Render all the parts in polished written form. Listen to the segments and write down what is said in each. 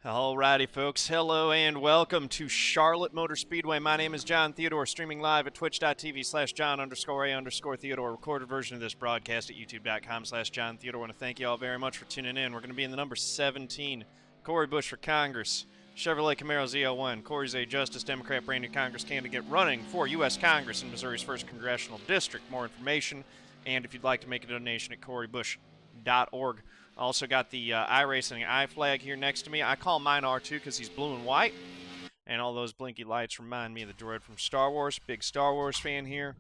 Alrighty, folks. Hello and welcome to Charlotte Motor Speedway. My name is John Theodore, streaming live at twitch.tv/John_A_Theodore. Recorded version of this broadcast at youtube.com/John Theodore. I want to thank you all very much for tuning in. We're going to be in the number 17. Corey Bush for Congress. Chevrolet Camaro ZL1. Corey's a Justice Democrat brand new Congress candidate running for U.S. Congress in Missouri's 1st Congressional District. More information, and if you'd like to make a donation at CoreyBush.org. Also got the iRacing flag here next to me. I call mine R2 because he's blue and white. And all those blinky lights remind me of the droid from Star Wars. Big Star Wars fan here.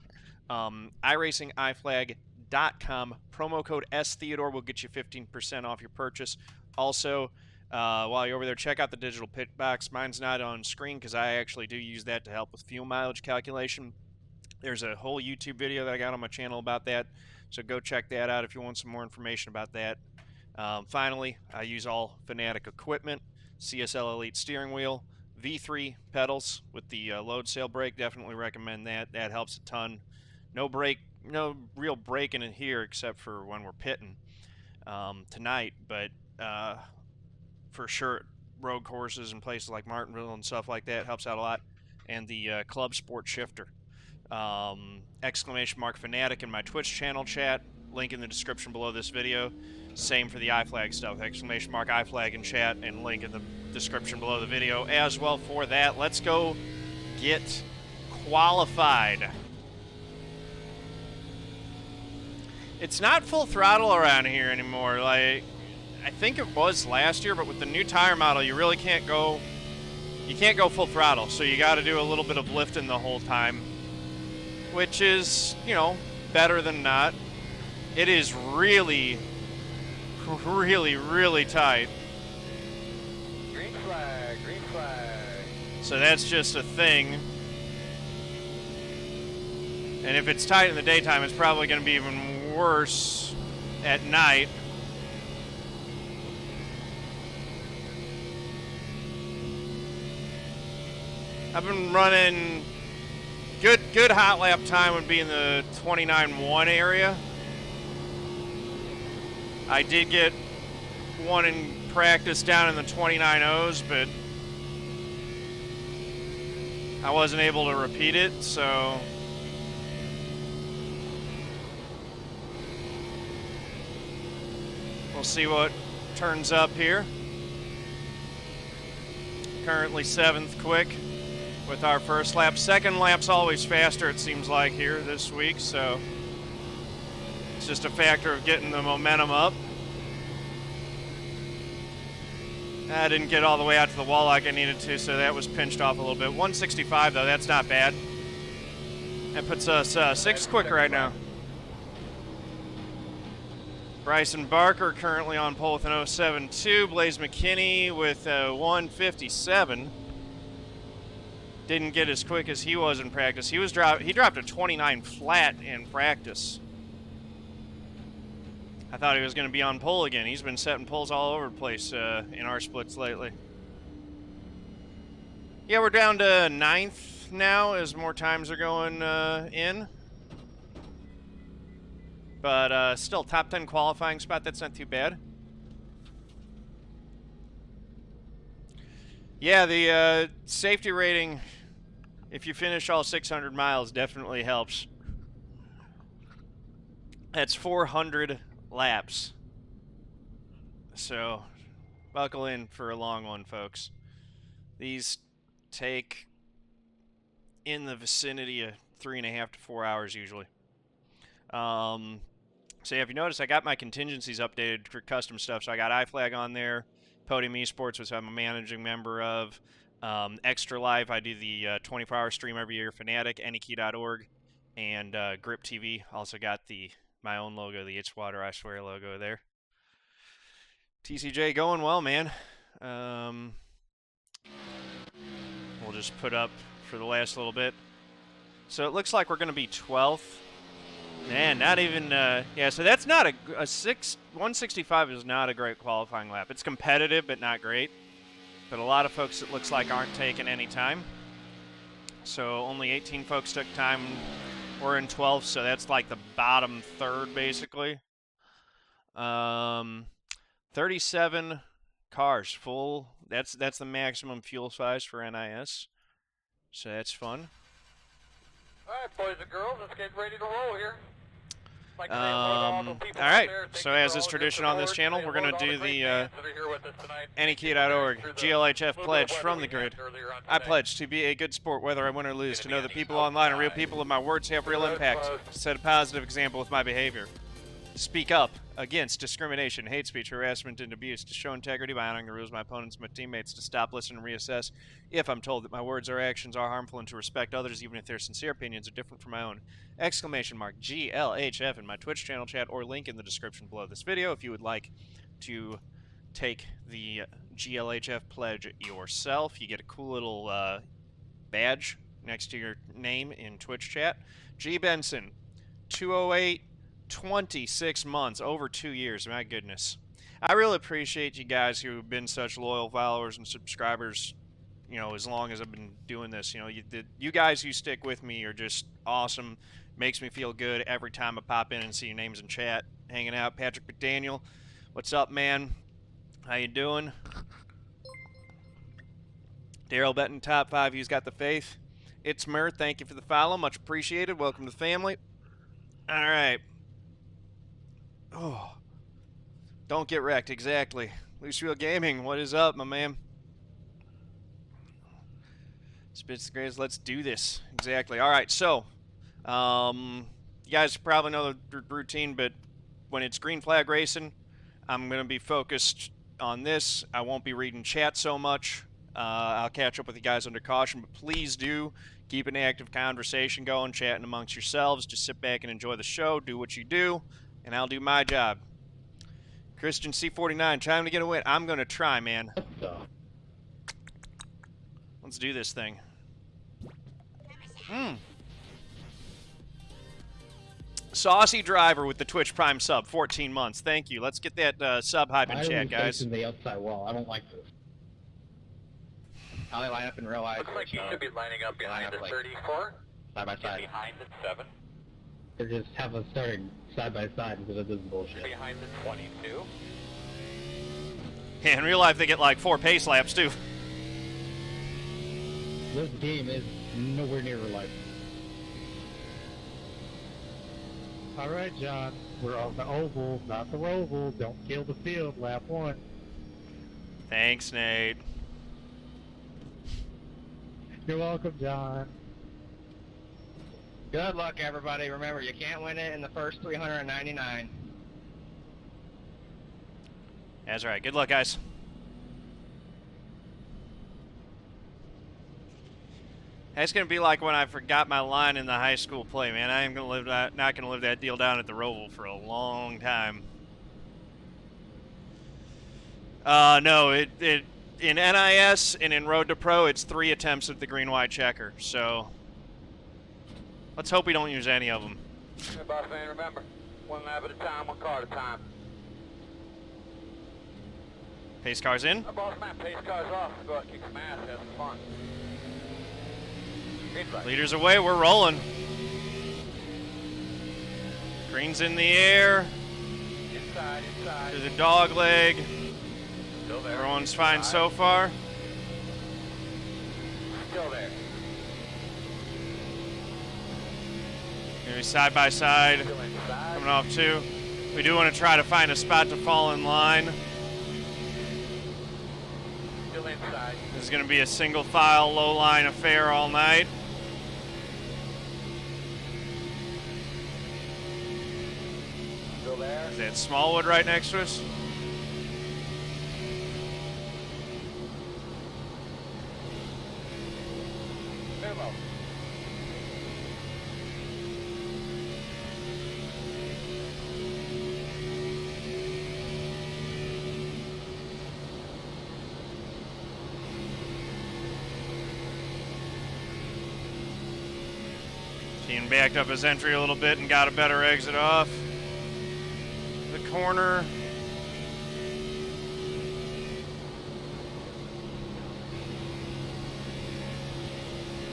iRacingIFlag.com. Promo code STheodore will get you 15% off your purchase. Also, while you're over there, check out the digital pit box. Mine's not on screen because I actually do use that to help with fuel mileage calculation. There's a whole YouTube video that I got on my channel about that. So go check that out if you want some more information about that. Finally, I use all Fanatic equipment, CSL Elite steering wheel, V3 pedals with the load sail brake. Definitely recommend that. That helps a ton. No real braking in here except for when we're pitting tonight, but for sure road courses and places like Martinville and stuff like that helps out a lot. And the Club Sport shifter. !Fanatic in my Twitch channel chat. Link in the description below this video. Same for the iFlag stuff. !iFlag in chat and link in the description below the video as well for that. Let's go get qualified. It's not full throttle around here anymore. Like, I think it was last year, but with the new tire model, you really can't go. You can't go full throttle, so you got to do a little bit of lifting the whole time, which is, you know, better than not. It is really tight. Green flag, green flag. So that's just a thing. And if it's tight in the daytime, it's probably going to be even worse at night. I've been running good hot lap time would be in the 29.1 area. I did get one in practice down in the 29.0s, but I wasn't able to repeat it, so we'll see what turns up here. Currently 7th quick with our first lap. Second lap's always faster, it seems like, here this week, so it's just a factor of getting the momentum up. I didn't get all the way out to the wall like I needed to, so that was pinched off a little bit. 165, though, that's not bad. That puts us 6th quick right now. Bricen Barker currently on pole with an 0.72. Blaze McKinney with a 157. Didn't get as quick as he was in practice. He dropped a 29 flat in practice. I thought he was going to be on pole again. He's been setting poles all over the place in our splits lately. Yeah, we're down to 9th now as more times are going in. But still, top 10 qualifying spot. That's not too bad. Yeah, the safety rating, if you finish all 600 miles, definitely helps. That's 400 laps. So buckle in for a long one, folks. These take in the vicinity of 3.5 to 4 hours usually. So yeah, if you notice, I got my contingencies updated for custom stuff. So I got iFlag on there, Podium Esports, which I'm a managing member of, Extra Live. I do the 24-hour stream every year, Fanatic, Anykey.org, and Grip TV. Also got my own logo, the It's Water I Swear logo there. TCJ going well, man. We'll just put up for the last little bit. So it looks like we're going to be 12th. Man, not even, yeah, so that's not 165 is not a great qualifying lap. It's competitive, but not great. But a lot of folks, it looks like, aren't taking any time. So only 18 folks took time. We're in 12th, so that's like the bottom third, basically. 37 cars, full That's the maximum fuel size for NIS. So that's fun. All right, boys and girls, let's get ready to roll here. All right, so as is tradition on this channel, we're going to do the NEK.org GLHF pledge from the grid. I pledge to be a good sport whether I win or lose, to know that people online are real people and my words have real impact, to set a positive example with my behavior, to speak up against discrimination, hate speech, harassment, and abuse, to show integrity by honoring the rules of my opponents and my teammates, to stop, listen, and reassess if I'm told that my words or actions are harmful, and to respect others even if their sincere opinions are different from my own. Exclamation mark GLHF in my Twitch channel chat or link in the description below this video if you would like to take the GLHF pledge yourself. You get a cool little badge next to your name in Twitch chat. G Benson, 208, 26 months, over 2 years. My goodness. I really appreciate you guys who have been such loyal followers and subscribers, you know, as long as I've been doing this. You know, you guys who stick with me are just awesome. Makes me feel good every time I pop in and see your names in chat, hanging out. Patrick McDaniel, what's up, man? How you doing? Daryl Benton, top 5, he's got the faith. It's Mert, thank you for the follow, much appreciated. Welcome to the family. All right. Oh, don't get wrecked, exactly. Looseville Gaming, what is up, my man? Spits the Grays, let's do this. Exactly. All right, so, you guys probably know the routine, but when it's green flag racing, I'm going to be focused on this. I won't be reading chat so much. I'll catch up with you guys under caution, but please do keep an active conversation going, chatting amongst yourselves. Just sit back and enjoy the show, do what you do, and I'll do my job. Christian C49, time to get a win. I'm going to try, man. Let's do this thing. Saucy Driver with the Twitch Prime sub, 14 months. Thank you. Let's get that sub hype in chat, guys. The outside wall. I don't like this. How they line up in real life. Looks like you should be lining up behind the 34. Side by side. Behind the 7. Or just have us starting side by side because of this bullshit. Behind the 22. Yeah, in real life they get like 4 pace laps too. This game is nowhere near real life. Alright, John. We're on the oval, not the roval. Don't kill the field, lap 1. Thanks, Nate. You're welcome, John. Good luck, everybody. Remember, you can't win it in the first 399. That's right. Good luck, guys. That's gonna be like when I forgot my line in the high school play, man. I am gonna live that, not gonna live that deal down at the Roval for a long time. No, it in NIS and in Road to Pro, it's 3 attempts at the green-white checker. So let's hope we don't use any of them. Hey, boss man, remember, 1 lap at a time, 1 car at a time. Pace cars in. Hey, boss man, pace cars off. Go out and kick some ass, have some fun. Green flag. Leaders away, we're rolling. Green's in the air. Inside, inside. To the dog leg. Still there. Everyone's fine so far. Still there. Maybe side by side. Still inside. Coming off 2. We do want to try to find a spot to fall in line. Still inside. This is going to be a single file, low line affair all night. Still there. Is that Smallwood right next to us? Very low. Kean backed up his entry a little bit and got a better exit off the corner.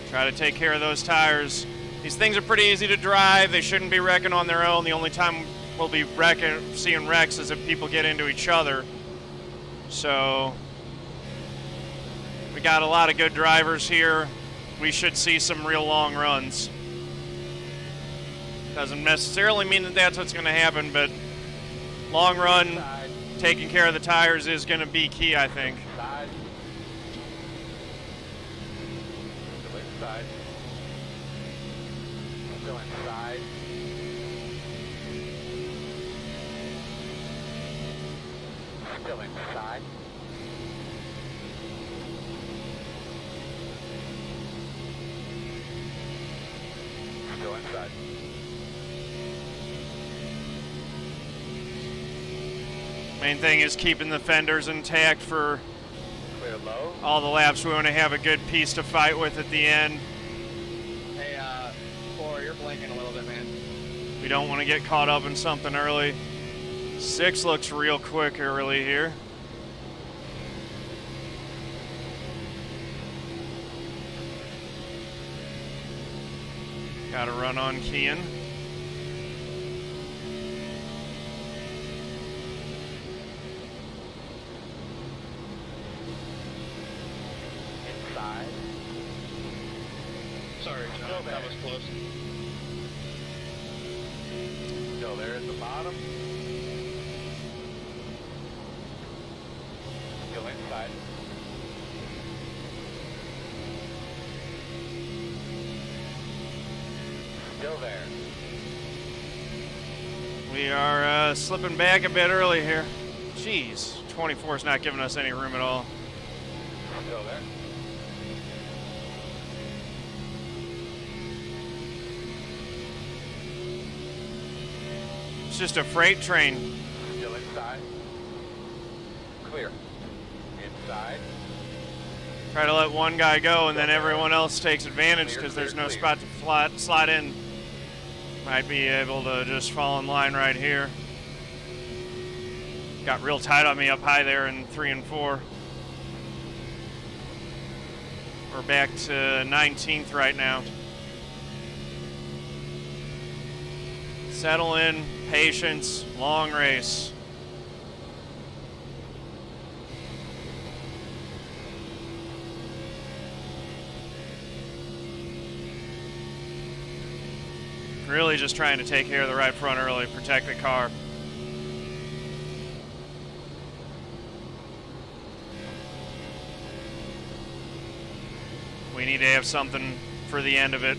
Try to take care of those tires. These things are pretty easy to drive. They shouldn't be wrecking on their own. The only time we'll be seeing wrecks is if people get into each other. So got a lot of good drivers here. We should see some real long runs. Doesn't necessarily mean that that's what's going to happen, but long run, taking care of the tires is going to be key, I think. Side. Still inside. Still inside. Still inside. Still inside. Main thing is keeping the fenders intact for Clear low. all the laps. We want to have a good piece to fight with at the end. Hey, Corey, you're blinking a little bit, man. We don't want to get caught up in something early. 6 looks real quick early here. Got to run on Kian. Inside. Sorry, John, that was close. Still there at the bottom. Still inside. Still there. We are slipping back a bit early here. Jeez, 24 is not giving us any room at all. Still there. It's just a freight train. Still inside. Clear. Inside. Try to let one guy go, and then everyone else takes advantage because there's no spot to slide in. Might be able to just fall in line right here. Got real tight on me up high there in 3 and 4. We're back to 19th right now. Settle in, patience, long race. Really just trying to take care of the right front early, protect the car. We need to have something for the end of it.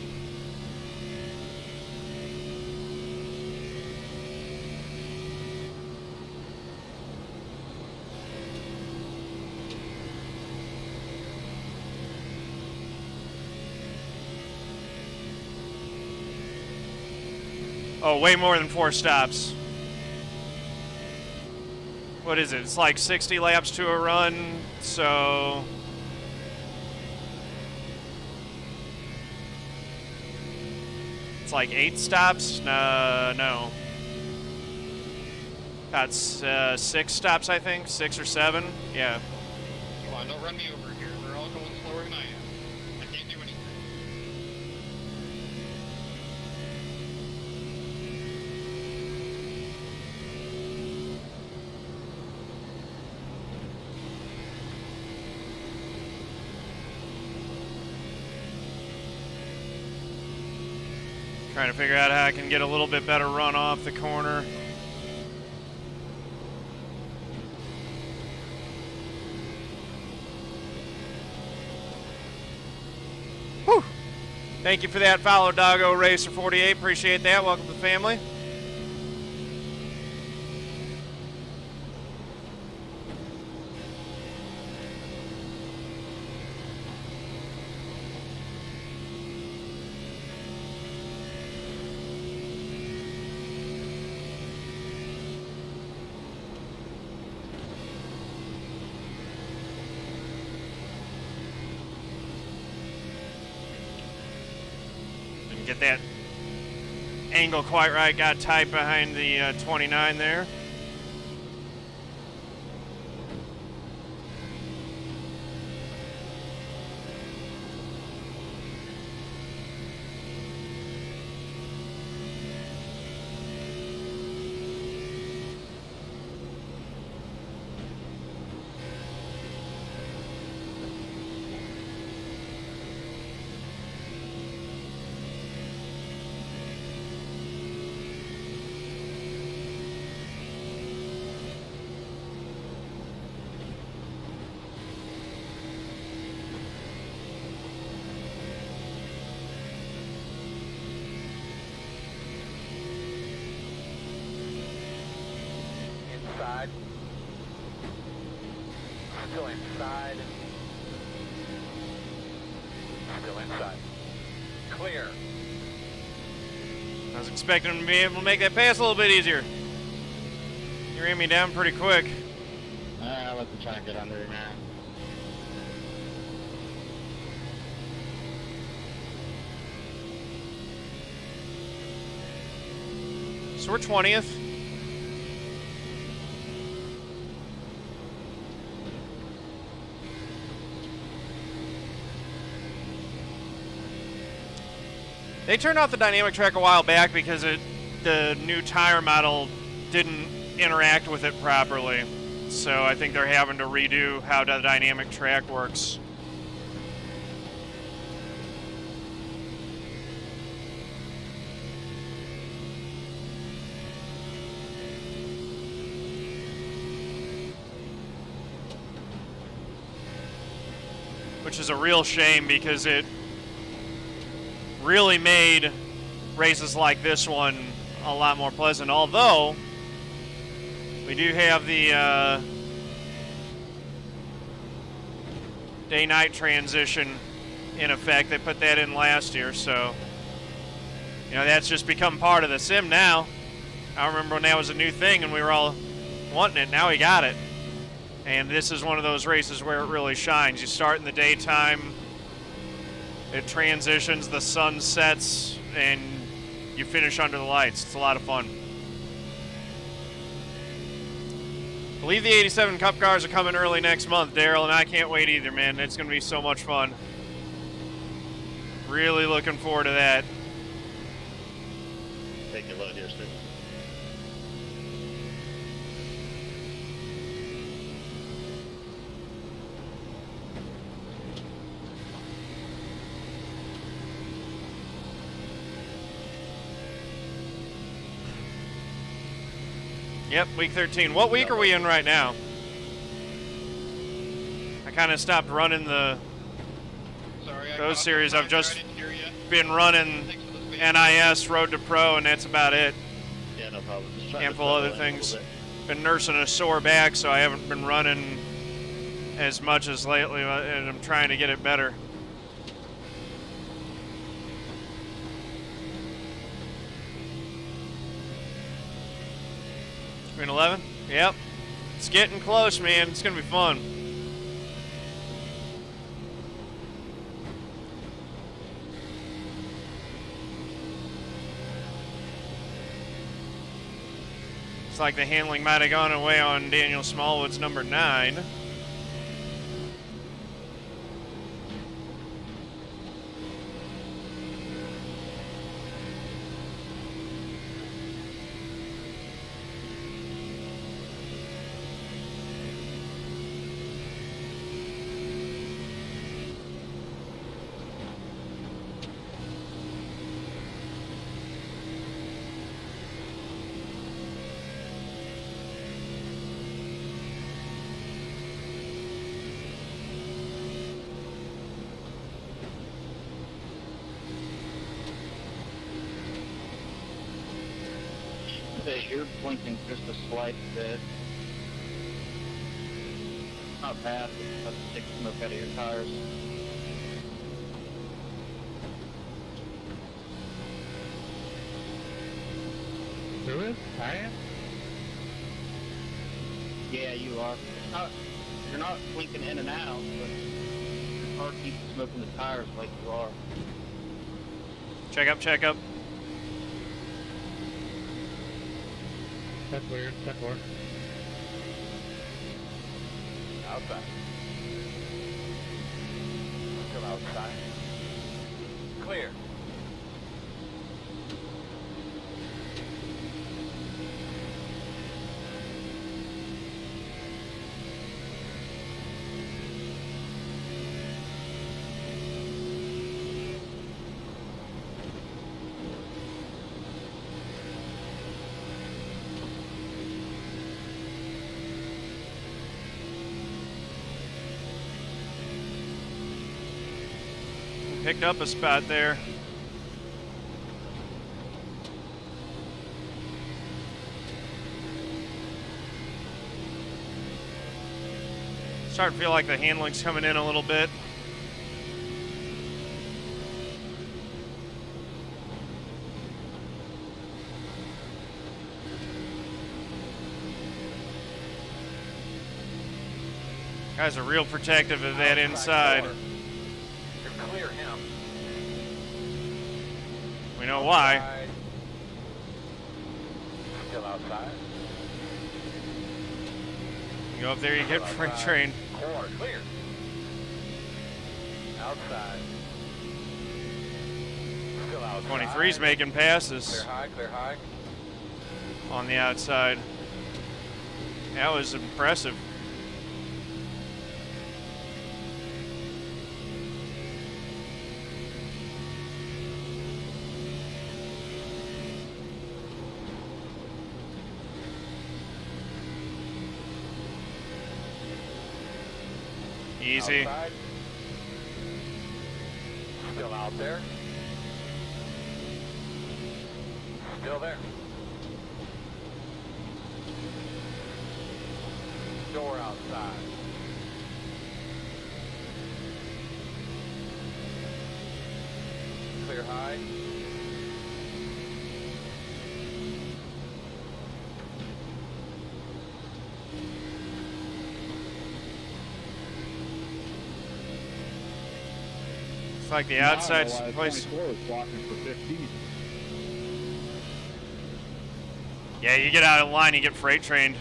Oh, way more than 4 stops. What is it? It's like 60 laps to a run, so... It's like 8 stops? No. That's 6 stops, I think. 6 or 7. Yeah. Come on, don't run me over here. They're all going slower than I am. I can't do anything. Trying to figure out how I can get a little bit better run off the corner. Whew. Thank you for that follow, Doggo Racer 48. Appreciate that. Welcome to the family. Get that angle quite right. Got tight behind the 29 there. inside. Clear. I was expecting him to be able to make that pass a little bit easier. You ran me down pretty quick. I'll let the try and get under it, man. So we're 20th. They turned off the dynamic track a while back because the new tire model didn't interact with it properly. So I think they're having to redo how the dynamic track works. Which is a real shame because it really made races like this one a lot more pleasant. Although we do have the day-night transition in effect. They put that in last year, so you know that's just become part of the sim now. I remember when that was a new thing and we were all wanting it. Now we got it. And this is one of those races where it really shines. You start in the daytime, it transitions, the sun sets, and you finish under the lights. It's a lot of fun. I believe the 87 Cup cars are coming early next month, Daryl, and I can't wait either, man. It's going to be so much fun. Really looking forward to that. Take it low here, Steve. Yep, week 13. What week are we in right now? I kind of stopped running those series. I've just been running NIS, Road to Pro, and that's about it. Yeah, no problem. Just Handful of other things. Been nursing a sore back, so I haven't been running as much as lately, and I'm trying to get it better. Green 11? Yep. It's getting close, man. It's going to be fun. It's like the handling might have gone away on Daniel Smallwood's number 9. You're blinking just a slight bit. Not bad, but to take smoke out of your tires. Who is? I am? Yeah, you are. You're not blinking in and out, but your car keeps smoking the tires like you are. Check up, check up. That's weird. That works. Outside. Come outside. Clear. Picked up a spot there. Starting to feel like the handling's coming in a little bit. Guys are real protective of that inside. You're clear him. We know why. Outside. Still outside. You go up there, you get freight train. Corner clear. Outside. Still outside. 23's making passes Clear high. on the outside. That was impressive. Easy. Outside. Still out there. Still there. Door outside. Clear high. It's like the outside place. 24 is blocking for 15. Yeah, you get out of line, you get freight trained.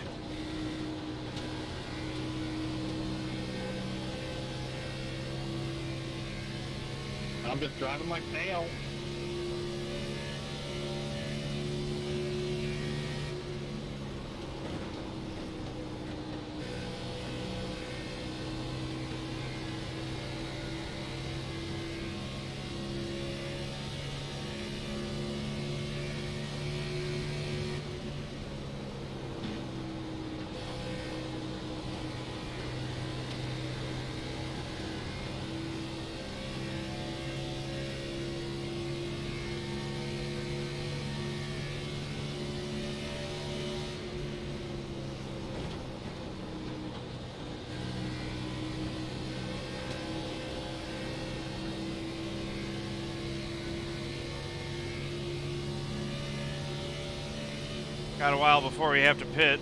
I'm just driving like nail. Got a while before we have to pit.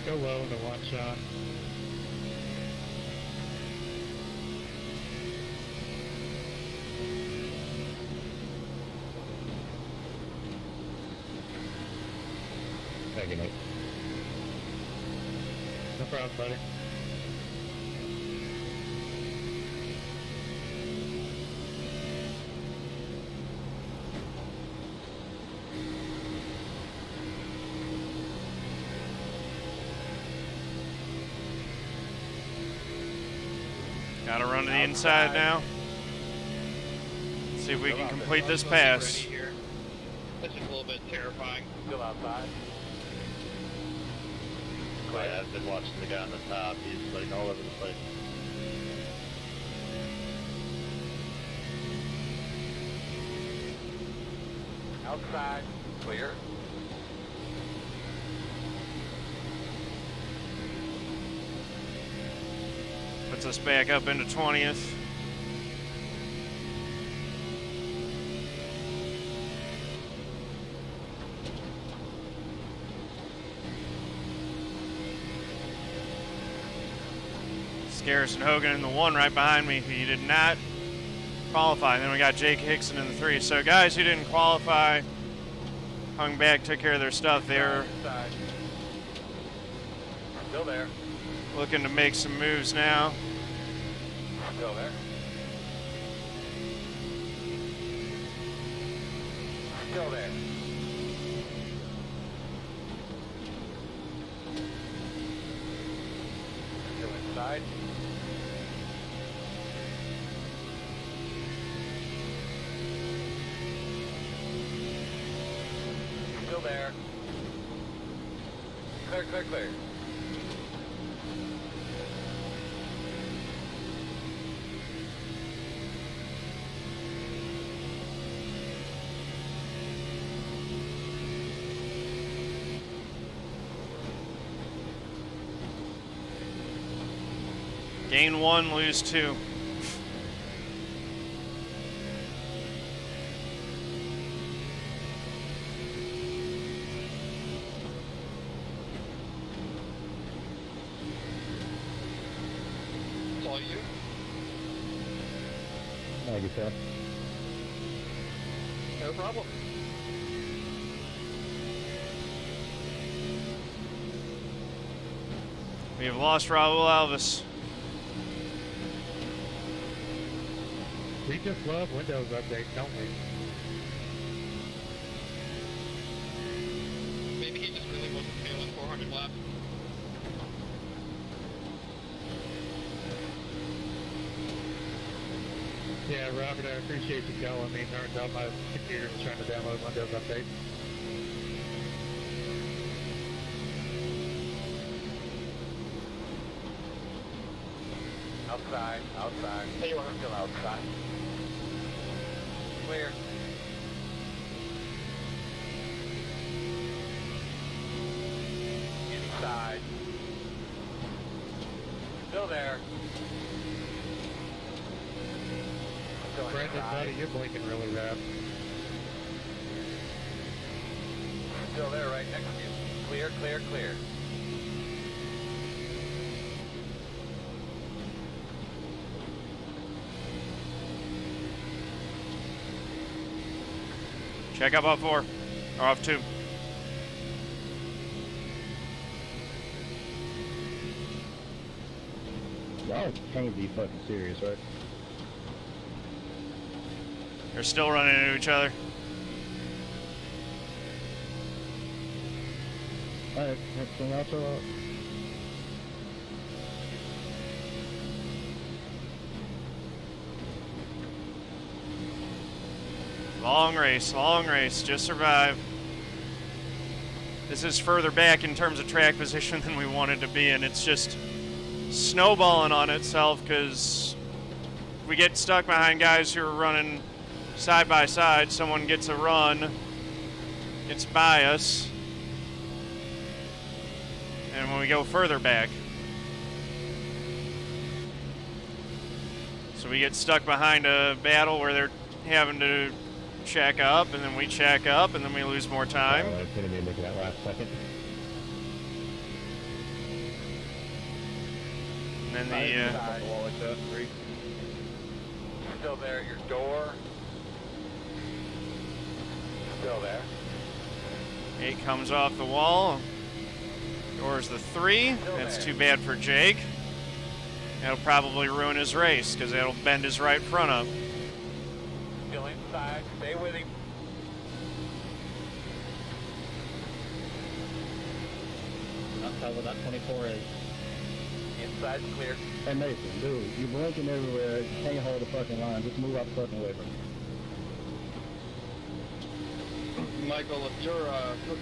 Go low in the one shot. Taking it. No problem, buddy. Gotta run to the inside now. See if we can complete this pass. Here. That's just a little bit terrifying. Still outside. Yeah, I've been watching the guy on the top. He's like all over the place. Outside. Clear. Puts us back up into 20th. Garrison Hogan in the 1 right behind me. He did not qualify. And then we got Jake Hixson in the 3. So guys who didn't qualify hung back, took care of their stuff. They're Inside. Still there. looking to make some moves now. Still there. Still there. Still inside. Still there. Clear, clear, clear. Gain 1, lose 2. follow you. Like you said. No problem. We have lost Raul Alvis. We just love Windows updates, don't we? Maybe he just really wasn't feeling 400 laps. Yeah, Robert, I appreciate you telling me. Turns out my computer's trying to download Windows updates. Outside, outside. There you are. Still outside. Clear. Inside. Still there. Still Brenden, inside. buddy, you're blinking really bad. Still there, right next to you. Clear, clear, clear. Check up off 4. Or off 2. Y'all can't be fucking serious, right? They're still running into each other. Alright, next thing else up. Long race, just survive. This is further back in terms of track position than we wanted to be in. It's just snowballing on itself because we get stuck behind guys who are running side by side. Someone gets a run, it's by us. And when we go further back, so we get stuck behind a battle where they're having to check up, and then we check up, and then we lose more time. It's going to be looking at last second. And then the Still there at your door. Still there. 8 comes off the wall. Doors the 3. That's too bad for Jake. That'll probably ruin his race because that'll bend his right front up. Still inside. Stay with him. Not tell what that 24 is. Inside clear. Hey Nathan, dude, you blinking everywhere. You can't hold the fucking line. Just move out the fucking way from me. Michael, if you're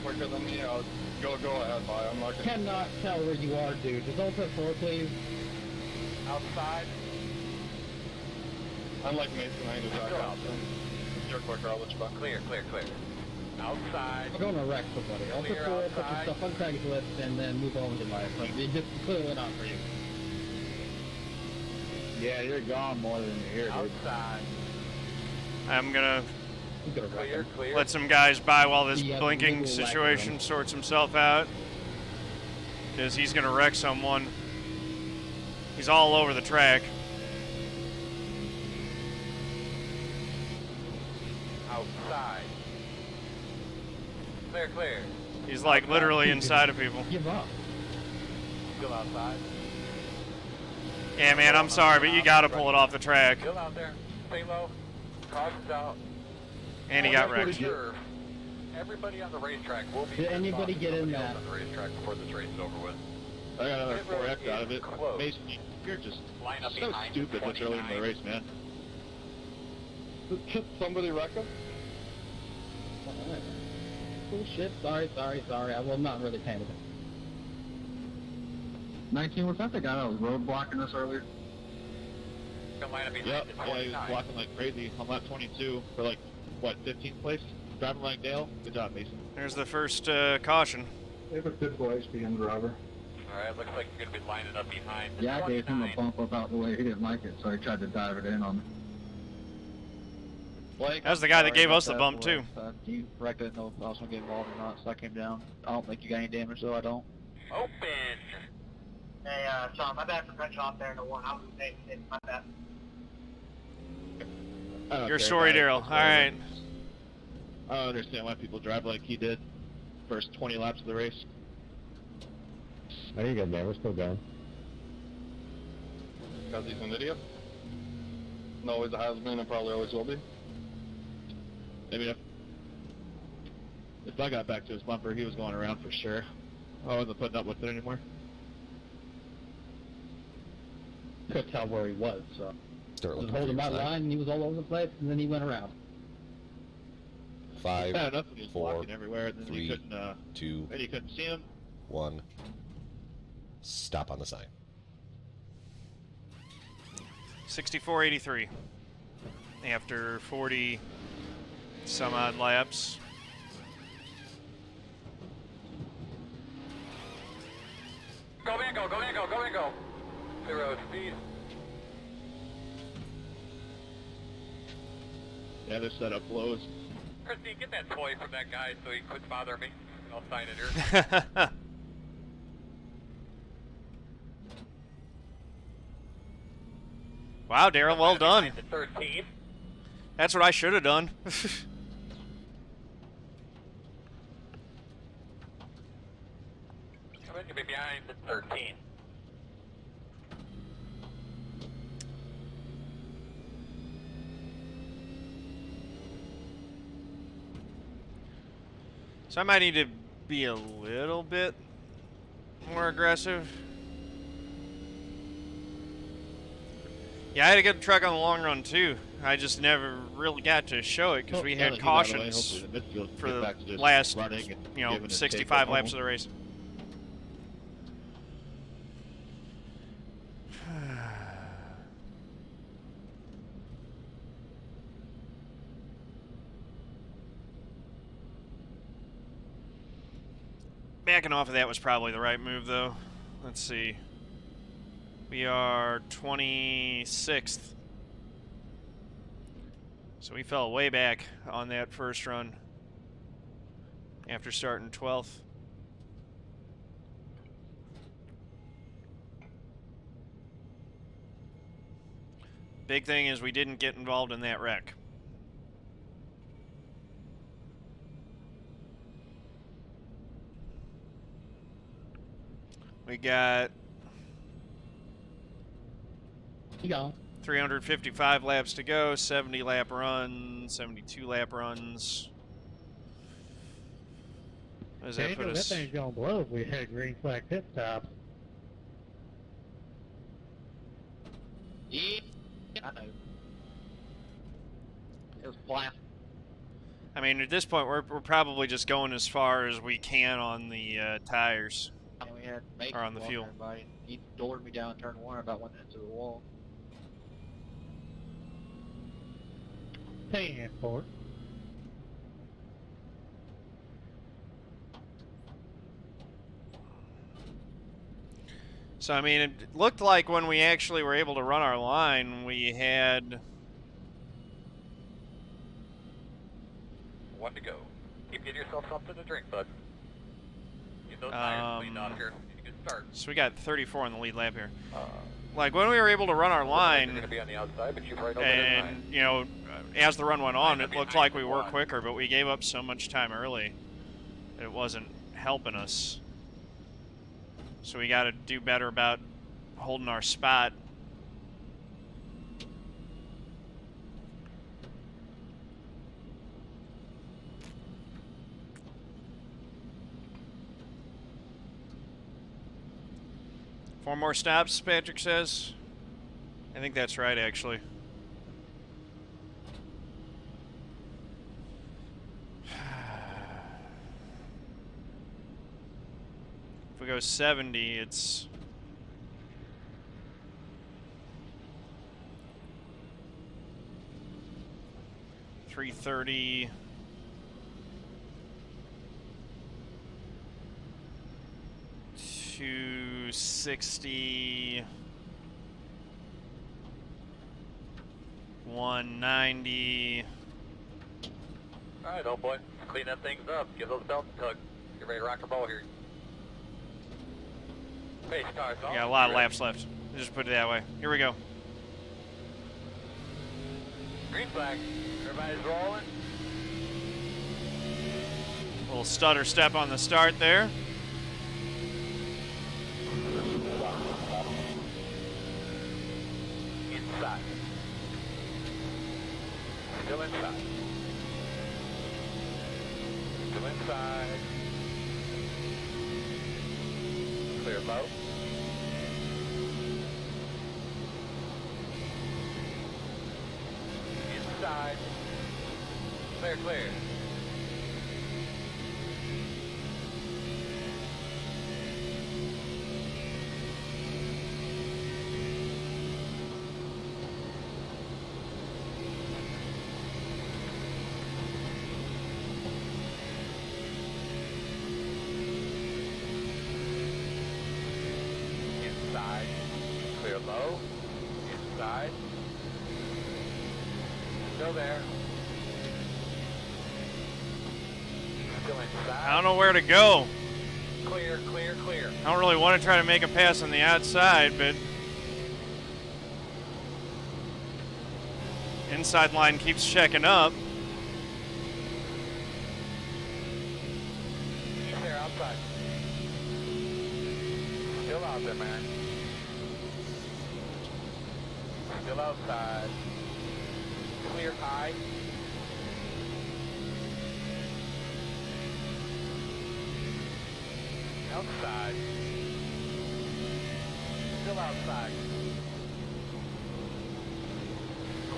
quicker than me, I'll go ahead by. I'm not gonna... Cannot tell where you are, dude. Just open 4, please. Outside. Unlike Mason, I need to back out. If you're quicker, I'll let you back. Clear, clear, clear. Outside. I'm going to wreck somebody. Open Clear 4, put your outside. stuff on Craigslist, and then move on to life. Like, it's just clearly not for you. Yeah, you're gone more than you're here, dude. Outside. I'm gonna I'm going to wreck Clear, him. clear. let some guys by while this Yeah, blinking legal wreck situation room. sorts himself out. Because he's gonna wreck someone. He's all over the track. Outside. Clear, clear. He's like literally inside of people. Give up. Still outside. Yeah, man, I'm sorry, but you gotta pull it off the track. Still out there. Stay low. Caution's out. And he got wrecked. Reserve. Everybody on the racetrack will be... Did anybody get in that? ...on the racetrack before this race is over with. I got another Pit road 4X out of is it. closed. Mason, you're just Line up so behind stupid this early in the 29. race, man. Did somebody wreck him? Oh shit, sorry. I will not really paying attention. 19, was that the guy that was road blocking us earlier? Gonna line up behind Yep, the yeah, he was 29. blocking like crazy on lap 22 for like, what, 15th place? Driving like Dale? Good job, Mason. There's the first caution. They have a typical HPM driver. Alright, looks like you're gonna be lining up behind the Yeah, I gave him a 29. bump up out the way. He didn't like it, so he tried to dive it in on me. Blake, That was the guy that sorry gave about us the that, bump, boy. too. You wrecked it, no, I was gonna get involved or not, so I came down. I don't think you got any damage, though, I don't. Open! Hey, Sean, my bad for cutting you off there in the one. I was saying, my bad. Your story, Daryl. All right. I don't understand why people drive like he did first 20 laps of the race. There you go, man. We're still going. Because he's an idiot. And always has been and probably always will be. Maybe if I got back to his bumper, he was going around for sure. I wasn't putting up with it anymore. Couldn't tell where he was, so. Start Just looking holding for my your sign. line, and he was all over the place, and then he went around. 5, Yeah, nothing. He was 4, walking everywhere, and then 3, you couldn't, 2, and you couldn't see him. 1. Stop on the sign. 64.83 after 40 some odd laps. Go, man, go, go, man, go, go, man, go. 0 speed. Yeah, their setup blows. Christine, get that toy from that guy so he quits bothering me. I'll sign it here. Wow, Daryl, well done. 13. That's what I should have done. Come in, you'll be behind the 13. So I might need to be a little bit more aggressive. Yeah, I had a good truck on the long run too. I just never really got to show it because Oh, we now had that he got away, cautions hopefully the midfield can for get the back to just last, running and you know, giving it a 65 take laps home. of the race. Backing off of that was probably the right move, though. Let's see. We are 26th. So we fell way back on that first run after starting 12th. Big thing is we didn't get involved in that wreck. We got You go. 355 laps to go, 70 lap runs, 72 lap runs. What does that Daniel, put that us? thing's gonna blow if we had green flag pit stop. Yeah, I know. It was blast. I mean, at this point, we're probably just going as far as we can on the tires. We had Mason Or on the walking fuel. everybody. He doored me down turn 1, about went into the wall. Paying for it. So, I mean, it looked like when we actually were able to run our line, we had... 1 to go. Keep getting yourself something to drink, bud. Get those tires cleaned off here. You can start. So we got 34 on the lead lap here. Like, when we were able to run our line, You're going to be on the outside, but you've right over that line. and, you know, as the run went on, it looked like we were quicker, but we gave up so much time early that it wasn't helping us. So we got to do better about holding our spot. Four more stops, Patrick says. I think that's right, actually. If we go 70, it's... $330. 260, 190. All right, old boy. Clean that things up. Give those belts a tug. Get ready to rock and roll here. Pace cars We got a lot of laps left. Just put it that way. Here we go. Green flag. Everybody's rolling. Little stutter step on the start there. Inside. Still inside. Still inside. Clear low. Inside. Clear, clear. Inside. Clear low. Inside. Still there. Still inside. I don't know where to go. Clear, clear, clear. I don't really want to try to make a pass on the outside, but inside line keeps checking up. He's there outside. Still out there, man. Still outside. Clear high. Outside. Still outside.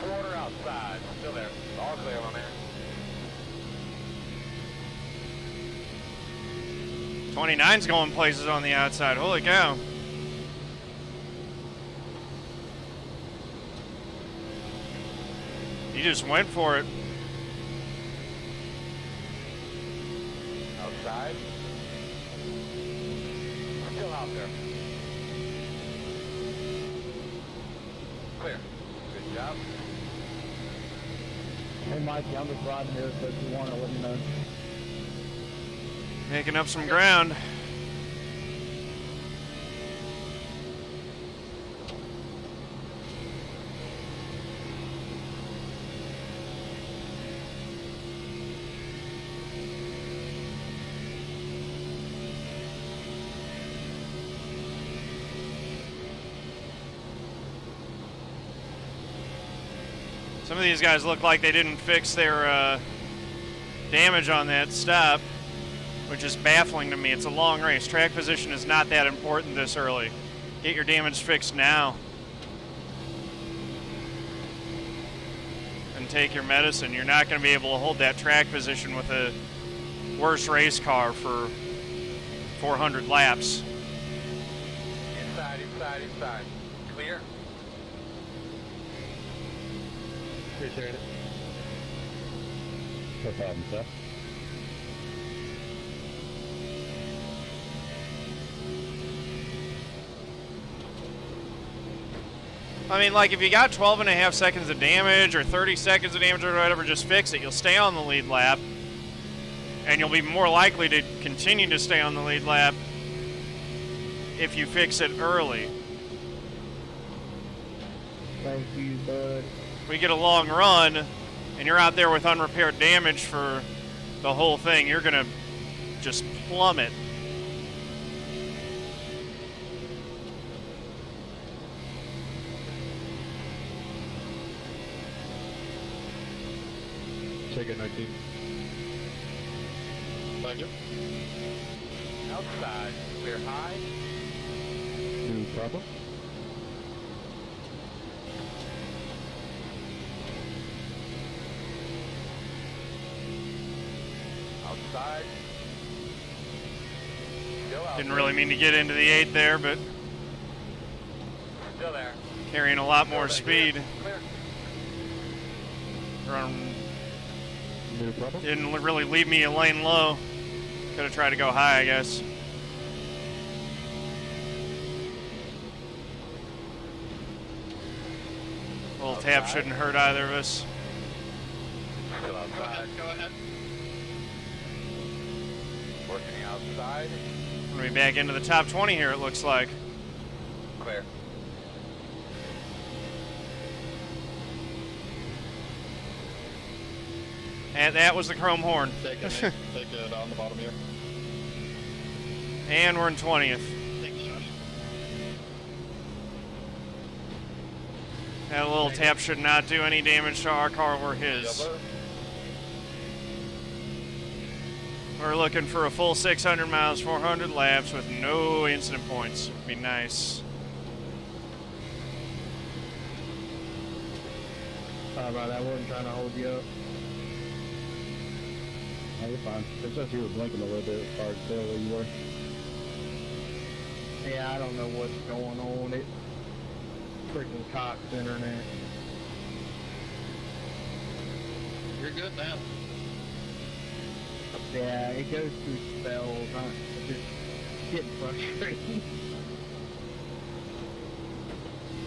Quarter outside. Still there. All clear, my man. 29's going places on the outside. Holy cow. He just went for it. Outside. Still out there. Clear. Good job. Hey, Mikey, I'm just riding here, so if you want to let me know. Making up some ground. Some of these guys look like they didn't fix their damage on that stop, which is baffling to me. It's a long race. Track position is not that important this early. Get your damage fixed now. And take your medicine. You're not going to be able to hold that track position with a worse race car for 400 laps. Inside, inside, inside. Clear. Appreciate it. No problem, sir. I mean, like, if you got 12.5 seconds of damage or 30 seconds of damage or whatever, just fix it. You'll stay on the lead lap, and you'll be more likely to continue to stay on the lead lap if you fix it early. Thank you, bud. We get a long run, and you're out there with unrepaired damage for the whole thing, you're going to just plummet. Check it, 19. Thank you. Outside. Clear high. No problem. Outside. Still out Didn't there. really mean to get into the 8 there, but Still there. carrying a lot more Still there. speed. Clear. No problem. Didn't really leave me a lane low. Could have tried to go high, I guess. A little tap shouldn't hurt either of us. Still outside. Go ahead. Working outside. We're going to be back into the top 20 here, it looks like. clear. And that was the chrome horn. Take it on the bottom here. And we're in 20th. Take it, Josh. That little tap should not do any damage to our car or his. Yes, sir. We're looking for a full 600 miles, 400 laps with no incident points. Would be nice. Sorry about that. I wasn't trying to hold you up. No, you're fine. It's just you were blinking a little bit. It's hard to tell where you were. Yeah, I don't know what's going on. It's freaking Cox internet. You're good now. Yeah, it goes through spells. It's just getting frustrating.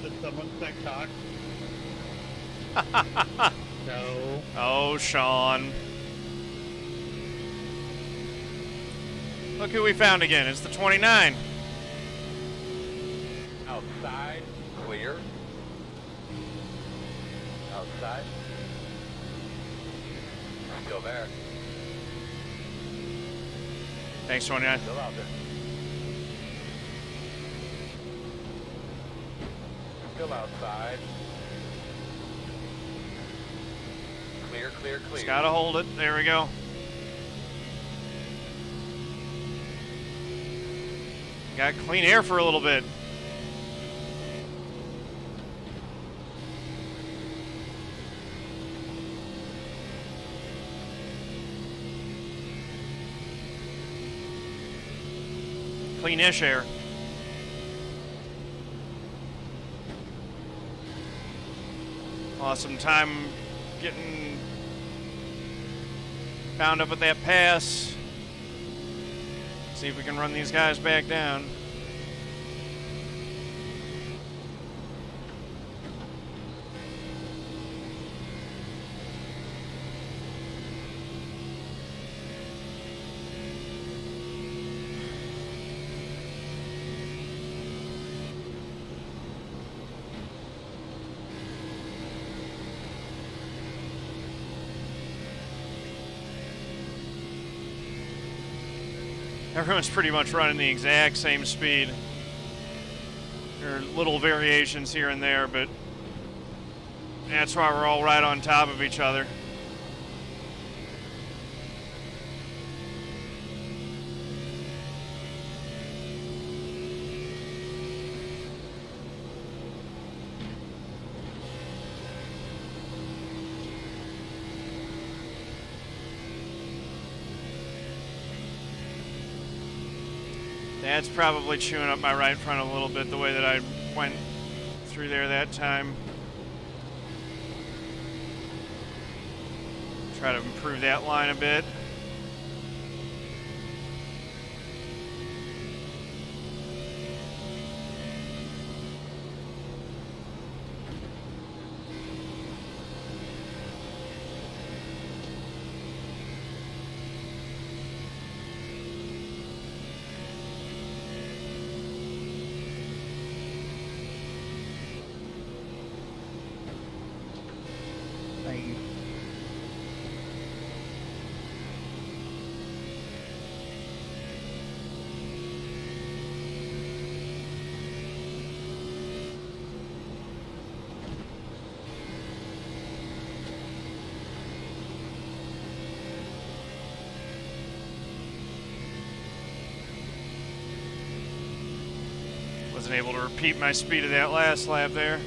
Did someone say Cox? No. Oh, Shawn. Look who we found again. It's the 29. Outside, clear. Outside. Still there. Thanks, 29. Still out there. Still outside. Clear, clear, clear. Just gotta hold it. There we go. Got clean air for a little bit. Cleanish air. Awesome time getting bound up at that pass. See if we can run these guys back down. Everyone's pretty much running the exact same speed. There are little variations here and there, but that's why we're all right on top of each other. That's probably chewing up my right front a little bit, the way that I went through there that time. Try to improve that line a bit. Thank you. Wasn't able to repeat my speed of that last lap there.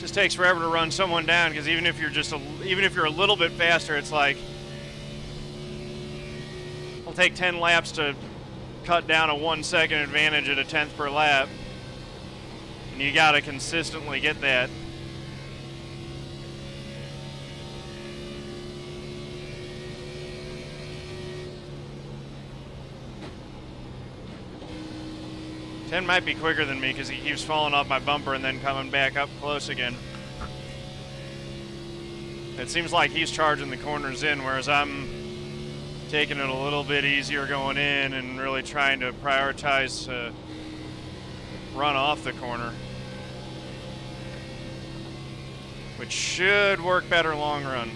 Just takes forever to run someone down because even if you're a little bit faster, it's like it'll take 10 laps to cut down a 1 second advantage at a 10th per lap, and you got to consistently get that. Ken might be quicker than me because he keeps falling off my bumper and then coming back up close again. It seems like he's charging the corners in, whereas I'm taking it a little bit easier going in and really trying to prioritize run off the corner, which should work better long run.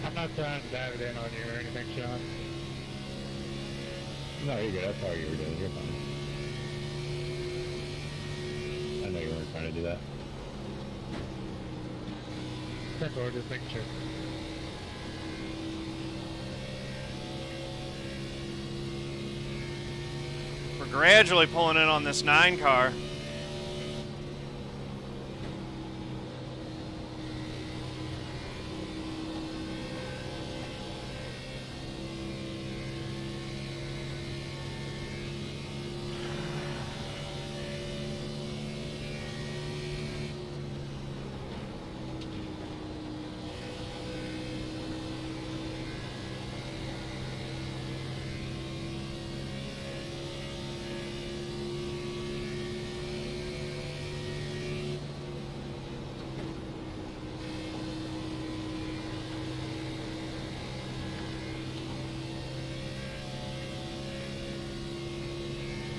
I'm not trying to dive it in on you or anything, Sean. No, you're good. That's all you were doing. You're fine. I know you weren't trying to do that. Or just making sure. We're gradually pulling in on this 9 car.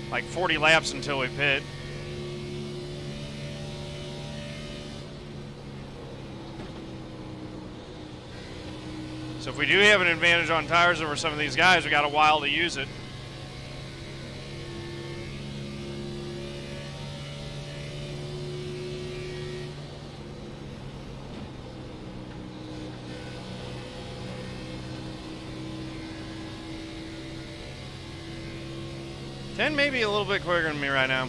Like 40 laps until we pit. So if we do have an advantage on tires over some of these guys, we got a while to use it. Ken may be a little bit quicker than me right now.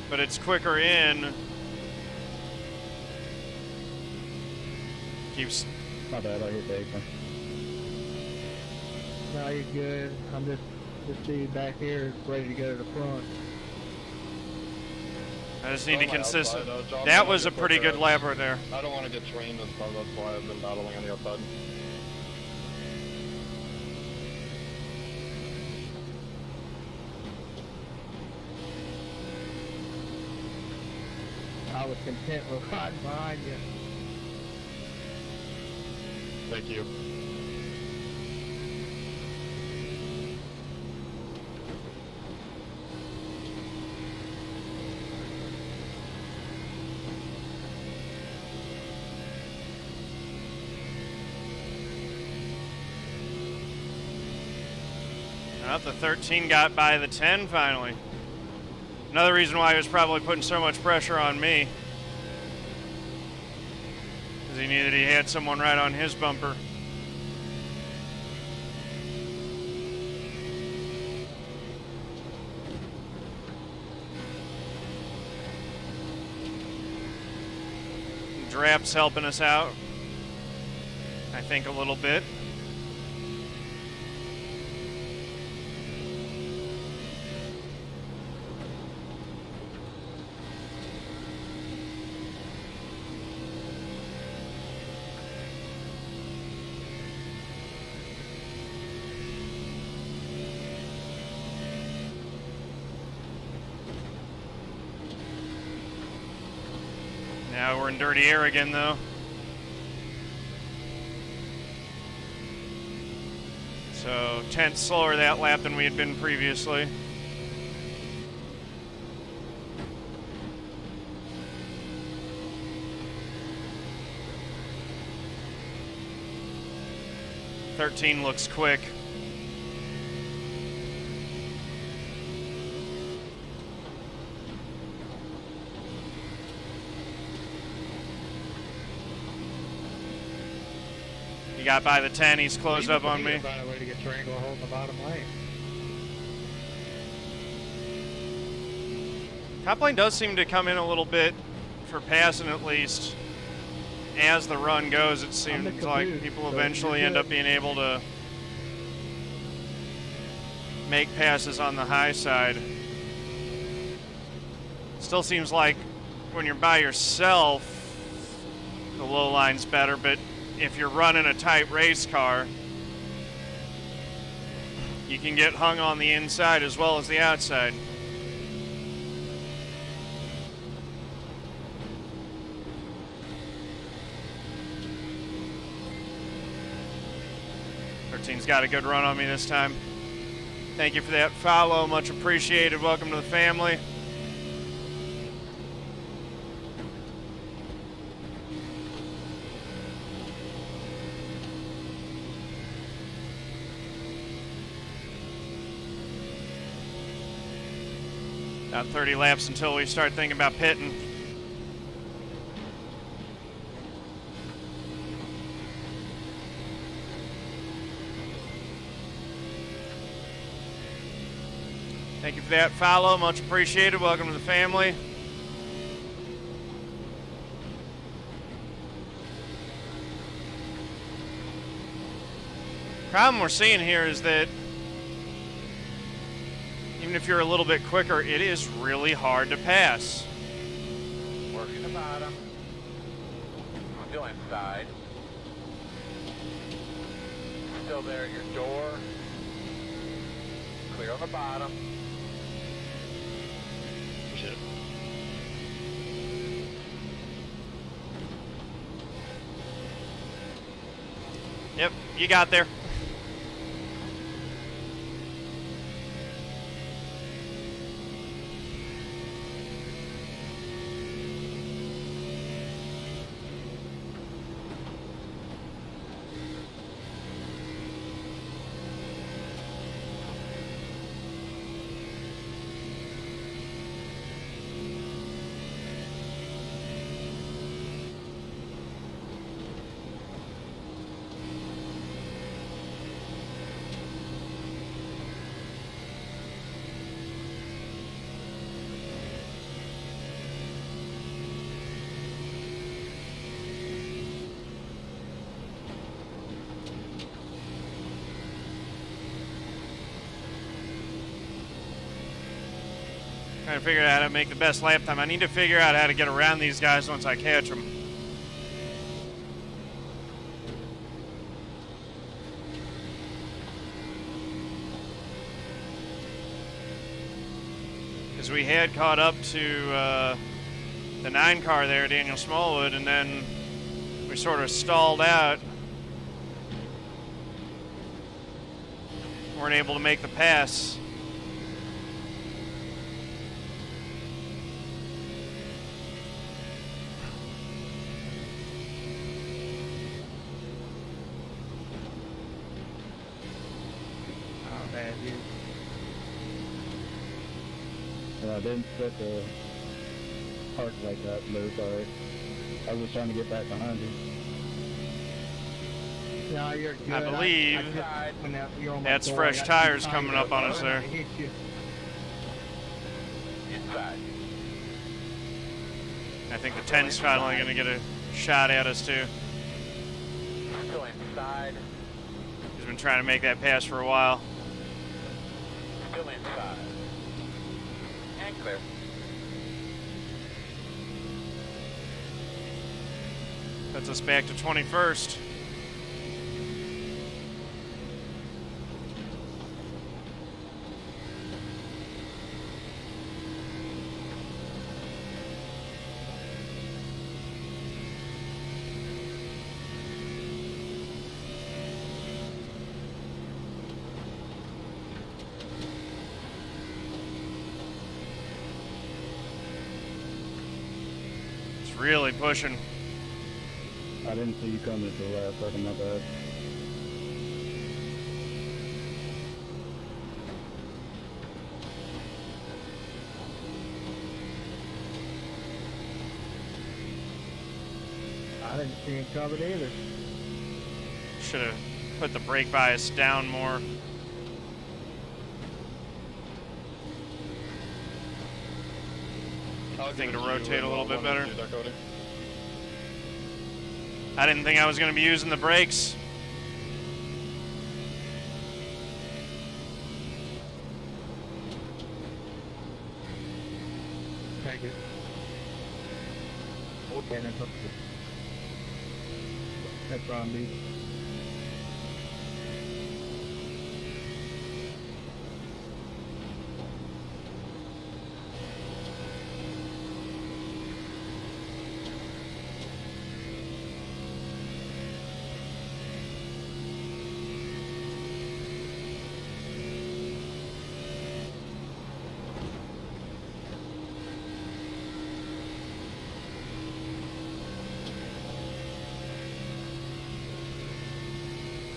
But it's quicker in. Keeps. My bad, I hit Dave. No, you're good. I'm just see you back here, ready to go to the front. I just need to consistent. John, That was a pretty good lap right there. I don't want to get trained and stuff, that's why I've been battling on the outside. I was content with riding behind you. Thank you. The 13 got by the 10 finally. Another reason why he was probably putting so much pressure on me, because he knew that he had someone right on his bumper. Drap's helping us out, I think, a little bit. Now we're in dirty air again, though. So 10th slower that lap than we had been previously. "13 looks quick." You got by the 10. He's closed up on me. Find a way to get triangle hold in the bottom lane. Top lane does seem to come in a little bit for passing, at least. As the run goes, it seems like people eventually end up being able to make passes on the high side. Still seems like when you're by yourself, the low line's better, but if you're running a tight race car, you can get hung on the inside as well as the outside. He's got a good run on me this time. Thank you for that follow, much appreciated. Welcome to the family. About 30 laps until we start thinking about pitting. Thank you for that follow, much appreciated. Welcome to the family. Problem we're seeing here is that even if you're a little bit quicker, it is really hard to pass. Working the bottom. Still inside. Still there at your door. Clear on the bottom. Shit. Yep, you got there. Trying to figure out how to make the best lap time. I need to figure out how to get around these guys once I catch them. Because we had caught up to the 9 car there, Daniel Smallwood, and then we sort of stalled out. Weren't able to make the pass. I didn't set the park like that, but it's alright. I was just trying to get back behind you. No, you're good. I believe that's fresh tires coming up on us there. Inside. I think the 10's finally going to get a shot at us too. Still inside. He's been trying to make that pass for a while. Still inside. And clear. Puts us back to 21st. Really pushing. I didn't see you coming to the last second, my bad. I didn't see him coming either. Should have put the brake bias down more. Thing to rotate a little bit better. I didn't think I was going to be using the brakes. Thank you. Okay, that's on me.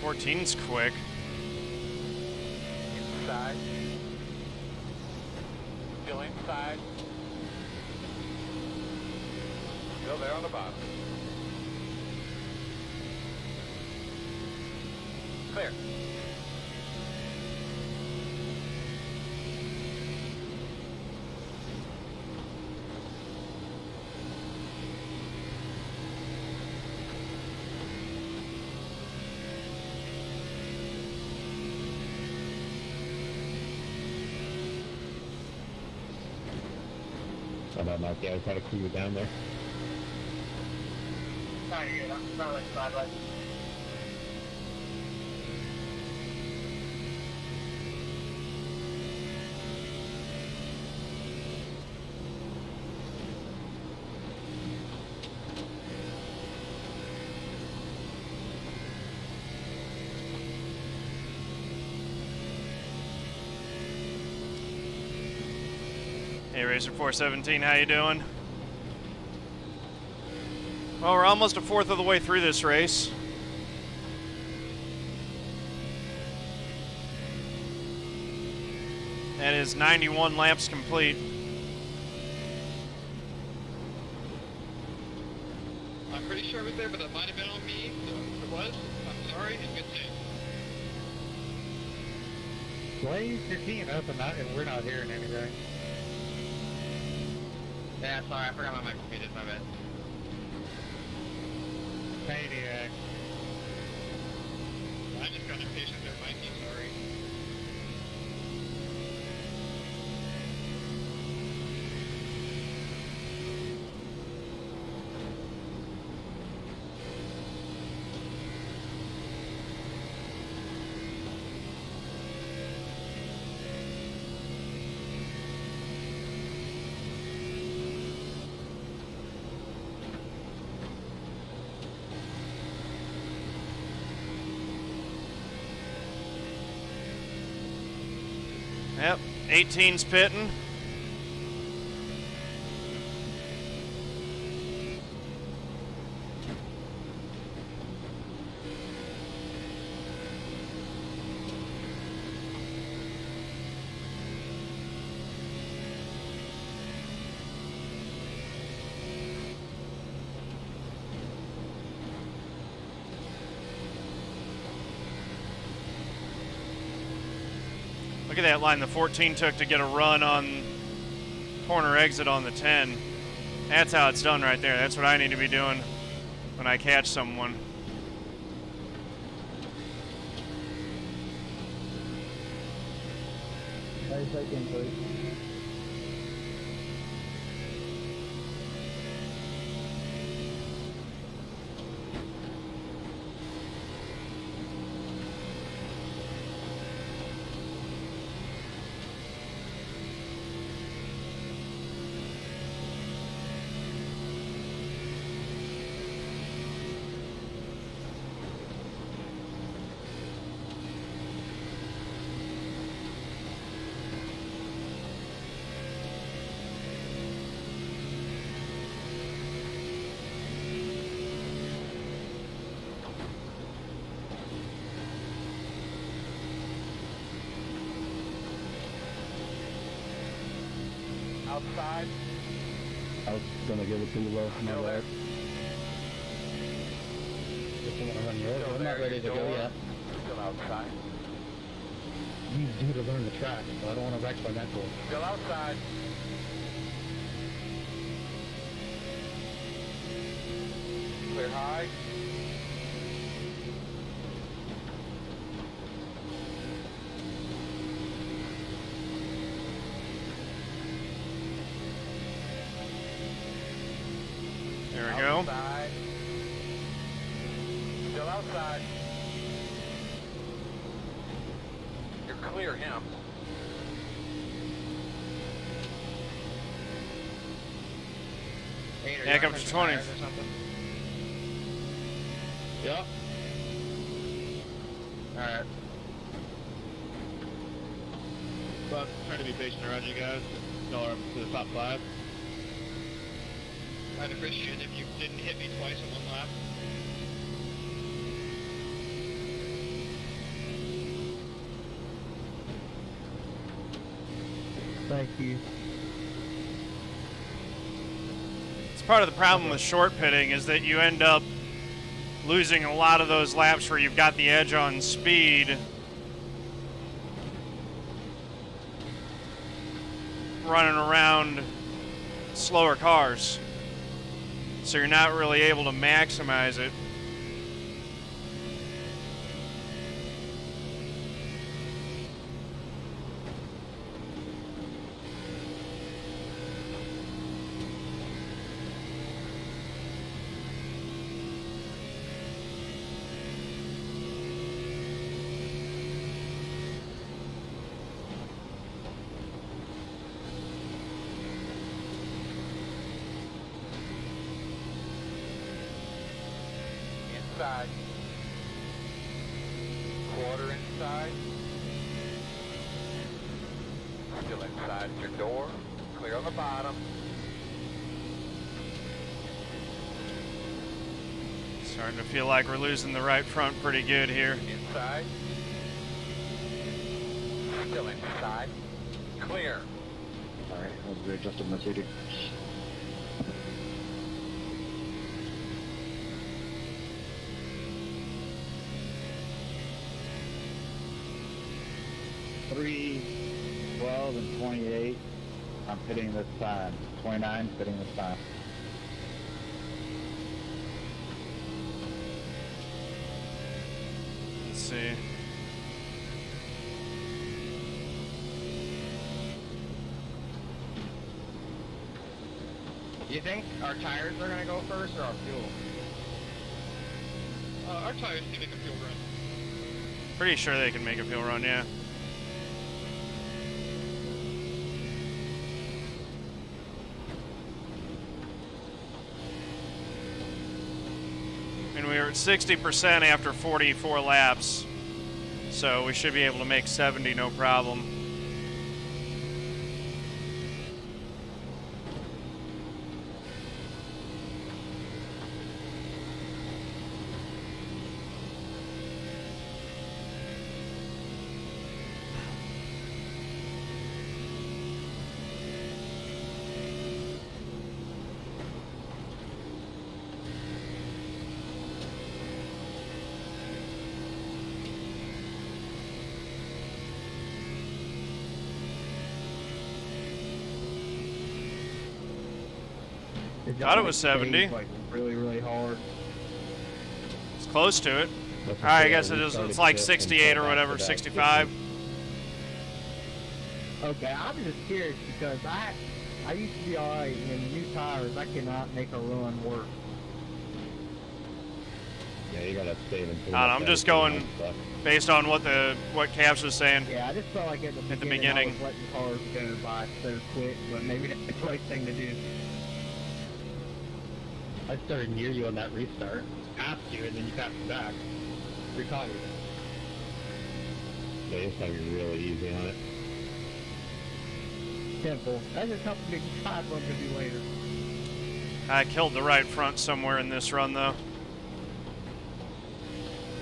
Fourteen's quick. Inside. Still inside. Still there on the bottom. Clear. Sorry about Mikey, I was trying to cool you down there. No, you're good. I'm not like sideways. Hey, Racer 417, how you doing? Well, we're almost a fourth of the way through this race. That is 91 laps complete. I'm pretty sure it was there, but that might have been on me. So if it was, I'm sorry and good day. Blaze, you're keying up and we're not hearing anything. Yeah, sorry, I forgot my mic was muted, my bad. Maniac. I just got impatient there, Mikey, sorry. Yep, 18's pitting. Look at that line the 14 took to get a run on corner exit on the 10. That's how it's done right there. That's what I need to be doing when I catch someone. Nice second, please. Outside. I was gonna give it to you low from the Middle there. left. don't want to run you over. I'm not ready to go yet. Still outside. You need to learn the track, so I don't want to wreck my mental. Still outside. Clear high. There we go. Outside. Still outside. You're clear him. Back up to 20. Yep. Alright. But trying to be patient around you guys. Y'all are to the top 5. I'd appreciate it if you didn't hit me twice in one lap. Thank you. It's part of the problem with short pitting is that you end up losing a lot of those laps where you've got the edge on speed. Running around slower cars. So you're not really able to maximize it. Inside. Quarter inside. Still inside your door. Clear on the bottom. Starting to feel like we're losing the right front pretty good here. Inside. Still inside. Clear. Alright, I was readjusting my seating. Three, 12, and 28. I'm pitting this time. 29, pitting this time. Let's see. Do you think our tires are going to go first or our fuel? Our tires can make a fuel run. Pretty sure they can make a fuel run, yeah. And we were at 60% after 44 laps, so we should be able to make 70 no problem. Thought it was 70. Like really, really hard. It's close to it. Alright, I guess it is. It's like 68 or whatever, 65. Okay, I'm just curious because I used to be alright, and in new tires, I cannot make a run work. Yeah, you gotta save until. I don't know, I'm just going based on what Caps was saying. Yeah, I just felt like at the At the beginning, beginning. I was letting cars go by so quick, but maybe that's the right thing to do. I started near you on that restart. Passed you, and then you passed me back. Recaught you. Yeah, it's gonna be really easy on it. Simple. That's just something big side run to do later. I killed the right front somewhere in this run, though.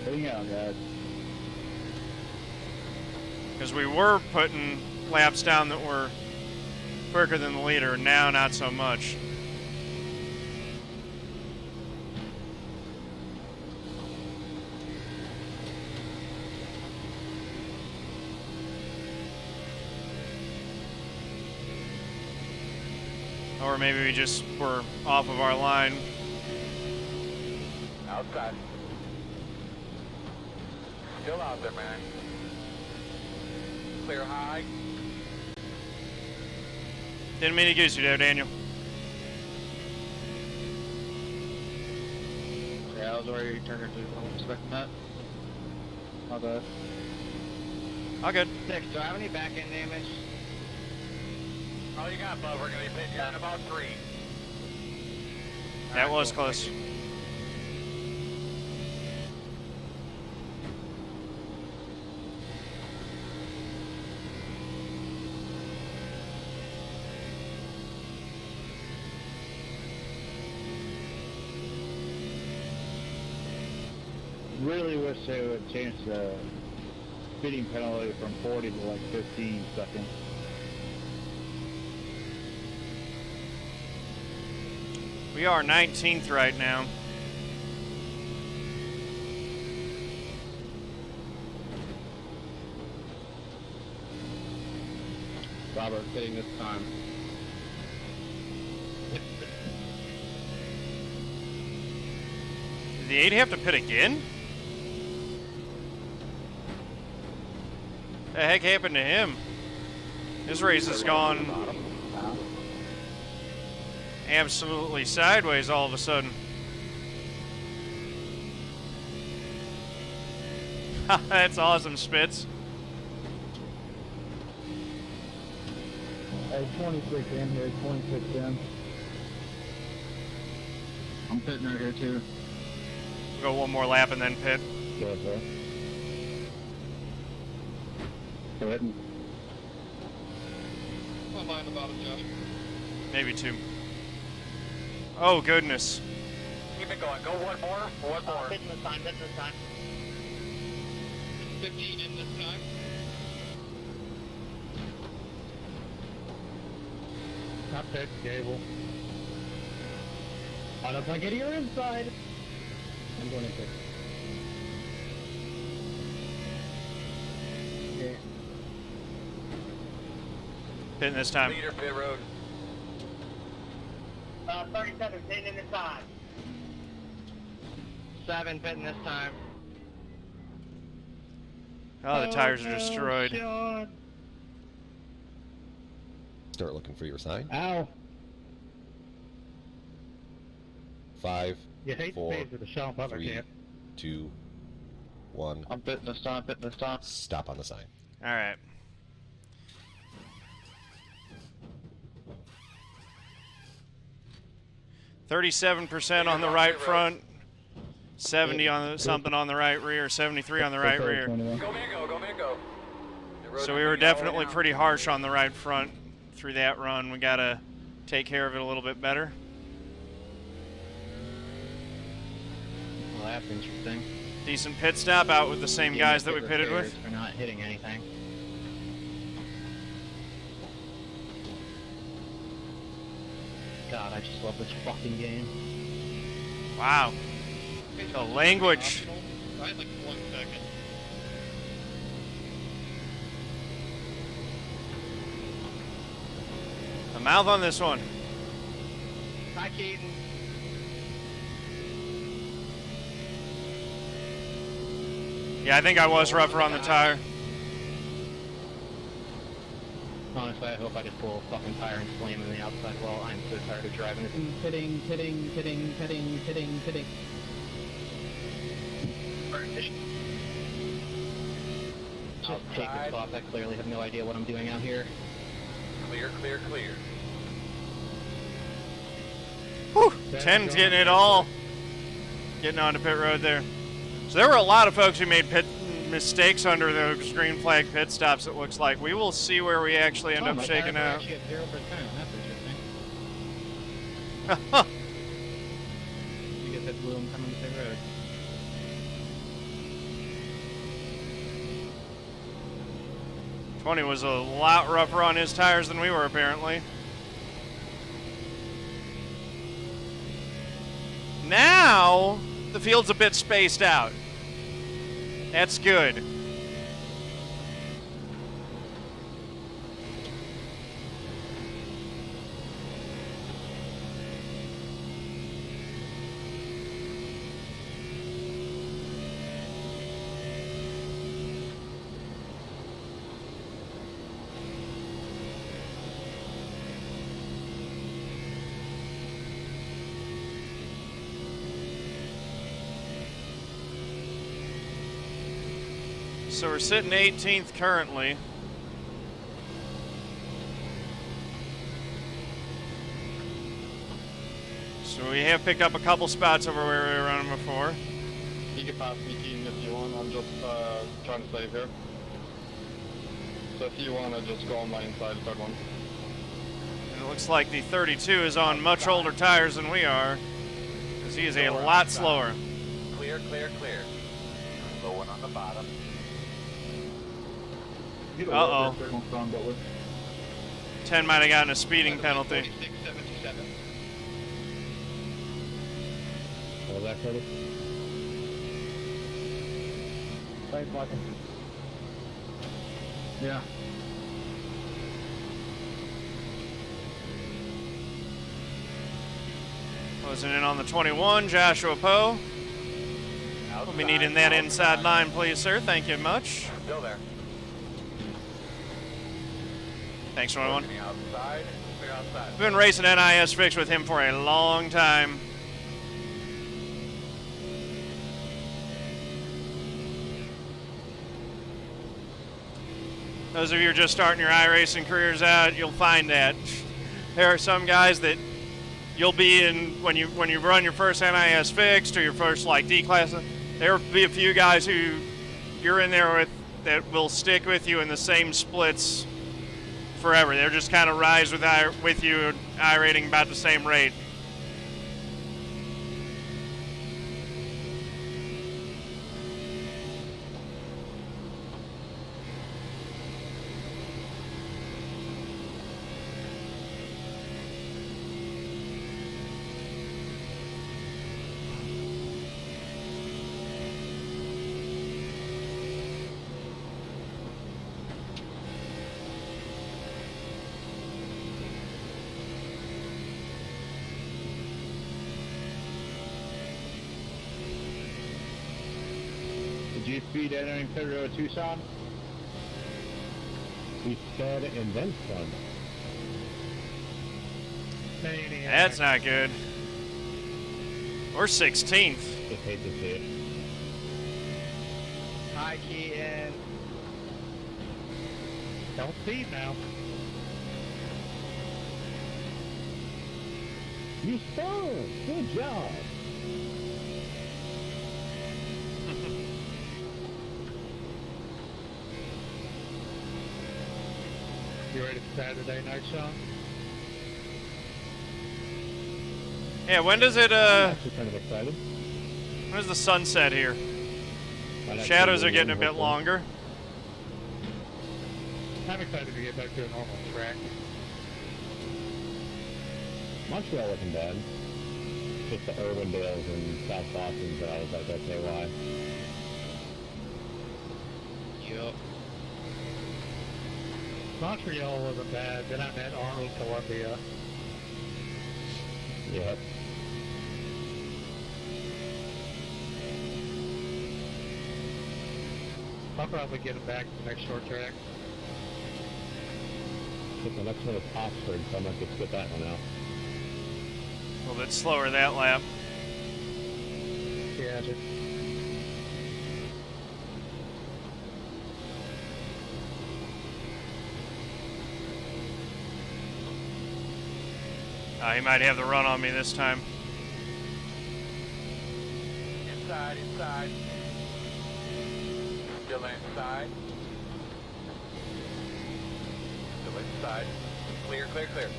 Hang on, guys. Because we were putting laps down that were quicker than the leader, and now not so much. Or maybe we just were off of our line. Outside. Still out there, man. Clear high. Didn't mean to goose you there, Daniel. Yeah, I was already turned into. I wasn't expecting that. My bad. All good. Six, do I have any back end damage? All you got, bud. We're gonna be pitching in about 3. That was close. Really wish they would change the speeding penalty from 40 to like 15 seconds. We are 19th right now. Robert hitting this time. Did the 80 have to pit again? The heck happened to him? His race has gone absolutely sideways all of a sudden. That's awesome, Spitz. Hey, 26 in here, 26 in. I'm pitting right here too. Go one more lap and then pit. Go, sir. Go ahead and I'm lying about it, Josh. Maybe 2. Oh, goodness. Keep it going. Go one more. One more. Hitting the sign, hitting the sign. 15 in this time. Top pitch, Gable. On up like it, you're inside. I'm going to pick. Yeah. Pitting this time. Leader pit road. 37, hitting in the sign. 7 pitting this time. Oh, the tires are destroyed. Start looking for your sign. Ow. 5, You hate Four, the pace of the Shawn Butler 3, can't. 2, 1. I'm pitting this time. Pitting this time. Stop on the sign. All right. %37 on the right front, 70 on the, something on the right rear, 73 on the right rear. Go Mango. Go Mango. So we were definitely pretty harsh on the right front through that run. We got to take care of it a little bit better. Well, that's interesting. Decent pit stop out with the same guys that we Pit pitted repairs with. for not hitting anything. God, I just love this fucking game. Wow. The language. I had like 1 second. The mouth on this one. Hi, Keaton. Yeah, I think I was rougher on the tire. Honestly, I hope I just pull a fucking tire and slam in the outside wall. I'm so tired of driving this. Pitting. I'll take this off. I clearly have no idea what I'm doing out here. Clear. Whew, 10's getting it all. Getting onto pit road there. So there were a lot of folks who made pit mistakes under those green flag pit stops, it looks like. We will see where we actually end up shaking out. Actually at 0%. That's interesting. You get that blue coming to the road. Twenty was a lot rougher on his tires than we were, apparently. Now, the field's a bit spaced out. That's good. So we're sitting 18th currently. So we have picked up a couple spots over where we were running before. You can pass me, Keaton, if you want. I'm just trying to save here. So if you want to just go on my inside third one. And it looks like the 32 is on much older tires than we are, because he is a lot slower. Clear, clear, clear. Low one on the bottom. Uh-oh. 10 might have gotten a speeding penalty. 4677. What was that, Cody? Thanks, Michael. Yeah. Closing in on the 21, Joshua Powe. We'll be needing that inside line, please, sir. Thank you much. Still there. Thanks, 21. Working outside, clear outside. We've been racing NIS Fix with him for a long time. Those of you who are just starting your iRacing careers out, you'll find that there are some guys that you'll be in when you run your first NIS Fixed or your first like D class. There will be a few guys who you're in there with that will stick with you in the same splits forever. They'll just kind of rise with you, iRating about the same rate. Did you speed entering pit road Tucson? We said and then some. That's not good. We're 16th. Just hate to see it. Hi, Keaton. Don't speed now. You spun! Good job! You ready for Saturday night, Sean? Yeah, when does it, I'm actually kind of excited. when does the sunset here? Might actually Shadows be are getting a one, bit hopefully. longer. I'm excited to get back to a normal track. Montreal wasn't bad. Just the Irwindales and South Boston that I was like, okay, why? Yup. Montreal wasn't bad, then I met Arnold, Columbia. Yep. I'll probably get him back to the next short track. I think the next one is Oxford, so I might get to get that one out. A little bit slower that lap. Yeah, just He might have the run on me this time. Inside, inside. Still inside. Still inside. Clear, clear, clear.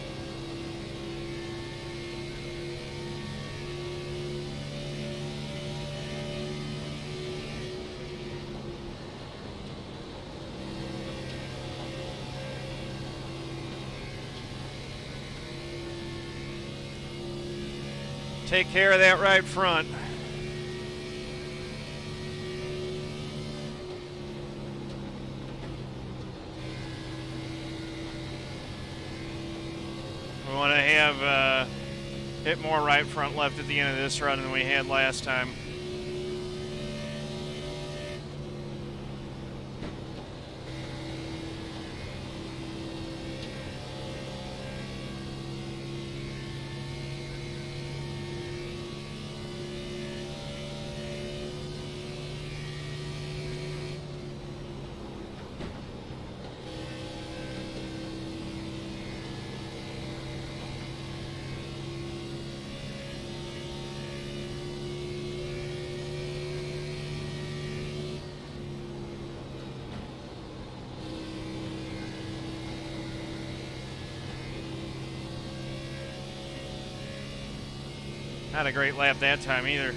Take care of that right front. We want to have hit more right front left at the end of this run than we had last time. Not a great lap that time either.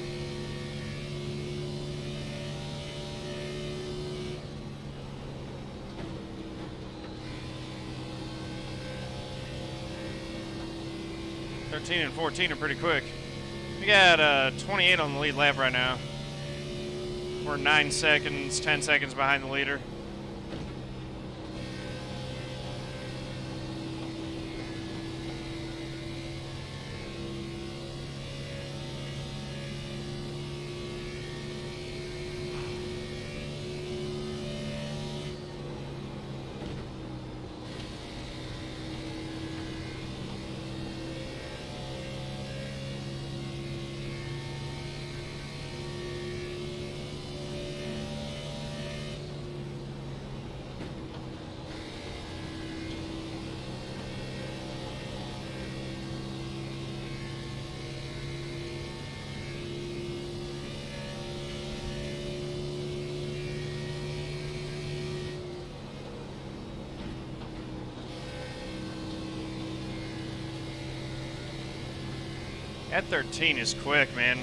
'13 and 14 are pretty quick. We got 28 on the lead lap right now. We're 9 seconds, 10 seconds behind the leader. That 13 is quick, man.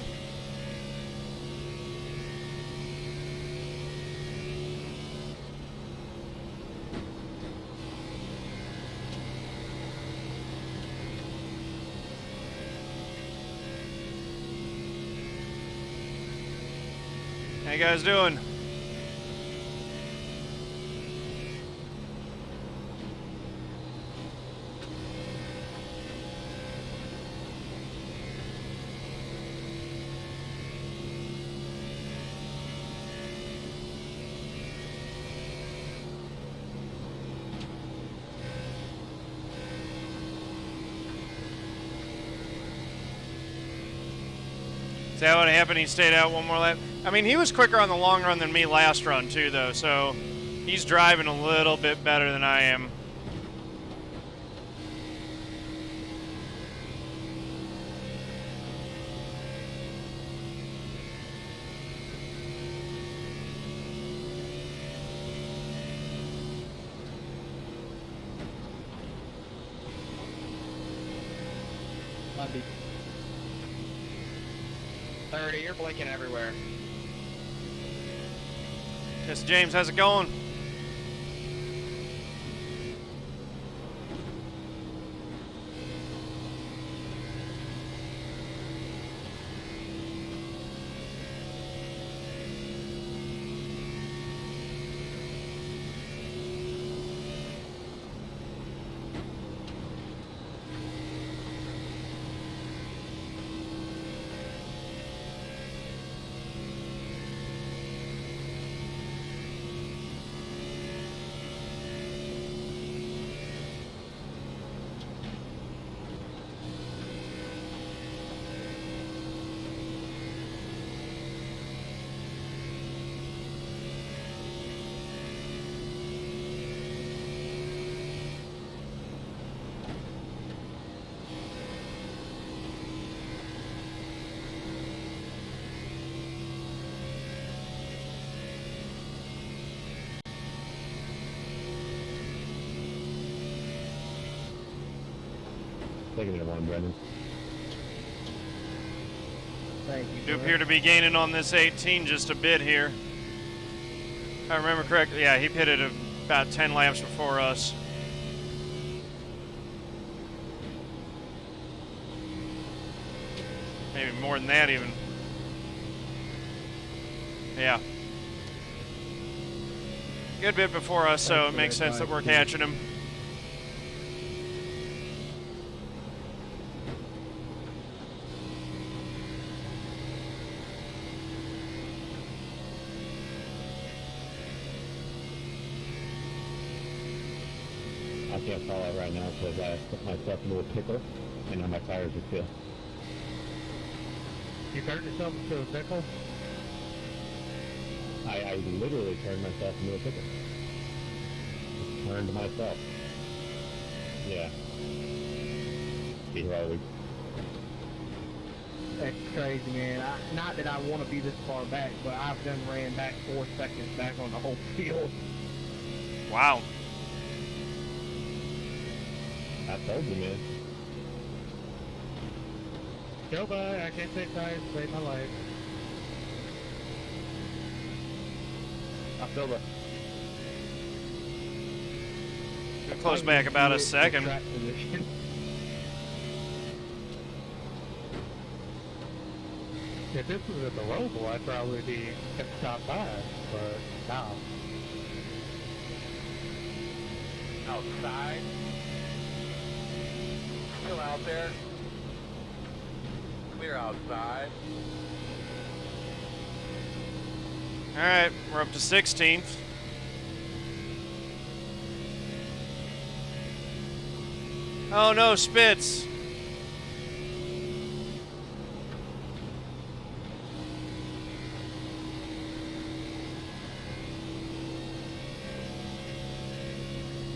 How you guys doing? Is that what happened? He stayed out one more lap? I mean, he was quicker on the long run than me last run, too, though, so he's driving a little bit better than I am. Might be 30, you're blinking everywhere. Yes, James, how's it going? Taking it one, Brenden. Thank you. You appear to be gaining on this 18 just a bit here. If I remember correctly, yeah, he pitted about 10 laps before us. Maybe more than that even. Yeah. Good bit before us, so it makes sense that we're catching him. I can't call out right now because I put myself into a pickle and now my tires are filled. You turned yourself into a pickle? I literally turned myself into a pickle. Just turned myself. Yeah. Heroic. That's crazy, man. Not that I want to be this far back, but I've done ran back 4 seconds back on the whole field. Wow. I told you, man. Go by, I can't take tires to save my life. I'm still there. Gonna close back about a second. Track position. If this was at the Roval, I'd probably be at the top 5, but now. Outside. Still out there. Clear outside. Alright, we're up to 16th. Oh no, Spitz!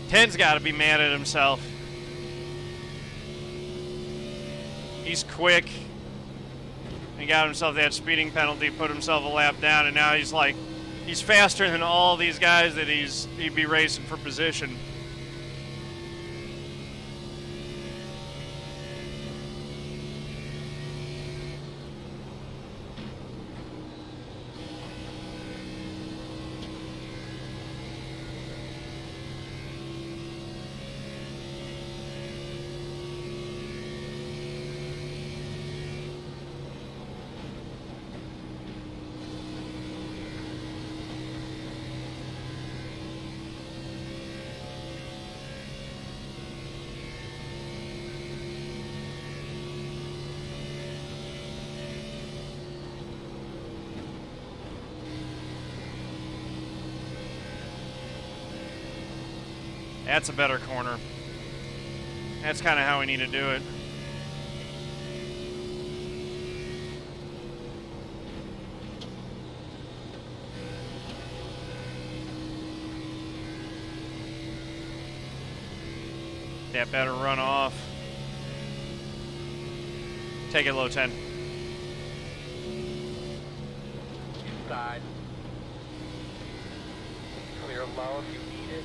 Ten's gotta be mad at himself. He's quick. He got himself that speeding penalty, put himself a lap down, and now he's like, he's faster than all these guys that he'd be racing for position. That's a better corner. That's kind of how we need to do it. That better run off. Take it low 10. Inside. Clear low if you need it.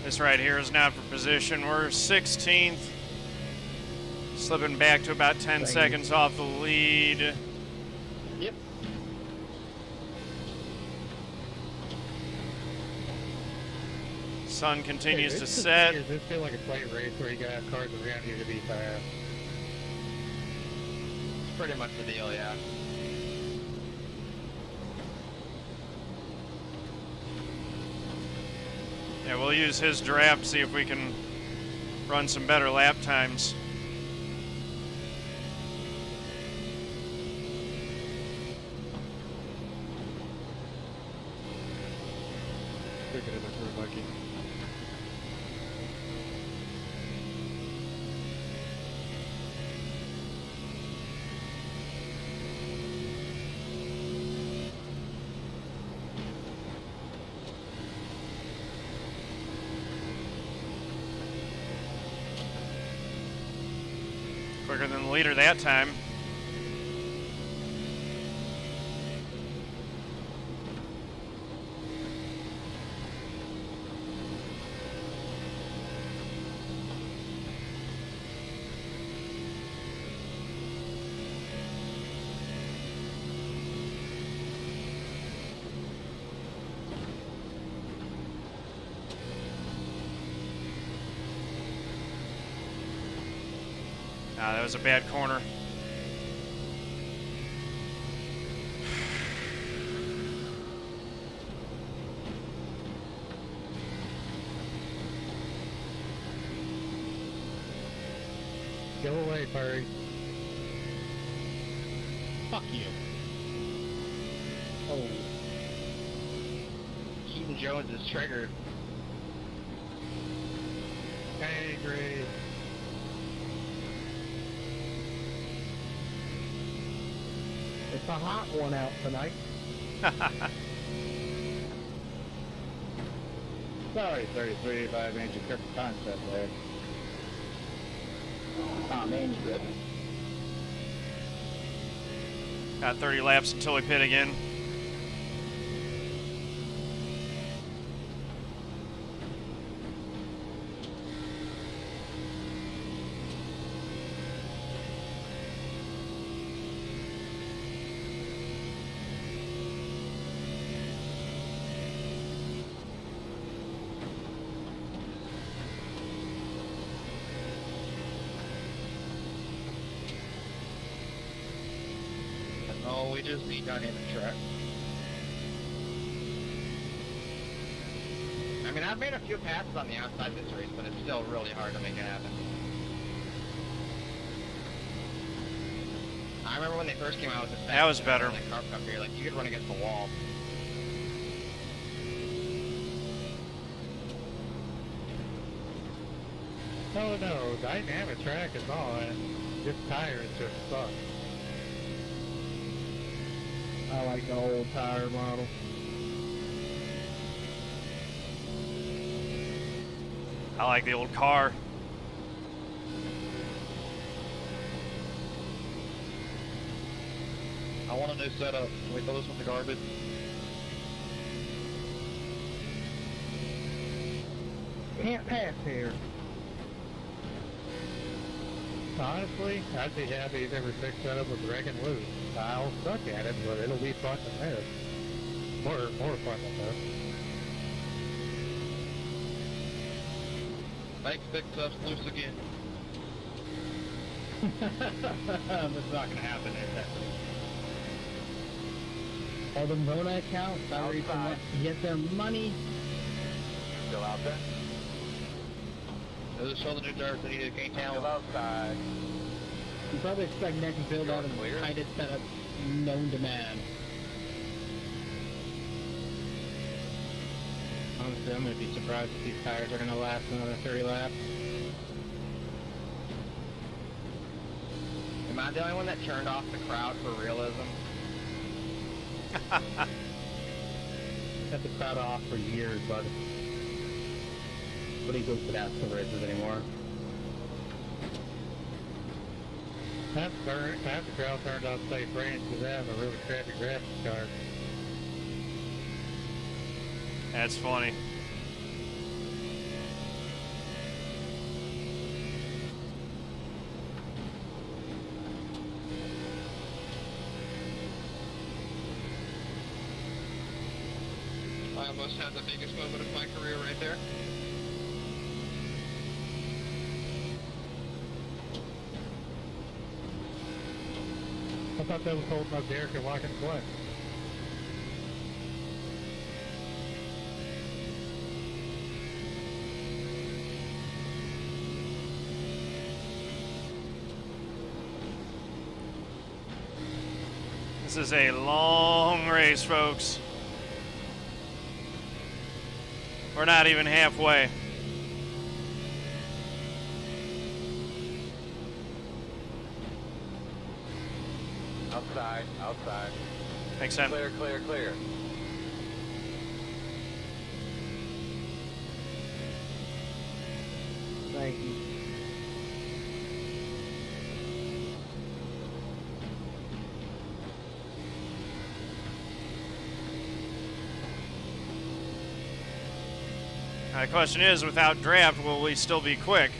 This right here is not for position. We're 16th. Slipping back to about 10 seconds off the lead. Yep. Sun continues Hey, to this is set. weird. This feels like a plate race where you got cars around you to be fast. It's pretty much the deal, yeah. Yeah, we'll use his draft, see if we can run some better lap times. Quicker than the crew, Mikey. Quicker than the leader that time. That was a bad corner. Go away, Perry. Fuck you. Oh. Keaton Jones is triggered. Hey, great. It's a hot one out tonight. Sorry, 33, if I made you trip the concept there. Oh man, you did. Got 30 laps until we pit again. Oh, we just need dynamic track. I mean, I've made a few passes on the outside this race, but it's still really hard to make it happen. I remember when they first came out with this. That was better. Like carb up here, like you could run against the wall. Oh no, dynamic track is on. This tire is just sucks. I like the old tire model. I like the old car. I want a new setup. Can we throw this one in the garbage? Can't pass here. Honestly, I'd be happy if every fix that up with wreck and loose. I'll suck at it, but it'll be fun than this. More fun than this. Make fix us loose again. That's not gonna happen, is it? All them donut accounts, I read to get their money. Still out there? Does it show the new dirt that he did gain Still talent? outside. You probably expect neck and field out of the Clear. tightest setup known to man. Honestly, I'm going to be surprised if these tires are going to last another 30 laps. Am I the only one that turned off the crowd for realism? Had the crowd off for years, but nobody goes to that for races anymore. Half the crowd turned off safe range because they have a really crappy graphics card. That's funny. I almost had the biggest moment of my career right there. I thought that was holding up Derek and walking Clint. This is a long race, folks. We're not even halfway. Outside, outside. Makes sense. Clear, clear, clear. Thank you. Now, the question is, without draft, will we still be quick?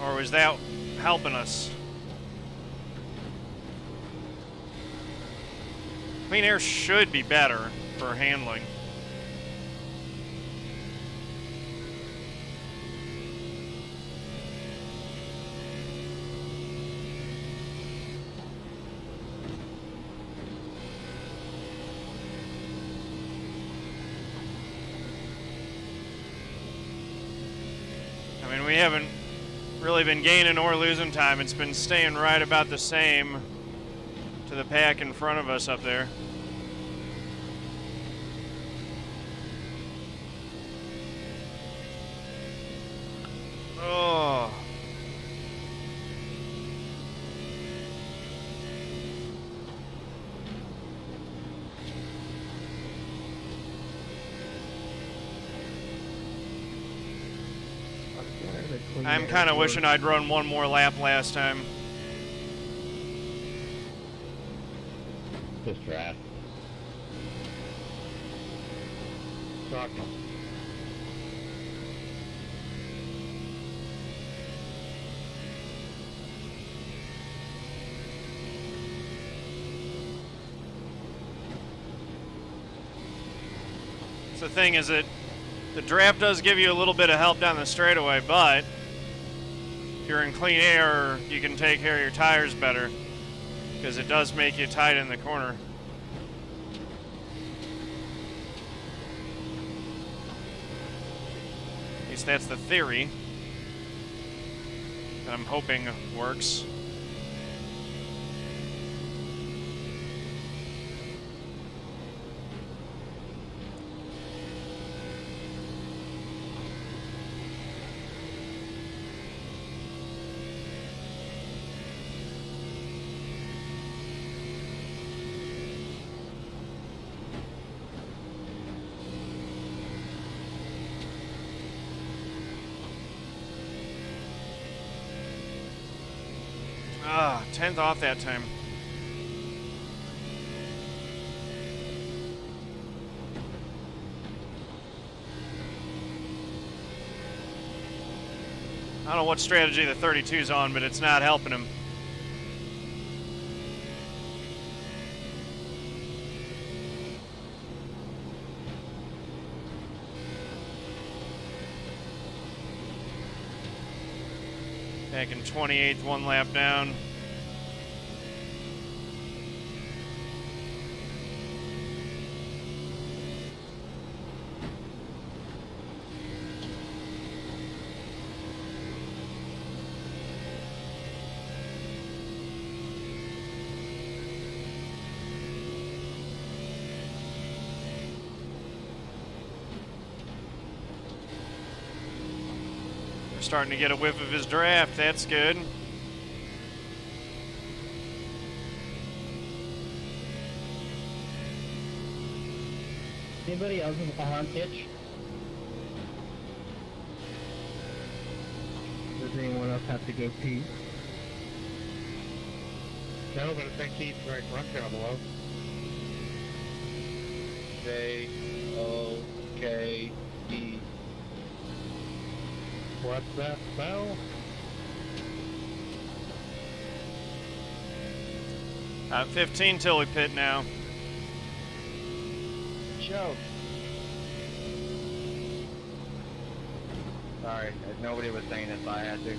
Or was that helping us? Clean air should be better for handling. I mean, we haven't really been gaining or losing time. It's been staying right about the same to the pack in front of us up there. Oh. I'm kind of wishing I'd run one more lap last time. Just draft. Suck 'em. The thing is that the draft does give you a little bit of help down the straightaway, but if you're in clean air, you can take care of your tires better because it does make you tight in the corner. At least that's the theory that I'm hoping works. Ah, 10th off that time. I don't know what strategy the 32's on, but it's not helping him. Back in 28th, one lap down. Starting to get a whiff of his draft. That's good. Anybody else with a horn pitch? Does anyone else have to go pee? No, but I think Keith's right front down below. J-O-K-E. What's that spell? At 15 till we pit now. Joe. Sorry, nobody was saying it, so I had to.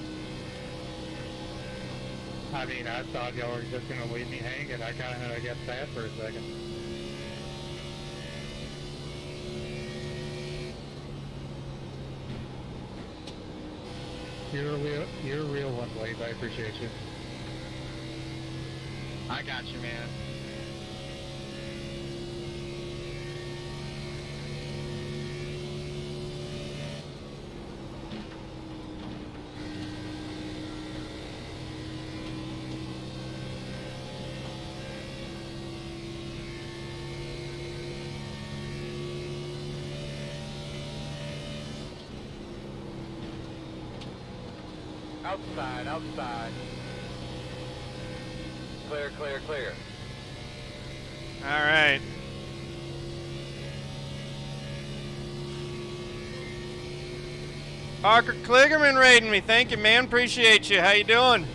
I mean, I thought y'all were just gonna leave me hanging. I kind of got sad for a second. You're a real one, Blaze. I appreciate you. I got you, man. Outside, outside. Clear, clear, clear. All right. Parker Kligerman raiding me. Thank you, man. Appreciate you. How you doing?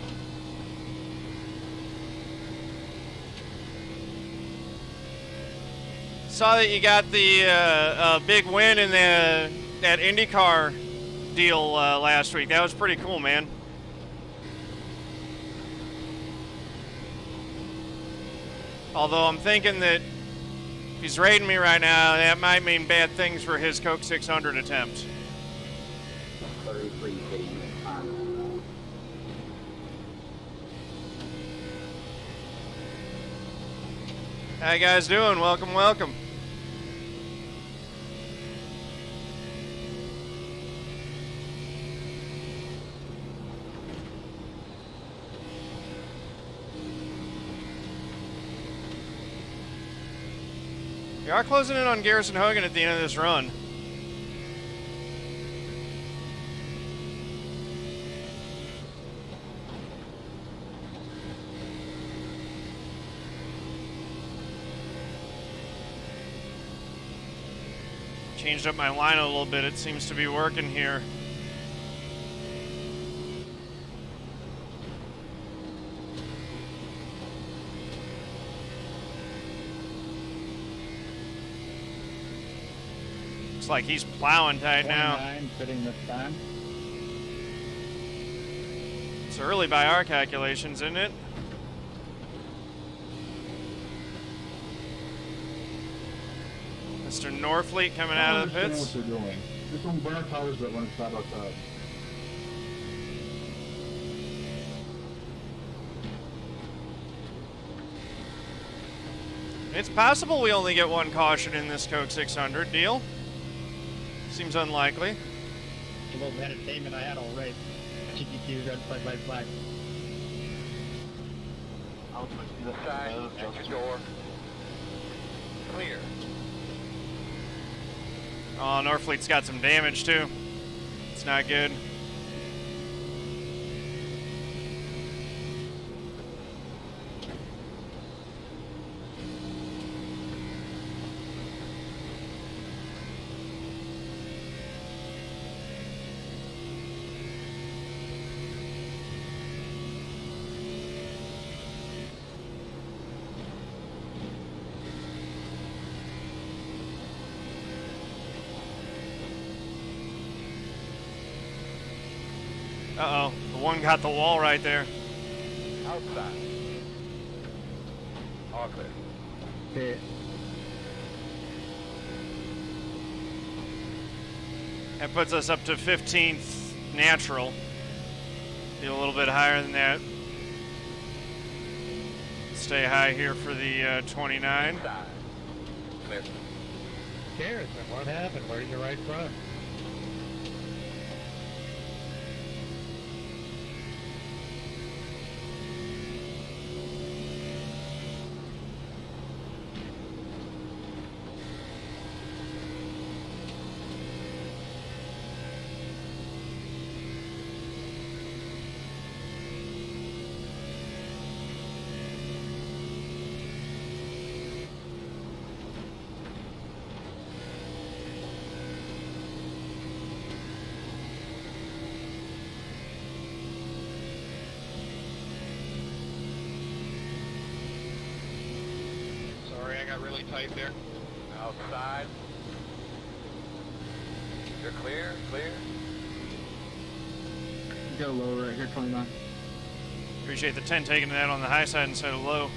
Saw that you got the big win in that IndyCar deal last week. That was pretty cool, man. Although I'm thinking that if he's raiding me right now, that might mean bad things for his Coke 600 attempt. How you guys doing? Welcome, welcome. We are closing in on Garrison Hogan at the end of this run. Changed up my line a little bit. It seems to be working here. Looks like he's plowing tight now. 29 fitting this time. It's early by our calculations, isn't it? Mr. Norfleet coming out of the pits. What they're doing. This one burn tires that run side by side. It's possible we only get one caution in this Coke 600 deal. Seems unlikely. The little entertainment I had all race. GPQ, red flag, white flag. I'll switch to the side, exit door. Clear. Oh, Norfleet's got some damage too. It's not good. Uh-oh, the one got the wall right there. Outside. All clear. Okay. That puts us up to 15th natural. Be a little bit higher than that. Stay high here for the 29. Side. Clear. Garrison, what happened? Where's your right front? Really tight there. Outside. You're clear, clear. Go low right here, 29. Appreciate the 10 taking that on the high side instead of low.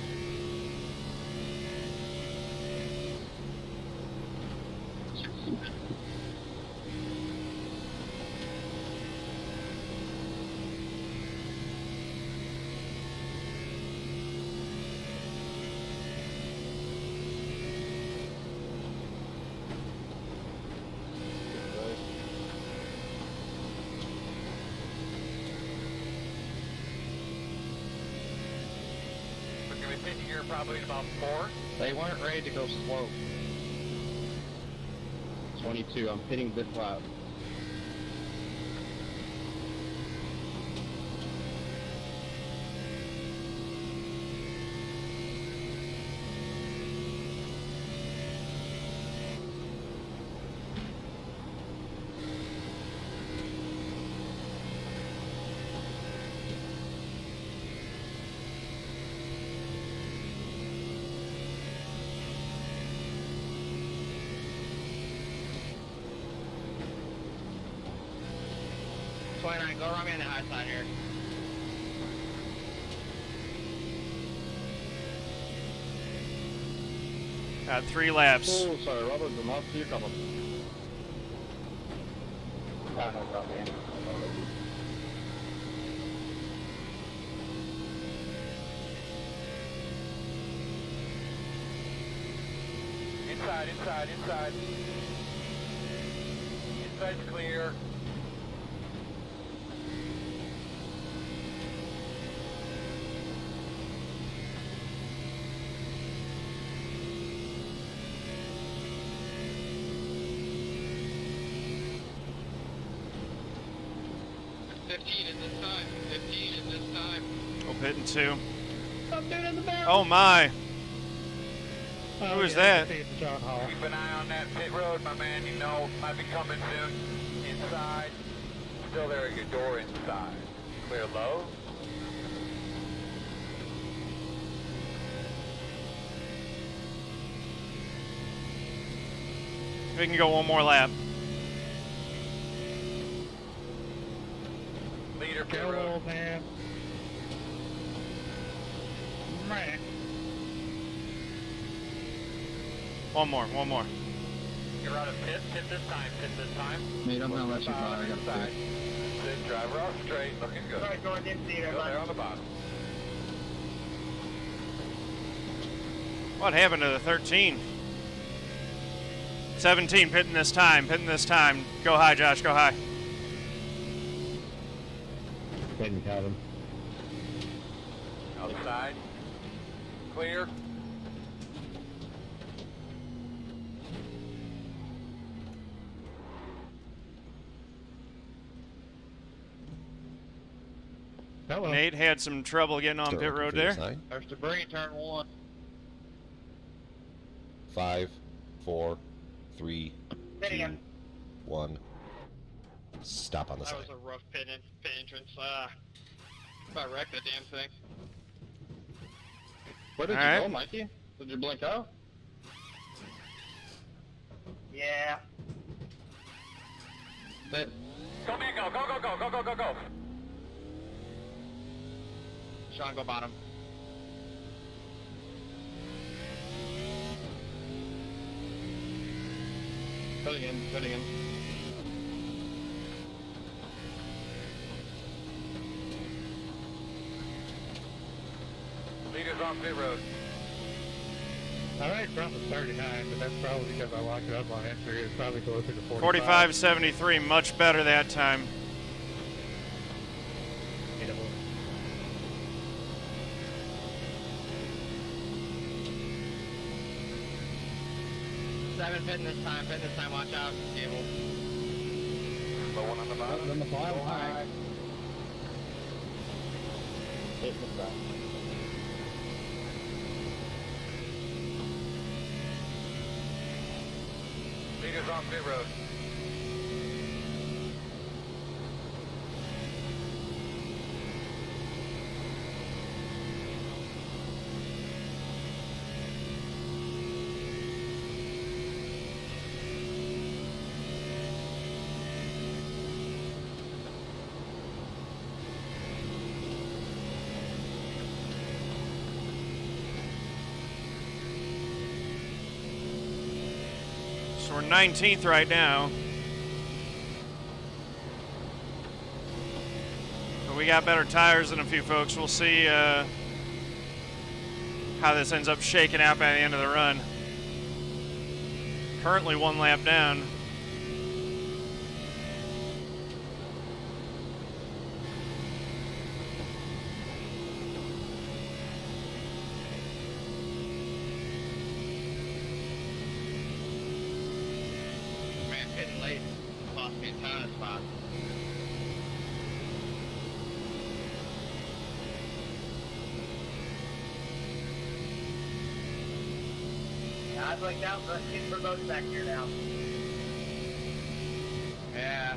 Probably about 4. They weren't ready to go slow. 22, I'm hitting this lap. Go around me on the high side here. Got 3 laps. Oh, sorry, Robert, the last few coming. Oh, no problem. Inside, inside, inside. Inside's clear. We'll pit in 2. Oh my. Who is that? John Hall. Keep an eye on that pit road, my man. You know, might be coming soon. Inside. Still there at your door inside. Clear low. We can go one more lap. Leader pit Go, road. old man. Man. One more, one more. You're out of pit this time, Mate, I'm gonna let you by. I got inside. Sit, driver off straight, looking good. Sorry, Jordan, didn't see it. Go there on the bottom. What happened to the 13? 17 pitting this time, Go high, Josh, go high. Pitting Calvin. Outside. Clear. Hello. Nate had some trouble getting on pit road there. Sign. There's debris, turn 1. 5, 4, 3, Say it 2, again. 1. Stop on the That sign. was a rough pit entrance. About wrecked that damn thing. Where did All you right. go, Mikey? Did you blink out? Yeah. That, Go, man, go. Sean, go bottom. Putting in. Leaders on pit road. Alright, front was 39, but that's probably because I locked it up on entry. It's probably closer to 45.73, much better that time. Pitting this time, watch out, Gable. Low one on the bottom. On the bottom. Alright. Hit the side. Leaders on pit road. So we're 19th right now. But we got better tires than a few folks. We'll see how this ends up shaking out by the end of the run. Currently one lap down. Man, pitting late. Lost me a ton of spots. Yeah, I blinked out, but we're both back here now. Yeah.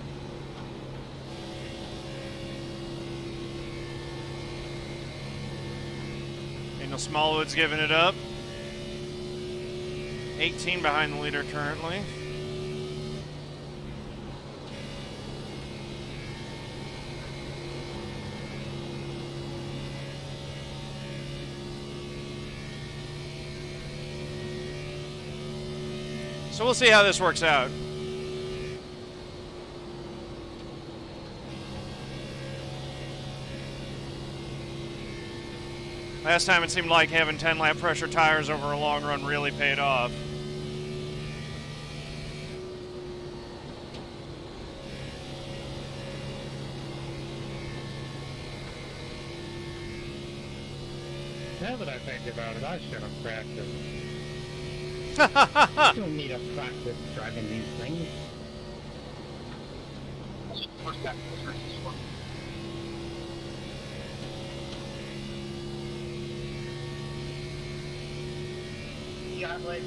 Daniel Smallwood's giving it up. 18 behind the leader currently. So we'll see how this works out. Last time it seemed like having 10 lap pressure tires over a long run really paid off. Now that I think about it, I should have practiced. You don't need a practice driving these things. got it, Blake?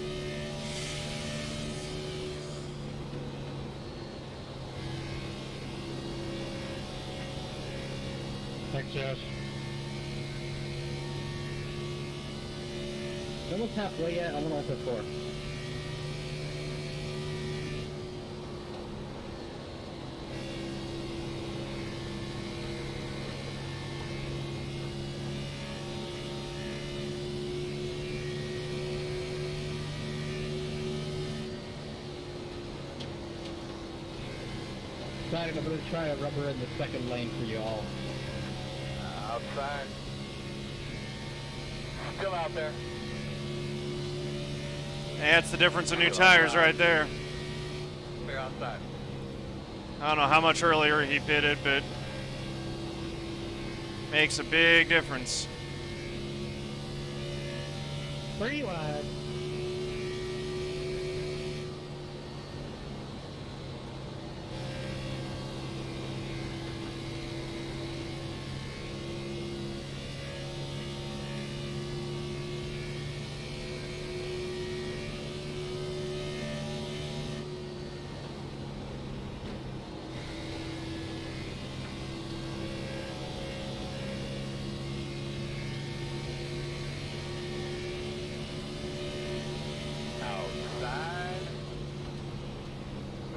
Thanks, Josh. Almost halfway yet. I'm on for 4. Decided I'm going to try a rubber in the second lane for you all. Outside. Still out there. That's the difference in new tires right there. Clear outside. I don't know how much earlier he pitted, but makes a big difference. 3 wide. Outside.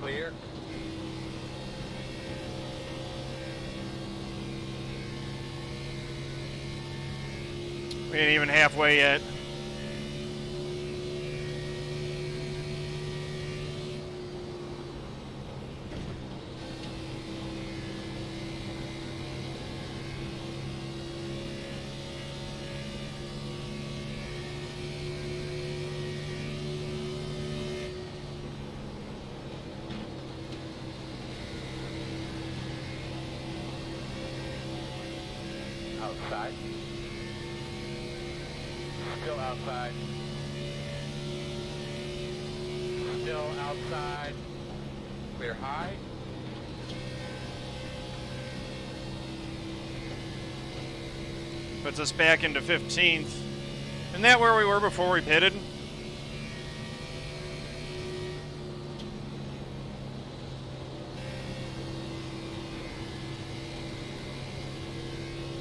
Clear. We ain't even halfway yet. Outside. Still outside. Still outside. Clear high. Puts us back into 15th. Isn't that where we were before we pitted?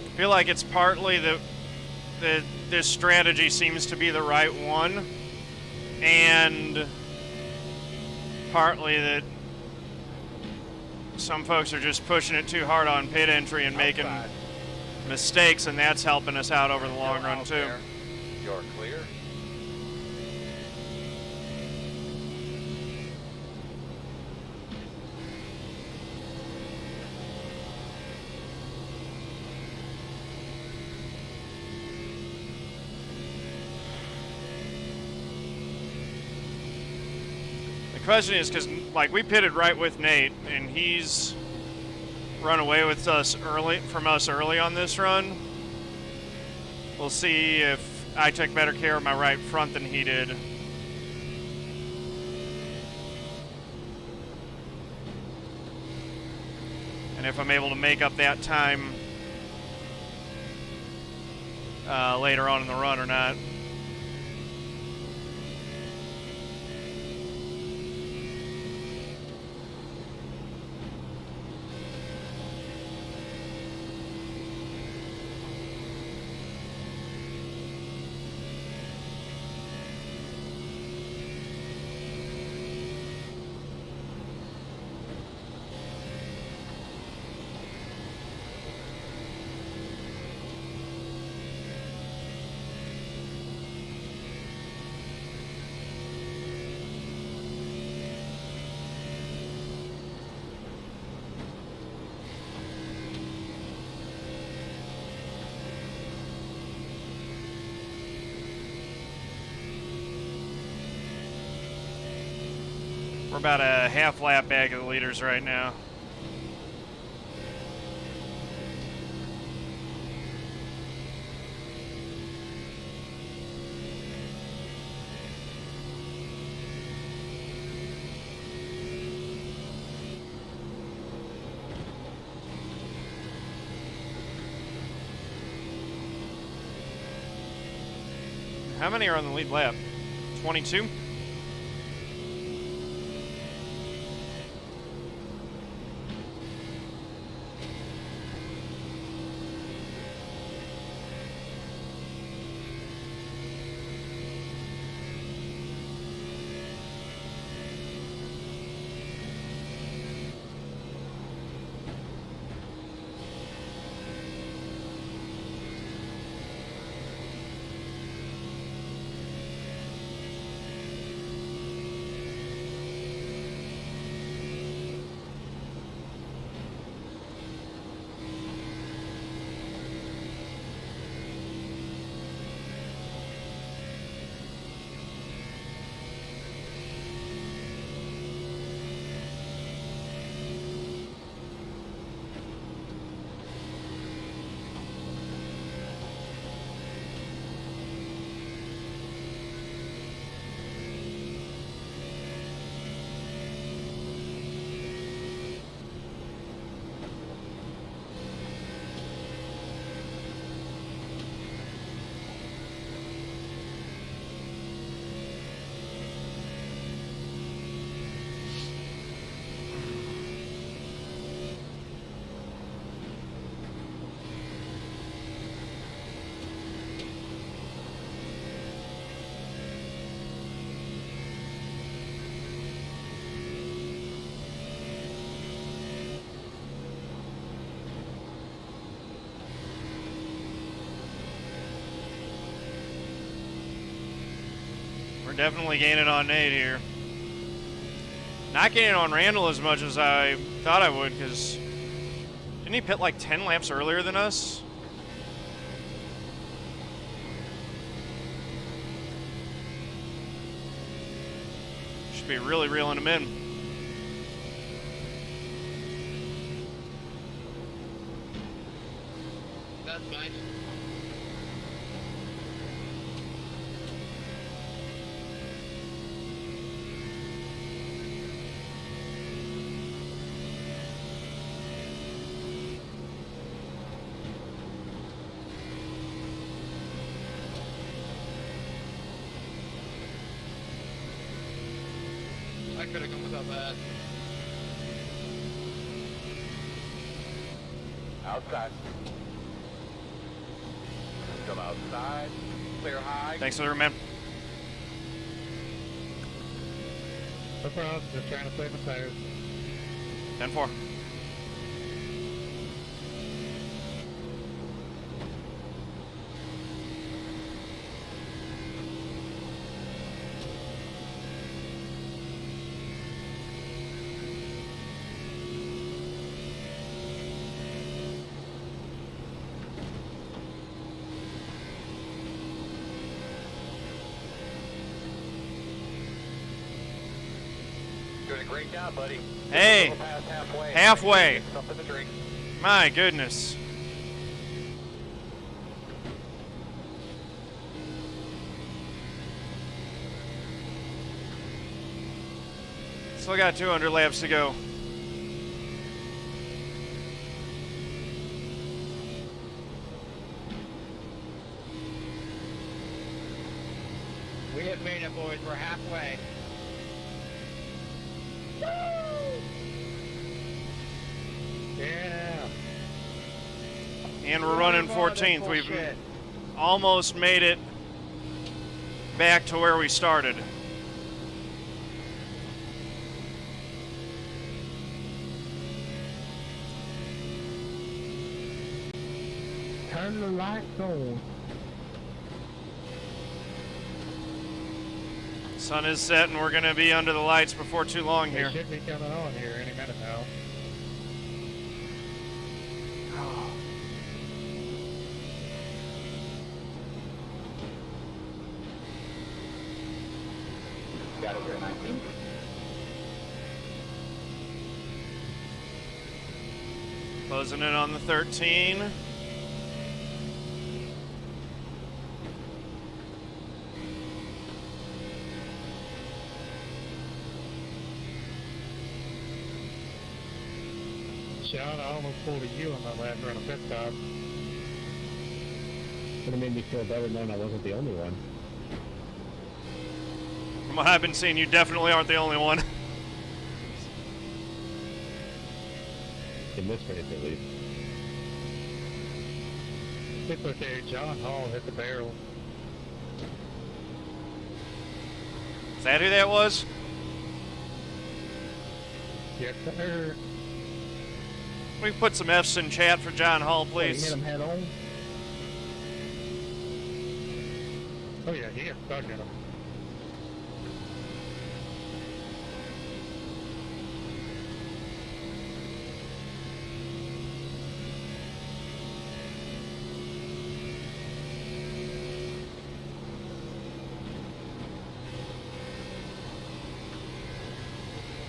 I feel like it's partly that this strategy seems to be the right one, and partly that some folks are just pushing it too hard on pit entry and making mistakes, and that's helping us out over the long run too. You're clear. The question is, because like we pitted right with Nate, and he's run away with us early on this run. We'll see if I took better care of my right front than he did. And if I'm able to make up that time later on in the run or not. We're about a half lap back of the leaders right now. How many are on the lead lap? 22. We're definitely gaining on Nate here. Not gaining on Randall as much as I thought I would, because didn't he pit like 10 laps earlier than us? Should be really reeling him in. That's nice. I could have gone without that. Outside. Come outside. Clear high. Thanks for the man. No problem, just trying to save my tires. 10-4. Doing a great job, buddy. Hey, Little past halfway. halfway. Something to drink. My goodness. Still got 200 laps to go. We have made it, boys. We're halfway. Yeah. And we're running 14th. We've Bullshit. almost made it back to where we started. Turn the lights on. Sun is set, and we're going to be under the lights before too long They here. should be coming on here any minute now. Got it here, 19. Closing in on the 13. Sean, I almost pulled a U on my last run of pit stop. But it made me feel better knowing I wasn't the only one. what I've been seeing, you definitely aren't the only one. In this race, at least. It's okay. John Hall hit the barrel. Is that who that was? Yes, sir. We put some F's in chat for John Hall, Hit please. him head on. Oh yeah, he got stuck in him.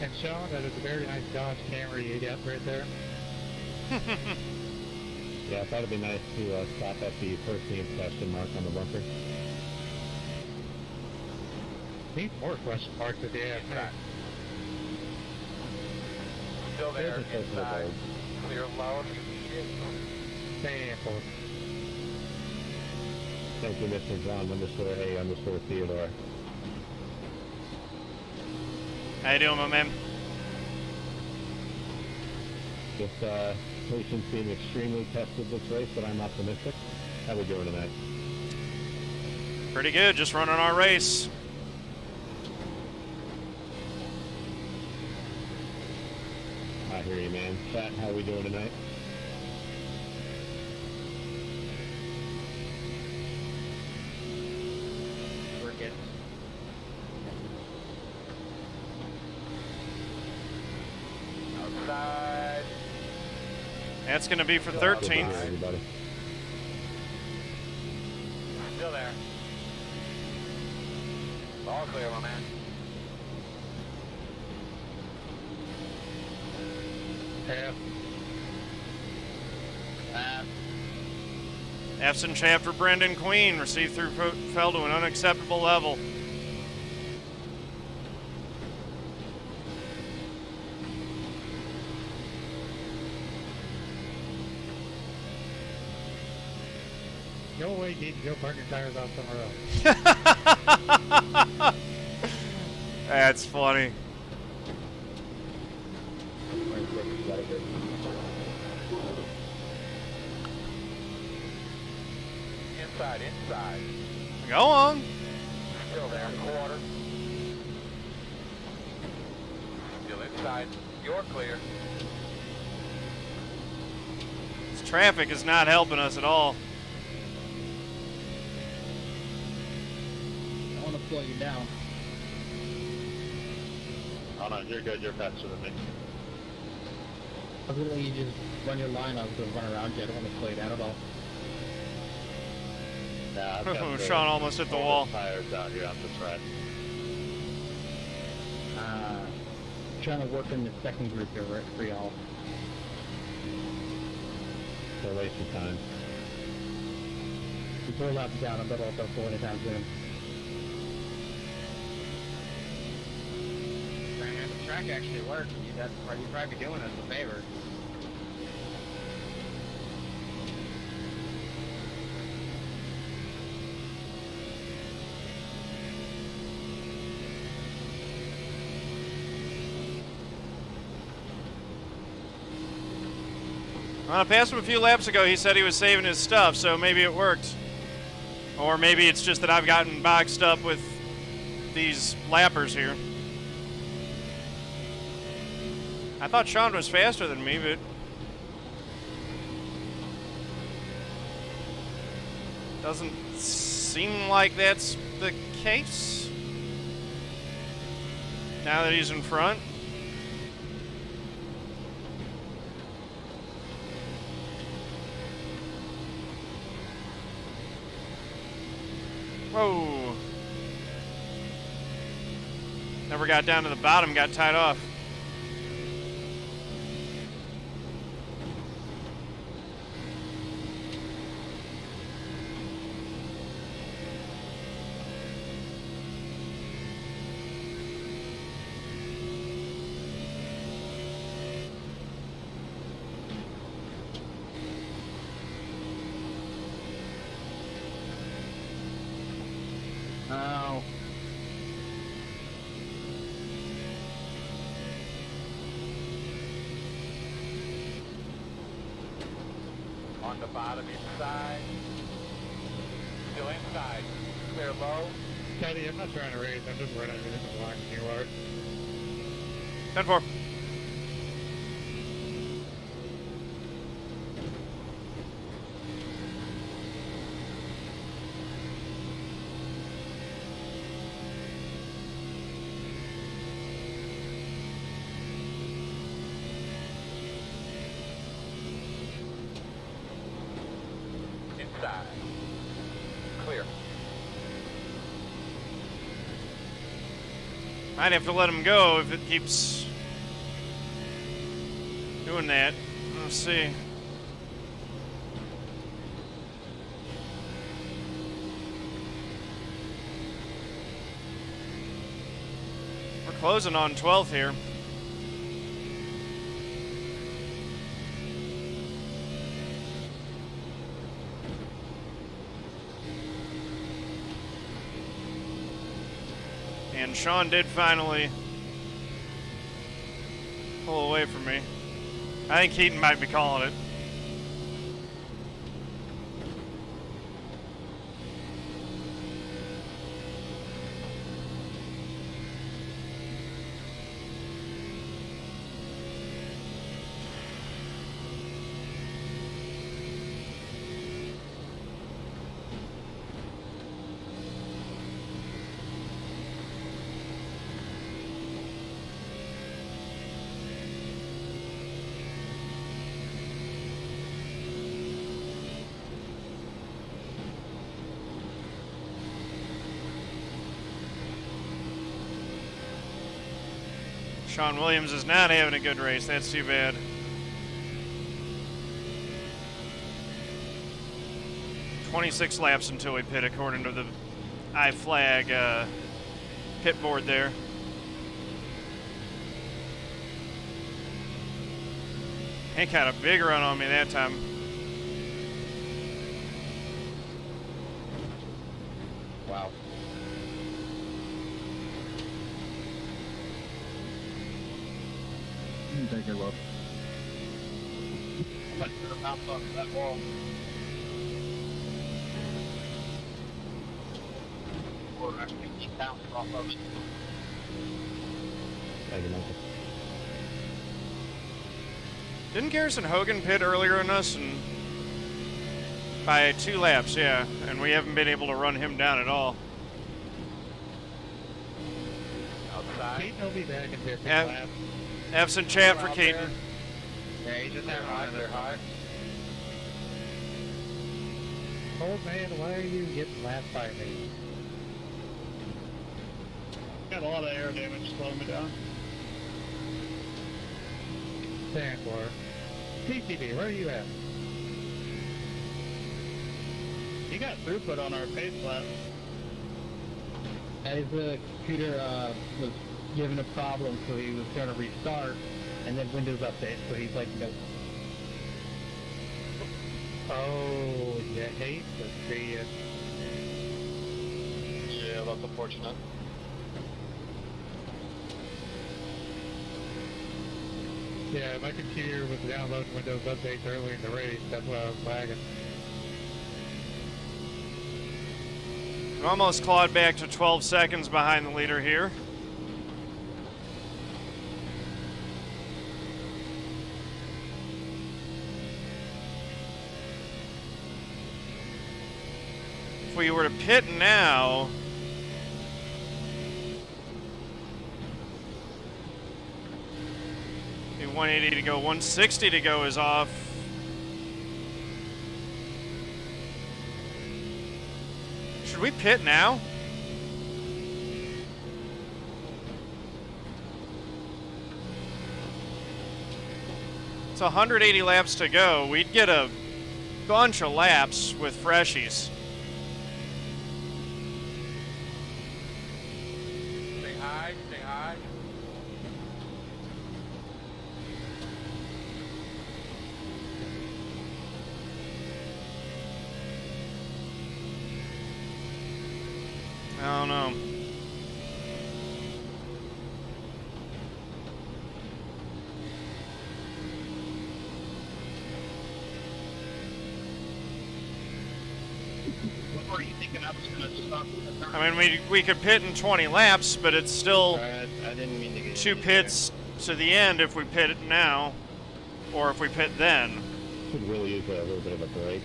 And Sean, that is a very nice Dodge Camry you got right there. Yeah, I thought it'd be nice to stop at the 13th question mark on the bumper. Need more question marks if you have me. Still there, There's a close inside. look. Clear low if you need it. Sample. Thank you, Mr. John _A _Theodore. How you doing, my man? This patience being extremely tested this race, but I'm optimistic. How we doing tonight? Pretty good, just running our race. I hear you, man. Chat, how we doing tonight? We're good. Outside. That's going to be for Good to 13th. hear everybody. Still there. All clear, my man. Half. F's in chat for Brenden Queen. Received through fell to an unacceptable level. No way you need to go burn your tires off somewhere else. That's funny. Inside. Go on. Still there, quarter. Still inside. You're clear. This traffic is not helping us at all. I want to slow you down. Oh no, you're good. You're faster than me. I was literally just run your line. I was going to run around you. I don't want to slow you down at all. Nah, I've got the Sean almost hit the wall. tires down here on this ride. Trying to work in the second group here for y'all. So wasting time. You 4 laps down, I bet I'll go anytime soon. The track actually works. You probably be doing us a favor. When I passed him a few laps ago, he said he was saving his stuff, so maybe it worked. Or maybe it's just that I've gotten boxed up with these lappers here. I thought Sean was faster than me, but doesn't seem like that's the case. Now that he's in front. Whoa. Never got down to the bottom, got tied off. Oh. the bottom inside. Still inside. Clear low. Teddy, I'm not trying to race. I'm just running in the line you are. 10-4. Inside. Clear. Might have to let him go if it keeps doing that. Let's see. We're closing on 12th here. And Shawn did finally pull away from me. I think Keaton might be calling it. Sean Williams is not having a good race. That's too bad. "26 laps until we pit, according to the iFlag pit board there. Hank had a big run on me that time. Wow. Take a look. I'm not sure how far that wall. Or actually keep bouncing off of it. Thank you, Michael. Didn't Garrison Hogan pit earlier than us? And by 2 laps, yeah. And we haven't been able to run him down at all. Outside. Keaton will be back in 15 Yeah. laps. F's in chat for Keaton. Yeah, he's just They're high. They're high. Old man, why are you getting lapped by me? Got a lot of air damage slowing me down. Stand for. TTD, where are you at? He got throughput on our pace lap. His computer was given a problem, so he was going to restart, and then Windows update, so he's like, no. Oh, you hate to see it. Yeah, that's unfortunate. Yeah, my computer was downloading Windows updates early in the race. That's why I was lagging. We're almost clawed back to 12 seconds behind the leader here. If we were to pit now, be 180 to go, 160 to go is off. Should we pit now? It's 180 laps to go. We'd get a bunch of laps with freshies. Stay high. Stay high. I don't know. Or are you thinking I was going to stop with the turn? I mean, we could pit in 20 laps, but it's still Alright, I didn't mean to get 2 you pits to the end if we pit now, or if we pit then. Could really use a little bit of a break.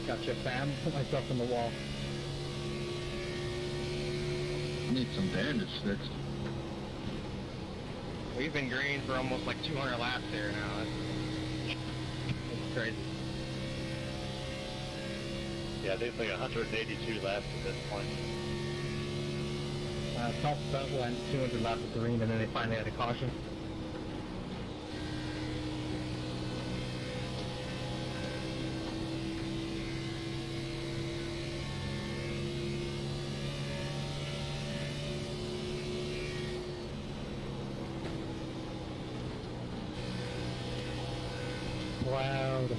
Gotcha, fam. Put myself in the wall. Need some bandage fixed. We've been green for almost like 200 laps here now. It's crazy. Yeah, there's like 182 laps at this point. Top stunt went 200 laps of green, and then they finally had a caution. Loud.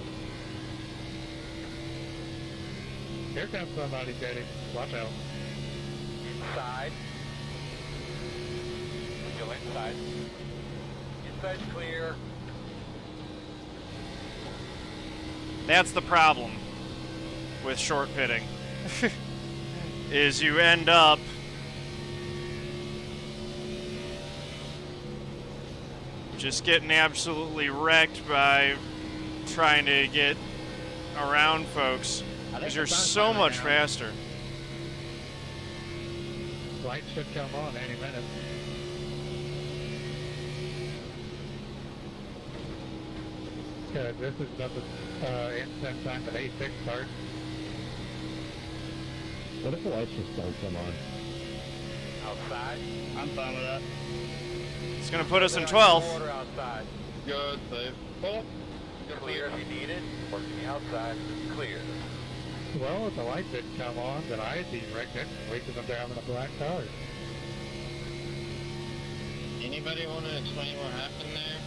Here comes somebody, Teddy. Watch out. Inside. Still inside. Inside's clear. That's the problem with short pitting. Is you end up just getting absolutely wrecked by trying to get around folks because you're so much faster. Light should come on any minute. Good. This is nothing instant time at 8-6 start. What if the lights just don't come on? Outside. I'm fine with that. It's going to put us in 12th. Order outside. Good, safe. Oh, Clear if you need it. Working the outside. Clear. Well, if the light didn't come on, then I'd be wrecked anyway because I'm driving a black car. anybody want to explain what happened there?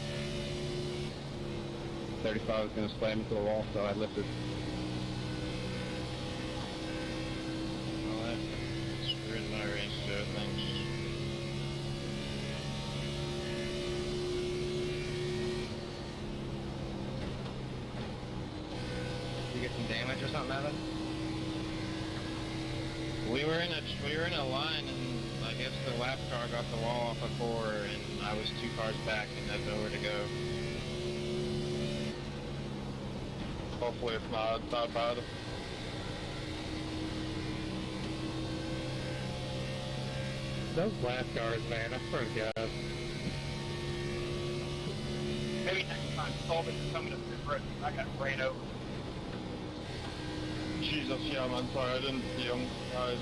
35 was going to slam into the wall, so I lifted. Well, that screwed my race, so thanks. You get some damage or something out of it? We were in a line, and I guess the lap car got the wall off a 4, and I was 2 cars back and had nowhere to go. Hopefully it's not bad. Those black cars, man, I swear to God. Maybe next time, solve it coming up to the road. I got ran over. Jesus, yeah, man, sorry, I didn't see him.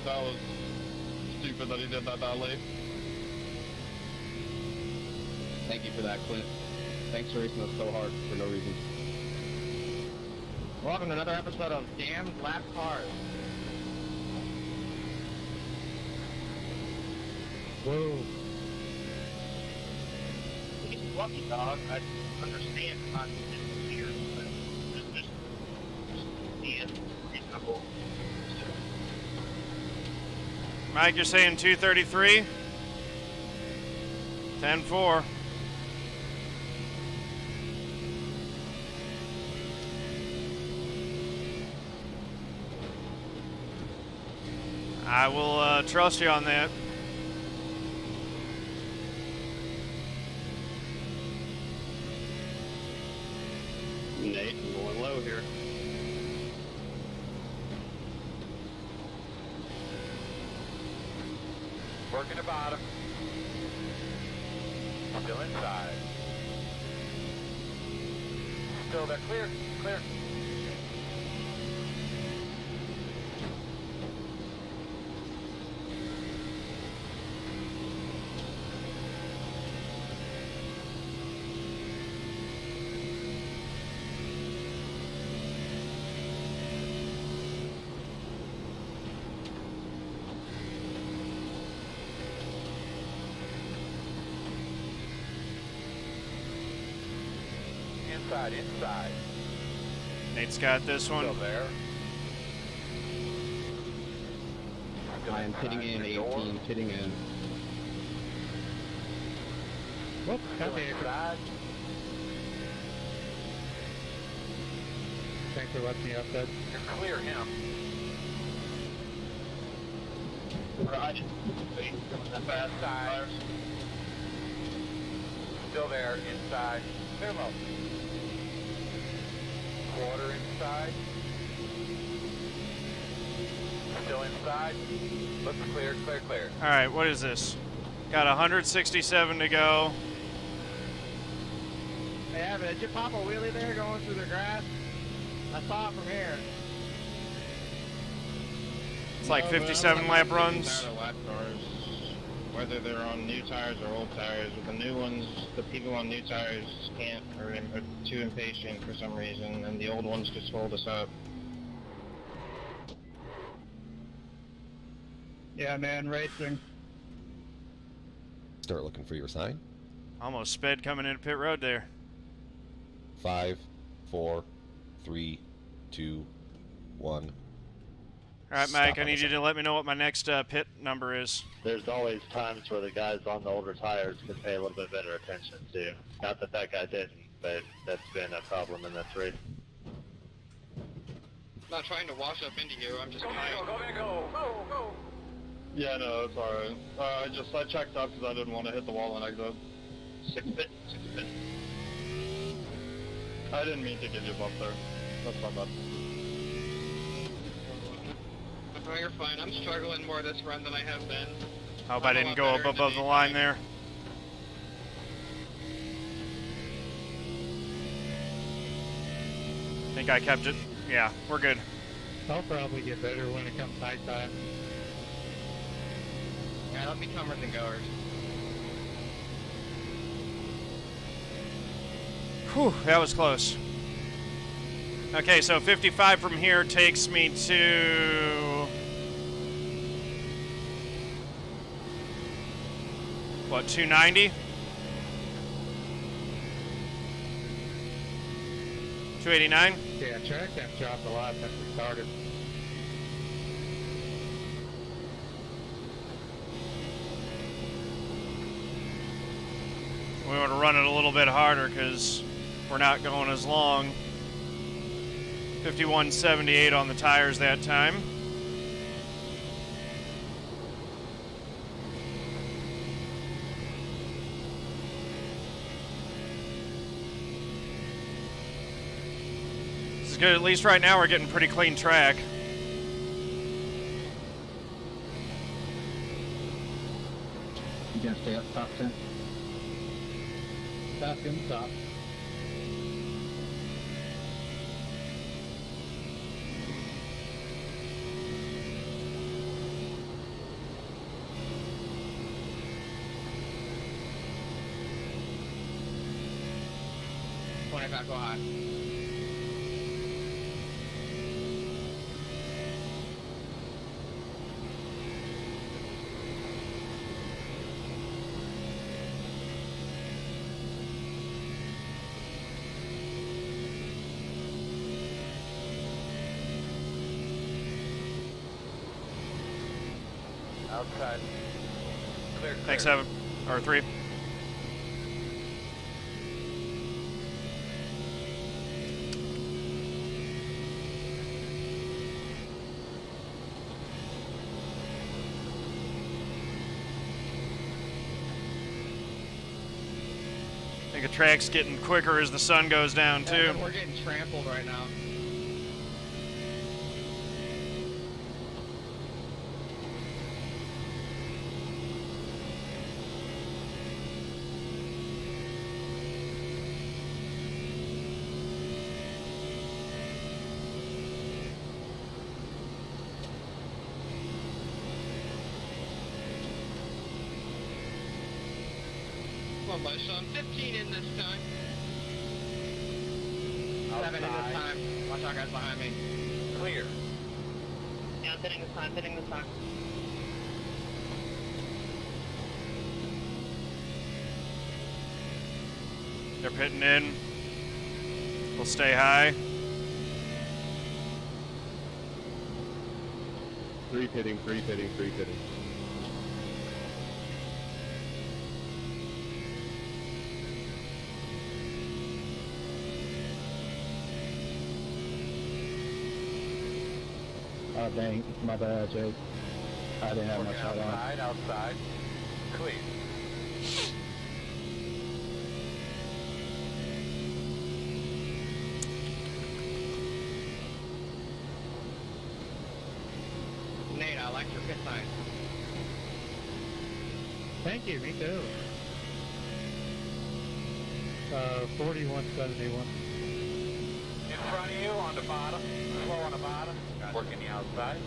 That was stupid that he did that late. Thank you for that, Clint. Thanks for racing us so hard for no reason. Welcome to another episode of Damned Lap Cars. Whoa. He's lucky, dog. I understand not here, but just being reasonable. Mike, you're saying 233? 10-4. I will trust you on that. Nate, I'm going low here. Working the bottom. Still inside. Still there. Clear. Clear. Inside. Nate's got this one. Still there. Still I am pitting in inside. Door. 18, pitting in. Whoop, Still copy. inside. Thanks for letting me update. You're clear him. Right. Wait, coming that fast. Inside. Still there, inside. Clear low. Quarter inside. Still inside. Looks clear, clear, clear. All right, what is this? Got 167 to go. Hey, Evan, did you pop a wheelie there going through the grass? I saw it from here. It's like 57 lap runs. Lap cars, whether they're on new tires or old tires. With the new ones, the people on new tires can't or are too impatient for some reason, and the old ones just hold us up. Yeah, man, racing. Start looking for your sign. Almost sped coming into pit road there. 5, 4, 3, 2, 1. All right, Mike, I need you to let me know what my next pit number is. There's always times where the guys on the older tires can pay a little bit better attention to. Not that that guy didn't, but that's been a problem in this race. Not trying to wash up into you, I'm just Go, trying. go, go, go, go. Yeah, no, it's alright. I checked up because I didn't want to hit the wall and exit. 6 bit. I didn't mean to give you a bump there. That's my bad. Oh, you're fine. I'm struggling more this run than I have been. I hope I didn't go up above the line there. I think I kept it. Yeah, we're good. I'll probably get better when it comes nighttime. Yeah, that'll be comers and goers. Whew, that was close. Okay, so 55 from here takes me to... what, 290? 289? Yeah, track temp dropped a lot since we started. We want to run it a little bit harder because we're not going as long. 51.78 on the tires that time. This is good. At least right now we're getting pretty clean track. You gonna stay up top 10? Stop in the top. Go high. Outside. Clear, clear. Thanks, 7 or 3. I think the track's getting quicker as the sun goes down, too. Yeah, we're getting trampled right now. Come on, my son. 15 in this time. 7 in this time. Watch out, guys behind me. Clear. Yeah, I'm hitting this time, hitting this time. They're pitting in. We'll stay high. 3 pitting, 3 pitting, 3 pitting. Oh, dang. My bad, Jake. I didn't have my Working shot on. outside. Clear. Nate, I like your pit sign. Thank you, me too. 4171. In front of you, on the bottom. Slow on the bottom. Working the outside.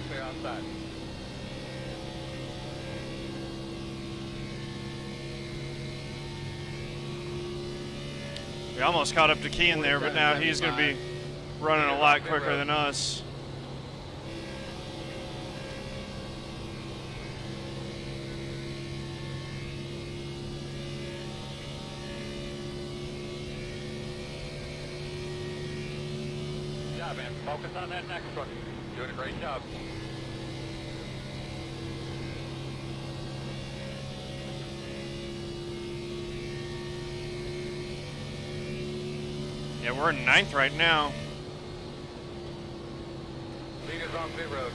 Clear outside. We almost caught up to Kian there, but now he's going to be running a lot quicker than us. Good job, man. Focus on that next one. Doing a great job. Yeah, we're in 9th right now. Leaders on pit road.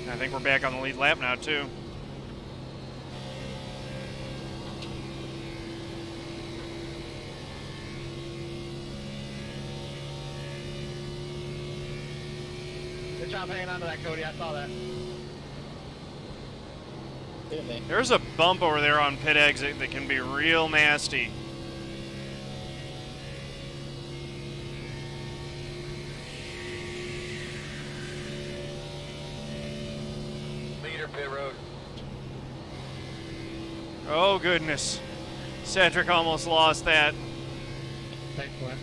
I think we're back on the lead lap now, too. Good job hanging on to that, Cody. I saw that. There's a bump over there on pit exit that can be real nasty. Leader pit road. Oh, goodness. Cedrick almost lost that. Thanks, Glenn.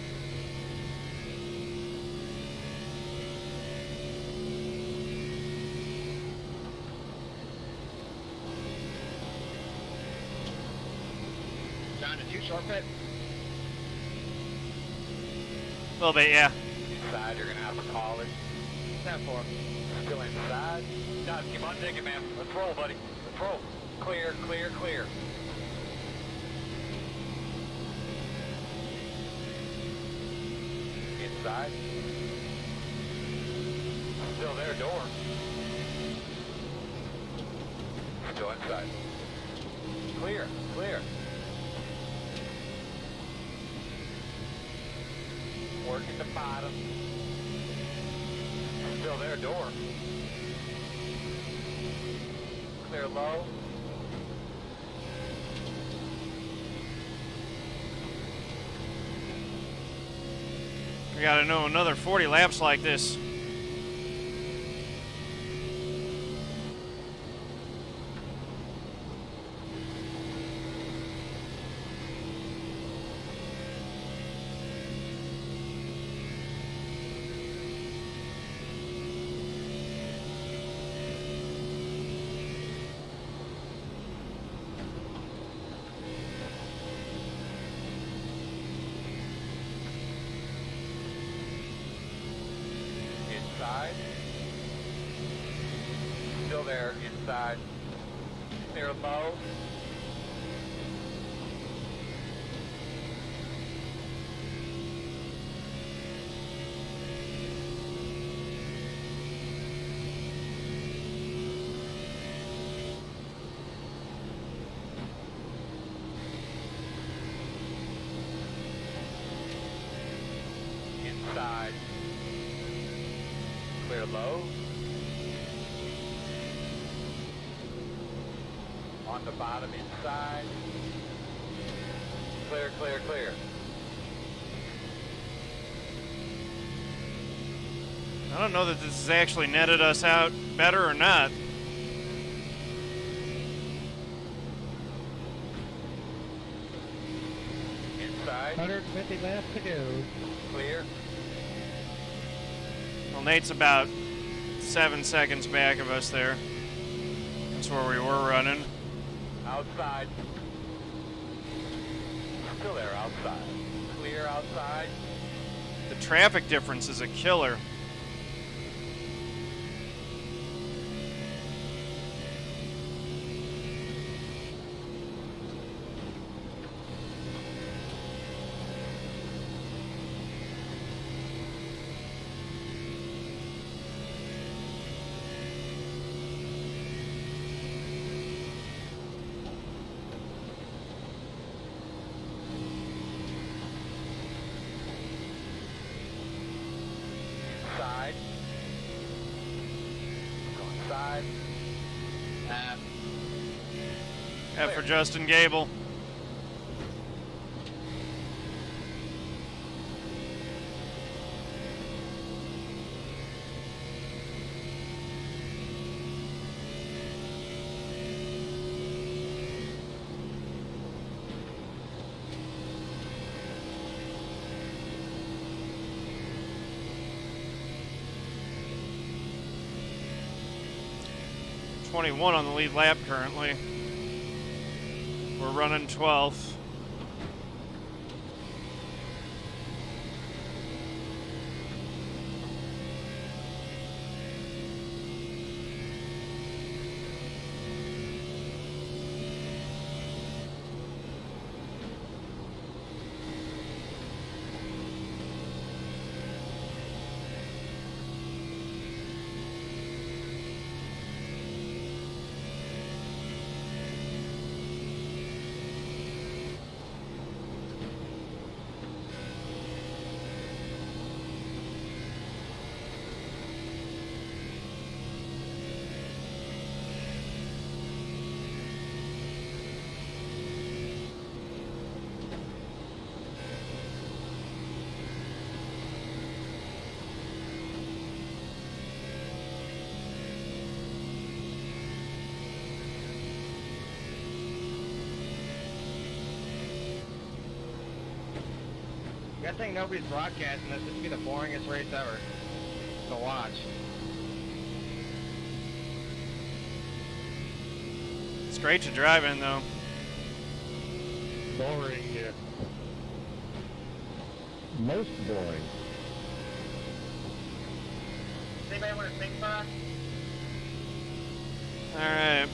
John, did you short pit? A little bit, yeah. Inside, you're going to have to call it. 10-4. Still inside. John, keep on digging, man. Let's roll, buddy. Let's roll. Clear, clear, clear. Inside. Still there, door. Still inside. Clear, clear. Working the bottom. Still there, door. Clear low. We gotta know another 40 laps like this. Inside. Still there, inside. Clear low. Inside. Clear low. On the bottom inside. Clear, clear, clear. I don't know that this has actually netted us out better or not. Inside. 150 laps to go. Clear. Well, Nate's about 7 seconds back of us there. That's where we were running. Outside. Still there, outside. Clear outside. The traffic difference is a killer. F for Justin Gable. .21 on the lead lap currently. We're running 12th. Good thing nobody's broadcasting this. This would be the boringest race ever to watch. It's great to drive in, though. Boring, yeah. Most boring. Does anybody want to sing for us? All right.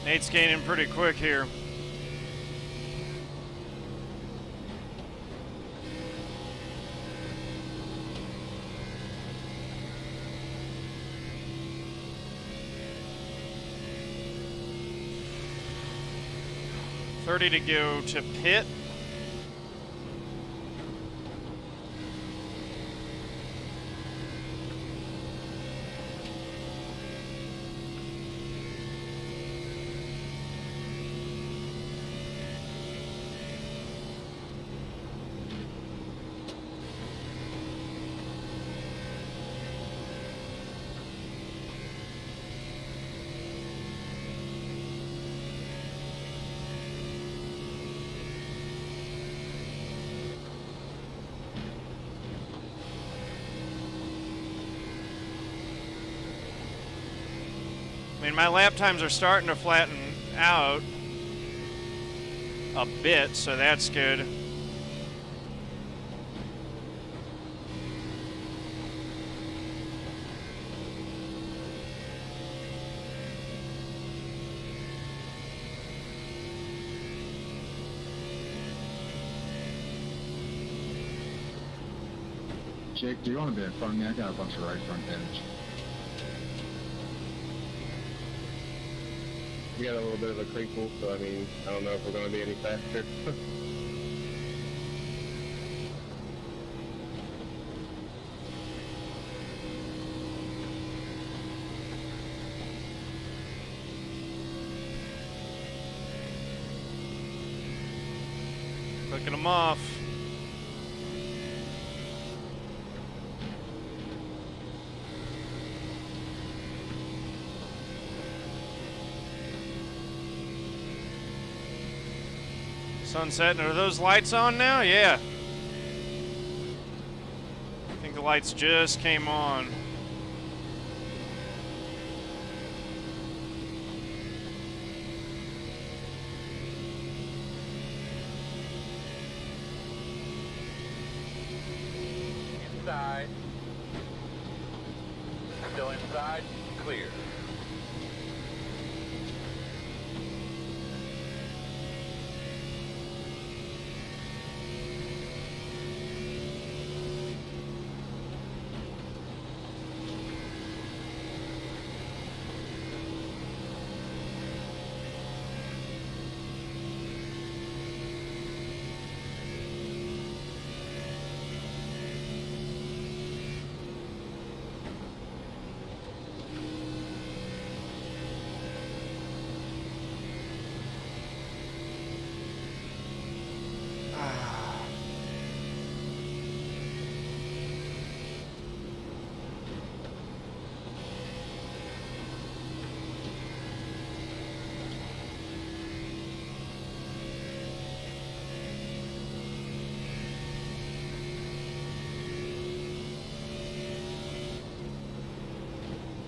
Nate's gaining pretty quick here. .30 to go to pit. I mean, my lap times are starting to flatten out a bit, so that's good. Jake, do you want to be in front of me? I got a bunch of right front damage. We got a little bit of a crinkle, so I mean, I don't know if we're going to be any faster. Looking them off. Sunset, and are those lights on now? Yeah. I think the lights just came on. Inside. Still inside. Clear.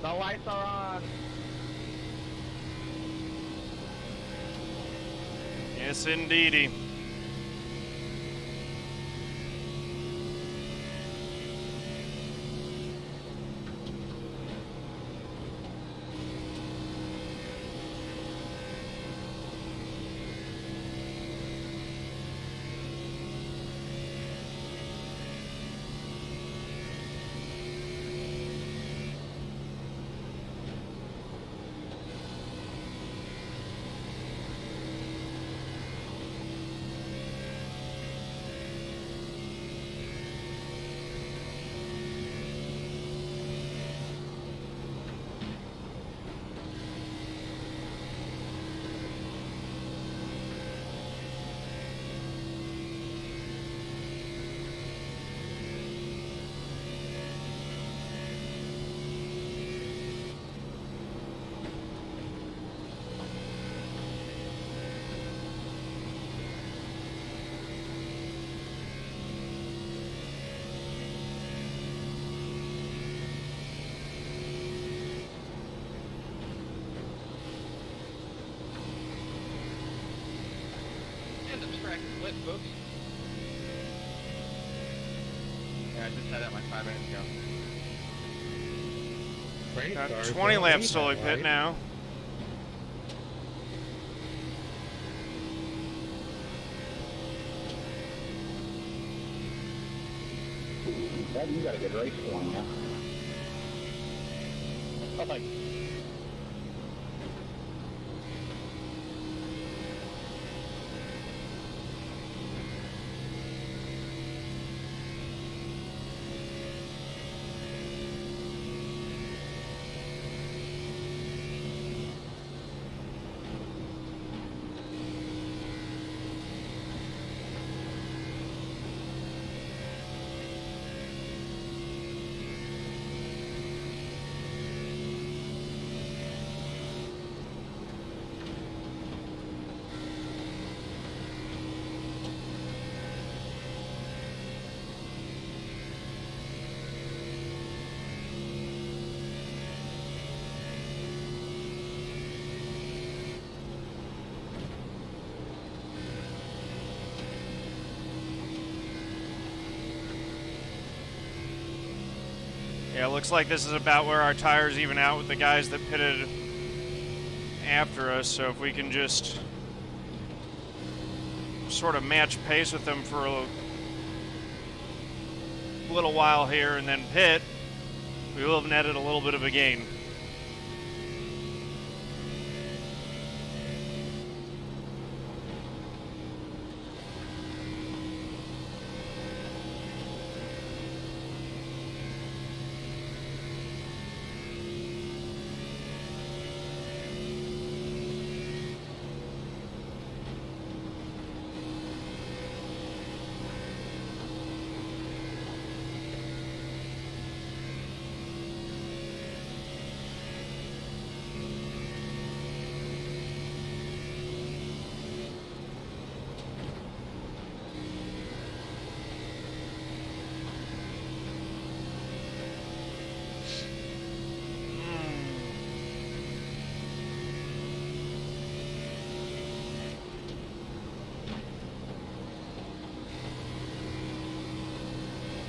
The lights are on. Yes, indeedy. Split, folks. Yeah, I just had that like 5 minutes ago. Great Got stars, 20 don't laps need slowly that pit light. now. Dad, you got a good race going now. Oh, thank you. Yeah, it looks like this is about where our tires even out with the guys that pitted after us, so if we can just sort of match pace with them for a little while here and then pit, we will have netted a little bit of a gain.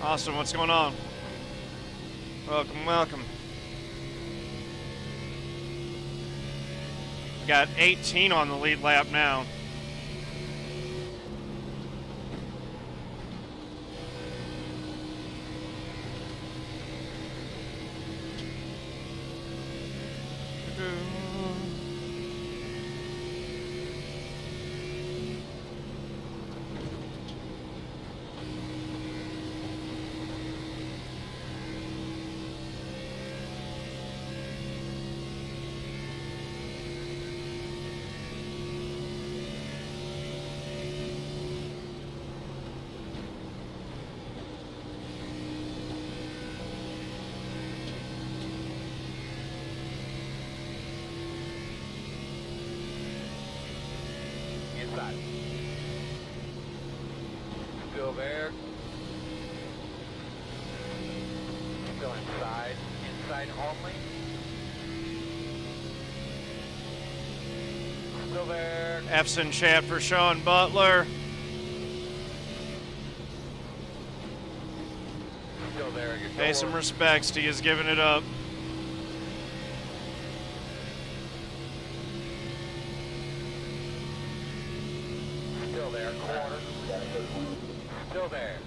Austin, what's going on? Welcome, welcome. We got 18 on the lead lap now. Inside. Still there. Still inside. Inside only. Still there. F's in chat for Sean Butler. Still there at your Pay door. some respects. He is giving it up. Still there. Corner. Still there.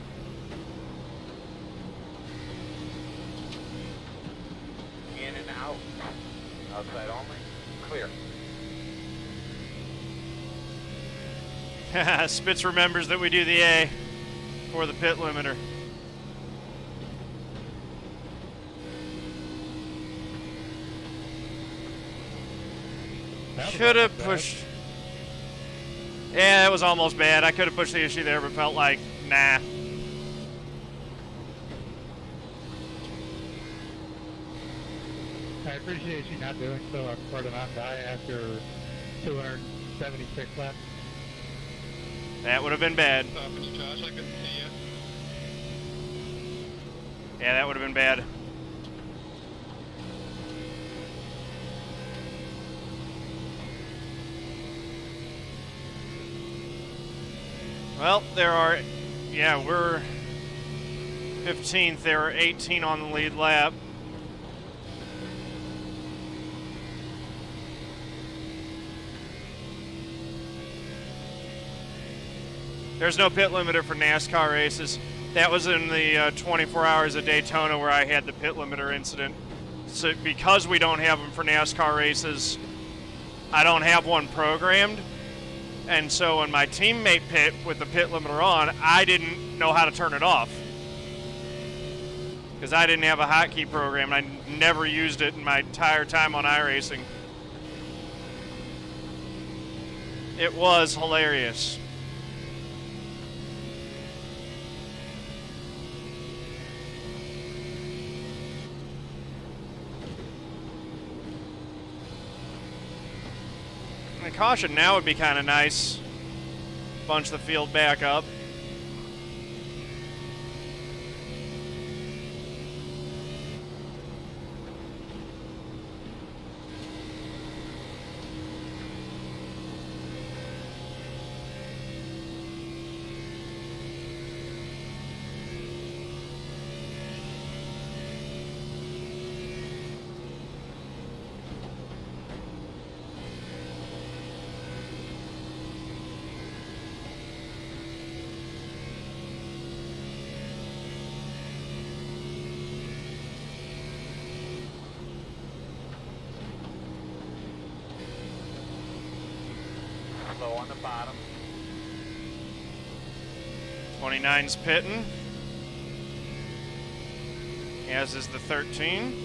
In and out. Outside only. Clear. Spitz remembers that we do the A for the pit limiter. Should have pushed. Yeah, it was almost bad. I could have pushed the issue there, but felt like, nah. I appreciate you not doing so on Florida Not Die after 276 laps. That would have been bad. It's Josh. I couldn't see you. Yeah, that would have been bad. Well, there are, yeah, we're 15th. There are 18 on the lead lap. There's no pit limiter for NASCAR races. That was in the 24 hours of Daytona where I had the pit limiter incident. So because we don't have them for NASCAR races, I don't have one programmed. And so when my teammate pit with the pit limiter on, I didn't know how to turn it off. Because I didn't have a hotkey program. I never used it in my entire time on iRacing. It was hilarious. And caution now would be kind of nice. Bunch the field back up. Low on the bottom. 29's pitting. As is the 13.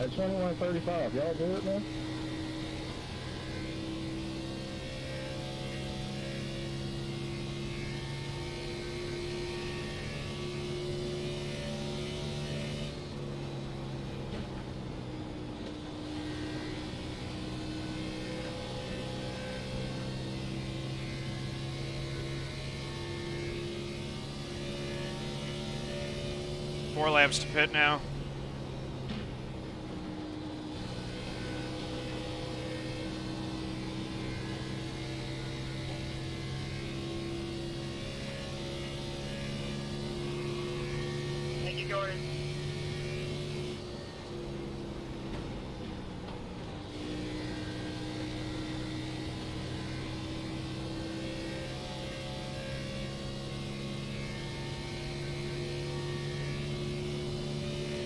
At 21:35, y'all do it now? Four laps to pit now. Thank you, Jordan.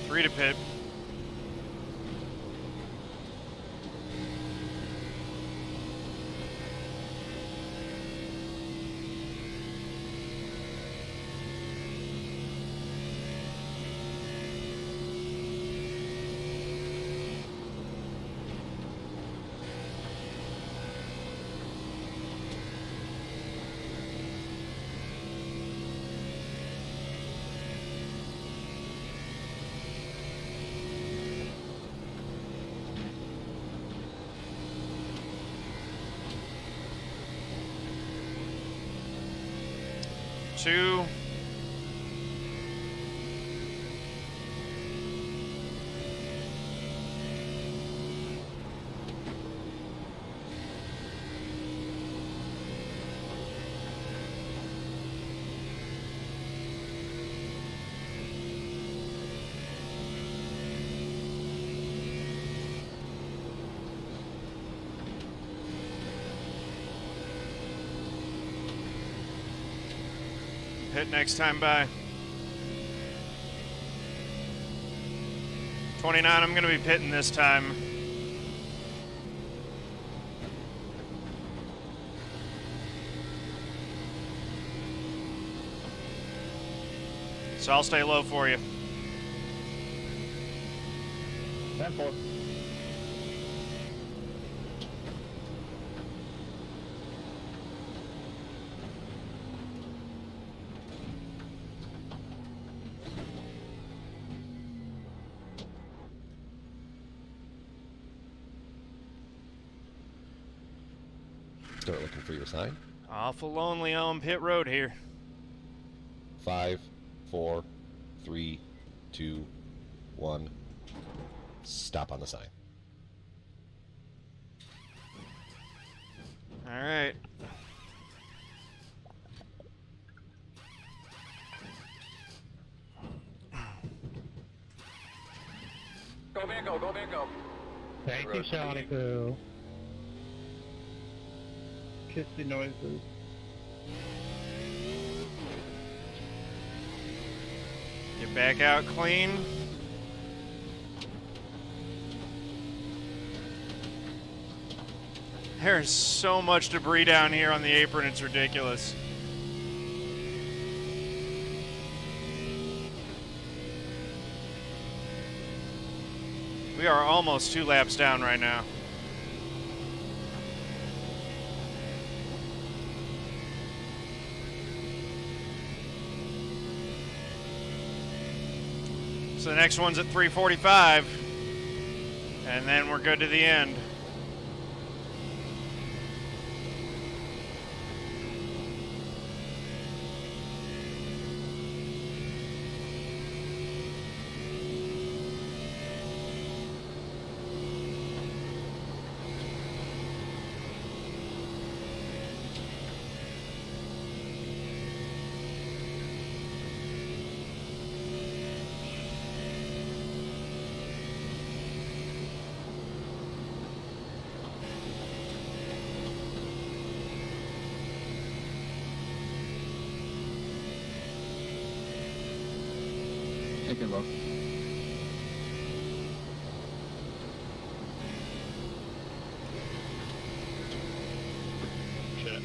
Three to pit. Two. Pit next time by. 29, I'm going to be pitting this time. So I'll stay low for you. 10-4. Start looking for your sign. Awful lonely on pit road here. 5, 4, 3, 2, 1. Stop on the sign. All right. Go bingo, go bingo. Thank you, Shawnee Poo. Kissy noises. Get back out clean. There's so much debris down here on the apron, it's ridiculous. We are almost 2 laps down right now. So the next one's at 3:45, and then we're good to the end. Take it low. Shit.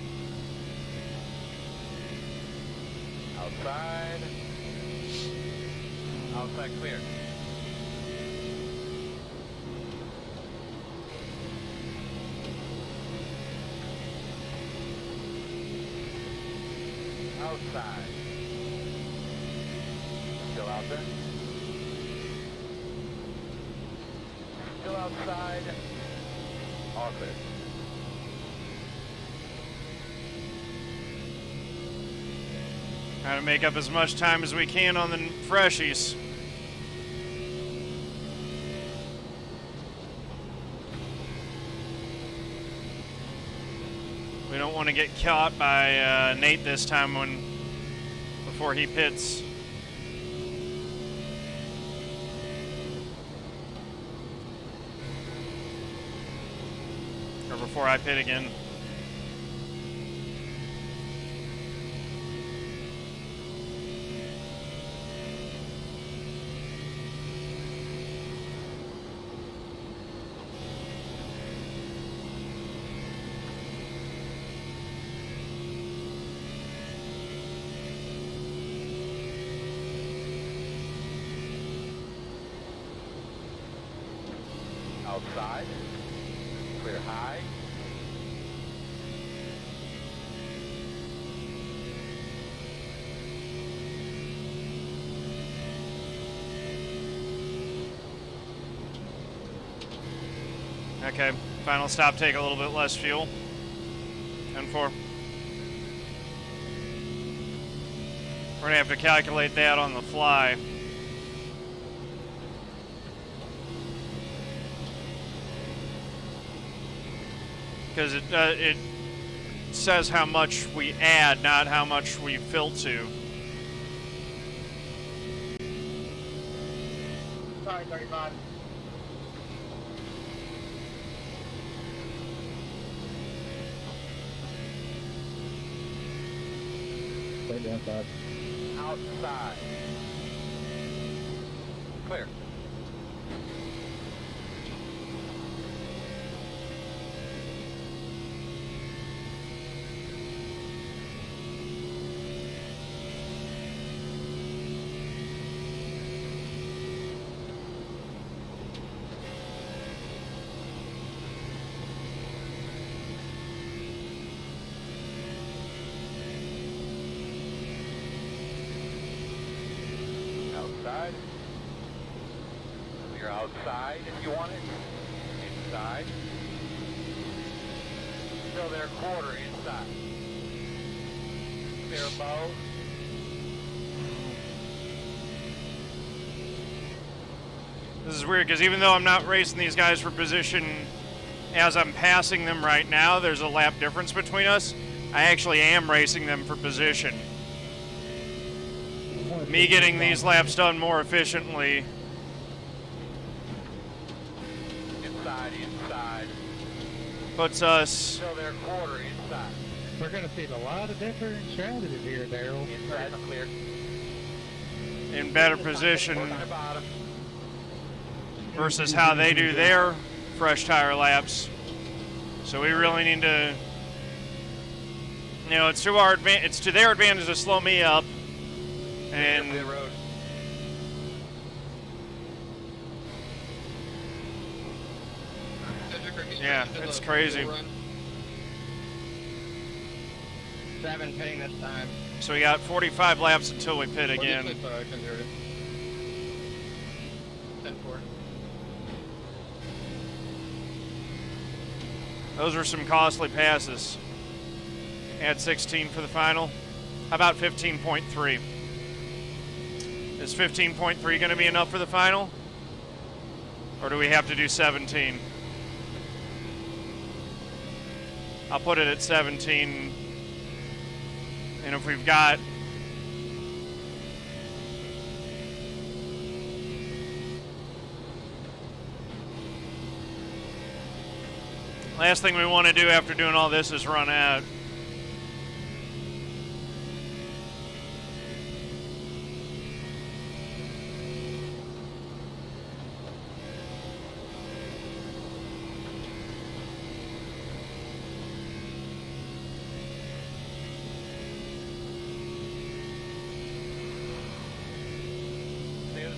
Outside. Outside clear. outside. Still out there. Still outside. All clear. Trying to make up as much time as we can on the freshies. We don't want to get caught by Nate this time before he pits. Or before I pit again. Outside. Clear high. Okay, final stop, take a little bit less fuel. 10-4. We're gonna have to calculate that on the fly. Because it says how much we add, not how much we fill to. Sorry, 35. Straight down side. Outside. Clear. Outside. Clear outside if you want it. Inside. Still there, quarter inside. Clear bow. This is weird because even though I'm not racing these guys for position as I'm passing them right now, there's a lap difference between us. I actually am racing them for position. Me getting these laps done more efficiently. Inside. Puts us Still there, quarter inside. We're going to see a lot of different strategies here, Daryl. Inside clear. in better position Working the bottom. versus how they do their fresh tire laps. So we really need to, you know, it's to their advantage to slow me up. And yeah, it's crazy. 7 pitting this time. So we got 45 laps until we pit again. 10-4. Those were some costly passes. Add 16 for the final. How about 15.3? Is 15.3 going to be enough for the final? Or do we have to do 17? I'll put it at 17. And if we've got last thing we want to do after doing all this is run out.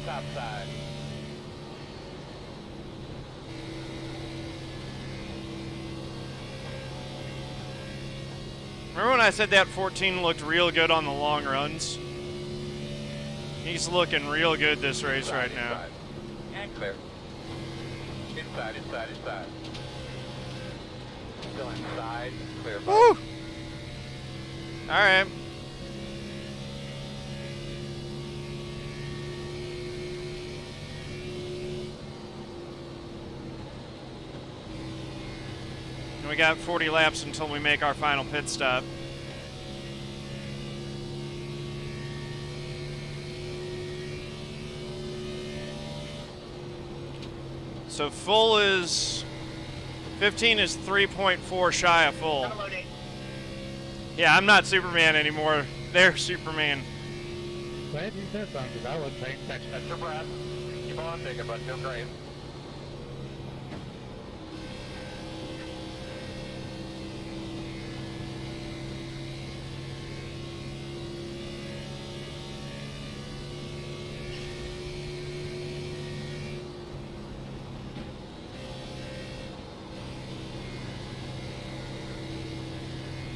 Top side. Remember when I said that 14 looked real good on the long runs? He's looking real good this race right now. And clear. Inside, inside, inside. Still inside, clear. Woo! Alright. We got 40 laps until we make our final pit stop. So full is 15 is 3.4 shy of full. Yeah, I'm not Superman anymore. They're Superman. Glad you said something, because I wasn't paying attention. That's your breath. Keep on digging, but feel great.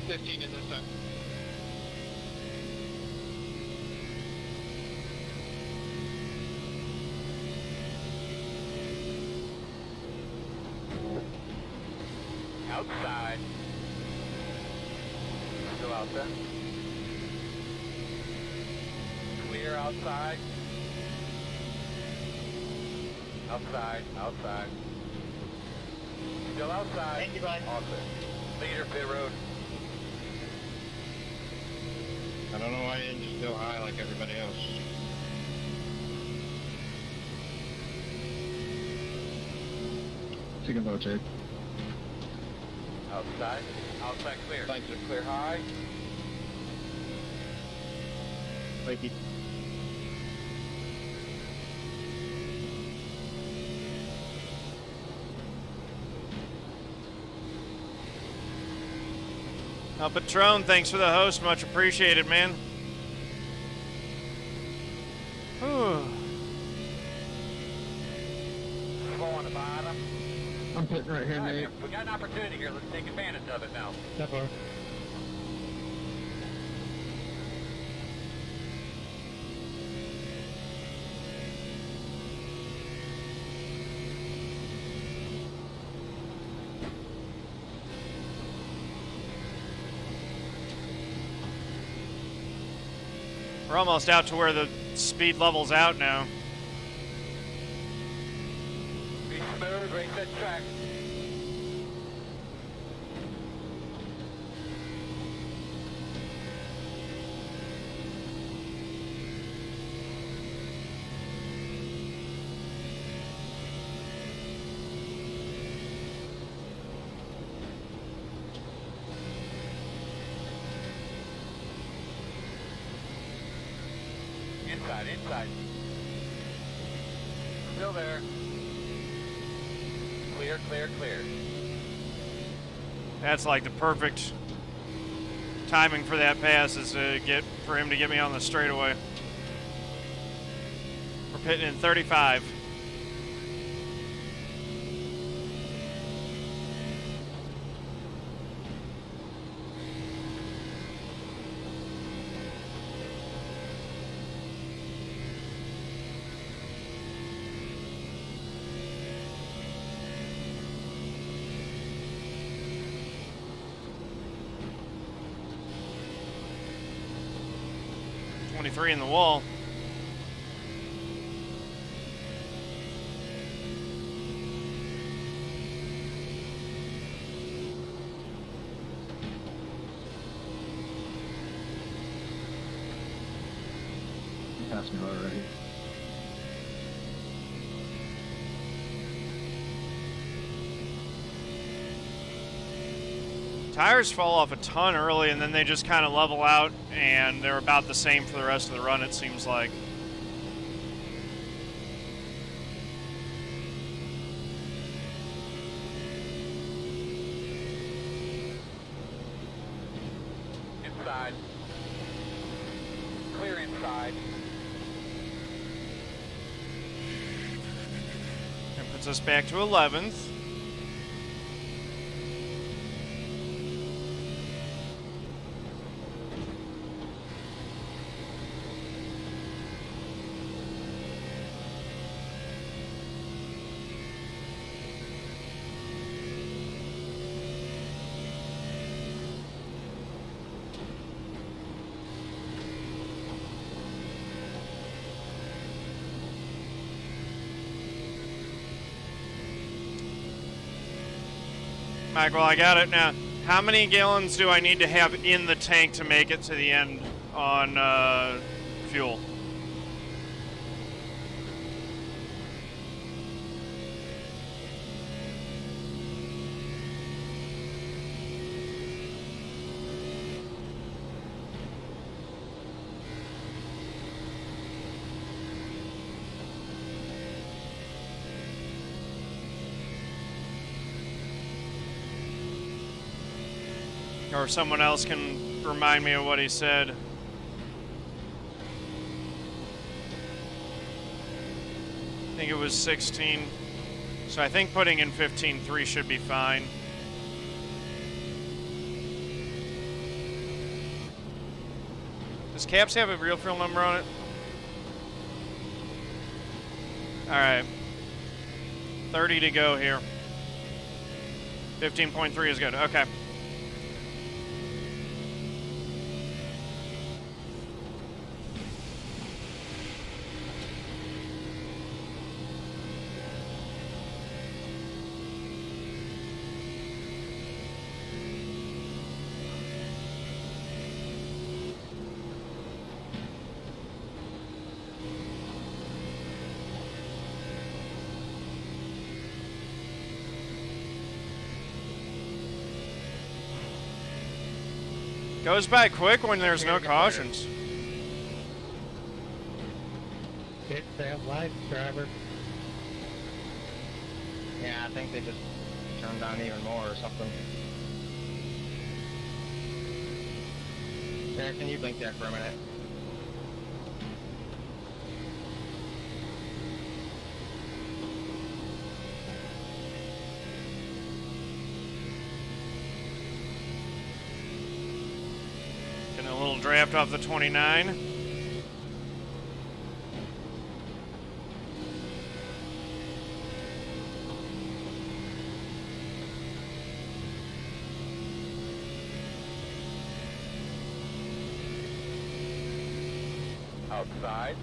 In this time. Outside. Still out there. Clear outside. Outside, outside. Still outside. Thank you, bud. Awesome. Leader pit road. I don't know why you didn't just go high like everybody else. Take a vote, Jake. Outside. Outside clear. Thank you. Clear high. Mikey. Patron, thanks for the host. Much appreciated, man. Whew. Slow on the bottom. I'm pitting right here, Nate. We got an opportunity here. Let's take advantage of it now. Step over. We're almost out to where the speed level's out now. Be smooth, race that track. Inside, inside. Still there. Clear, clear, clear. That's like the perfect timing for that pass is for him to get me on the straightaway. We're pitting in 35. In the wall. You passed me already. Tires fall off a ton early and then they just kind of level out and they're about the same for the rest of the run, it seems like. Inside. Clear inside. That puts us back to 11th. Michael, I got it now. How many gallons do I need to have in the tank to make it to the end on fuel? Or if someone else can remind me of what he said. I think it was 16. So I think putting in 15.3 should be fine. Does Caps have a real fuel number on it? Alright. 30 to go here. 15.3 is good. Okay. Goes by quick when there's no cautions. Hit that light, driver. Yeah, I think they just turned on even more or something. Eric, can you blink that for a minute? Getting a little draft off the 29. Outside.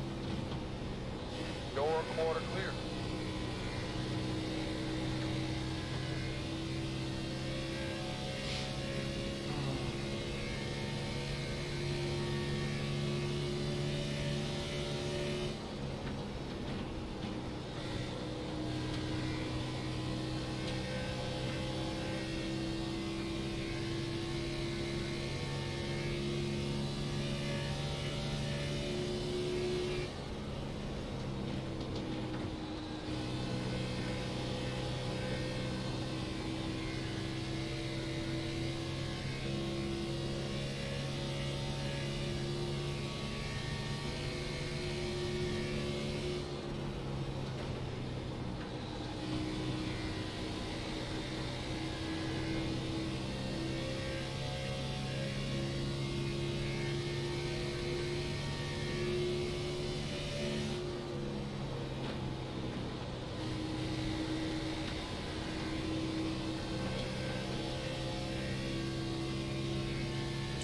Door quarter clear.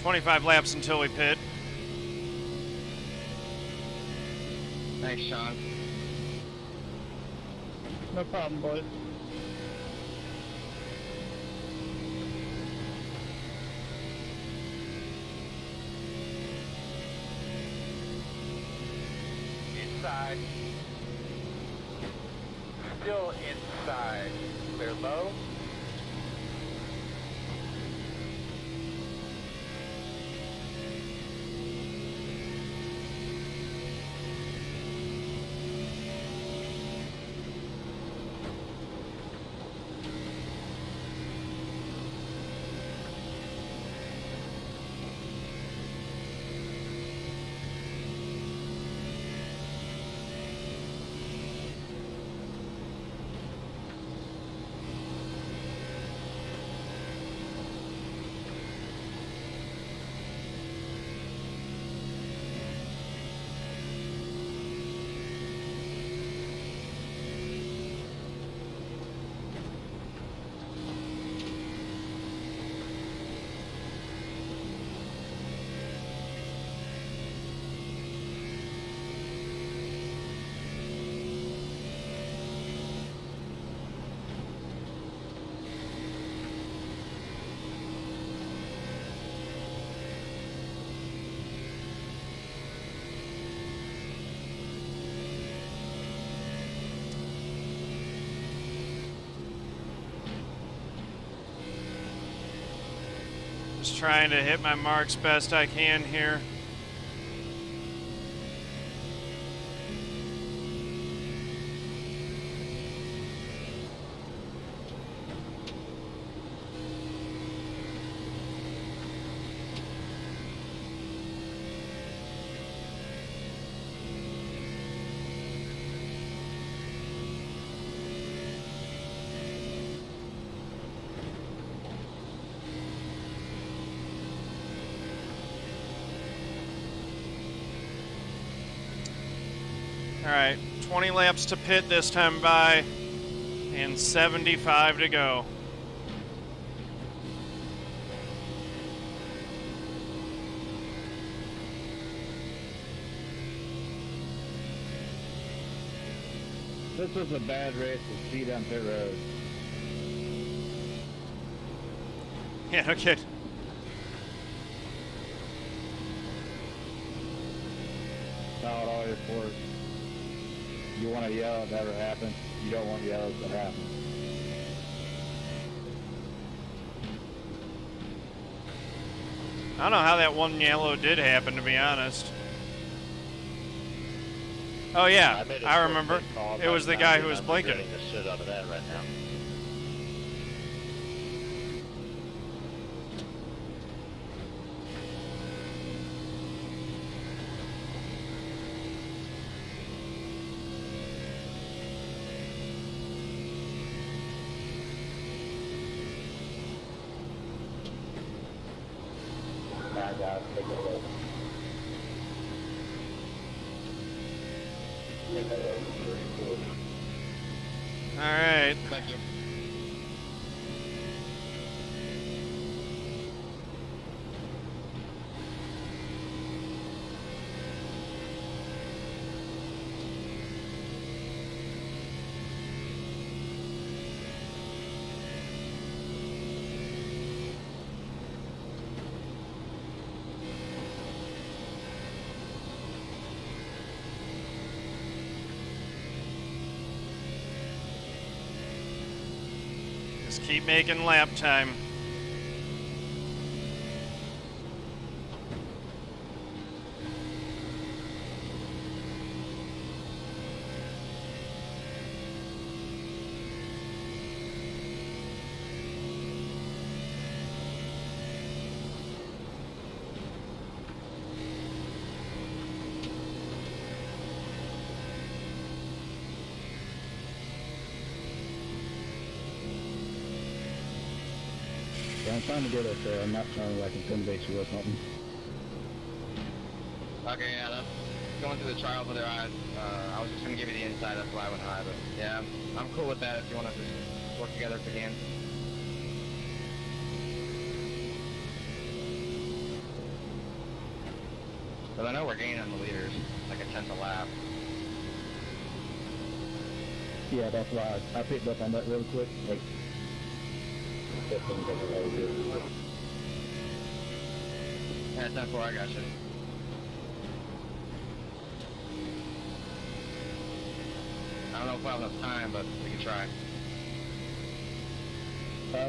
$25 laps until we pit. Thanks, Sean. No problem, boys. Inside. Still inside. Clear low. Just trying to hit my marks best I can here. All right, 20 laps to pit this time by, and 75 to go. This was a bad race to speed on pit road. Yeah, no kidding. Followed all your force. You want to yell, it never happens. You don't want to yell, it happens. I don't know how that one yellow did happen, to be honest. Oh yeah, I remember. It was the guy who was blinking. I'm regretting the shit out of that right now. All right. Thank you. Just keep making lap time. Yeah, I'm trying to get it there. I'm not trying to like intimidate you or something. Okay, yeah, that's going through the trial for their eyes. I was just going to give you the inside, that's why I went high, but yeah, I'm cool with that if you want to just work together if we can. But I know we're gaining on the leaders, like a tenth a lap. Yeah, that's why I picked up on that real quick. Like, Yeah, 10-4, I got you. I don't know if we'll have enough time, but we can try.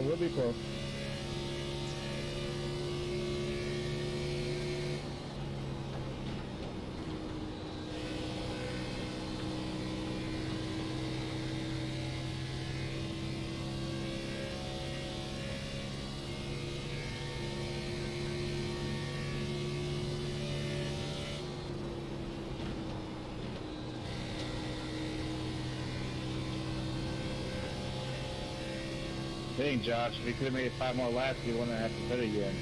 we'll be close. Dang, Josh, if we could have made it 5 more laps, we wouldn't have to pit again.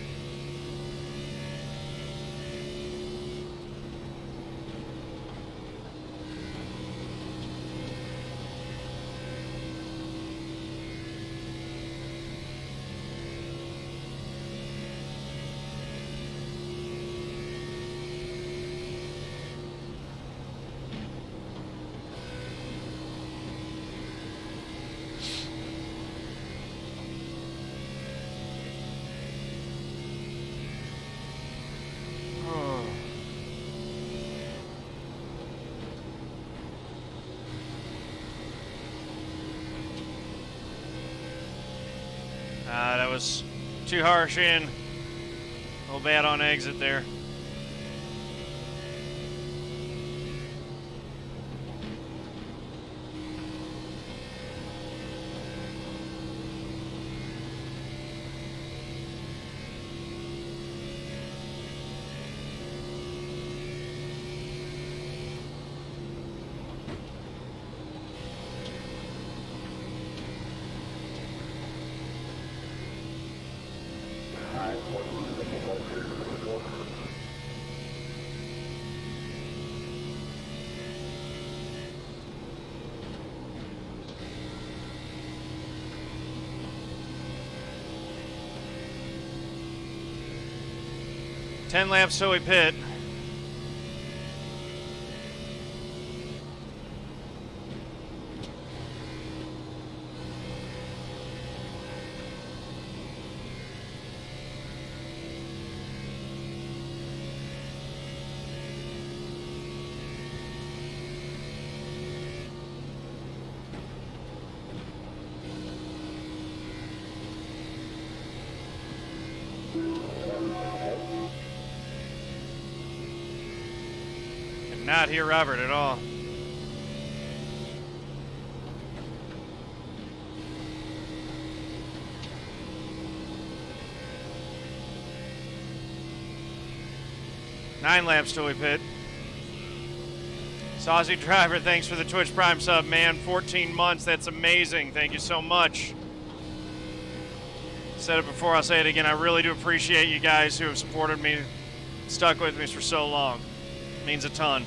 That was too harsh in. little bad on exit there. Ten laps till we pit. Not hear Robert at all. Nine laps till we pit. Saucy Driver, thanks for the Twitch Prime sub, man. 14 months, that's amazing. Thank you so much. Said it before, I'll say it again. I really do appreciate you guys who have supported me, stuck with me for so long. It means a ton.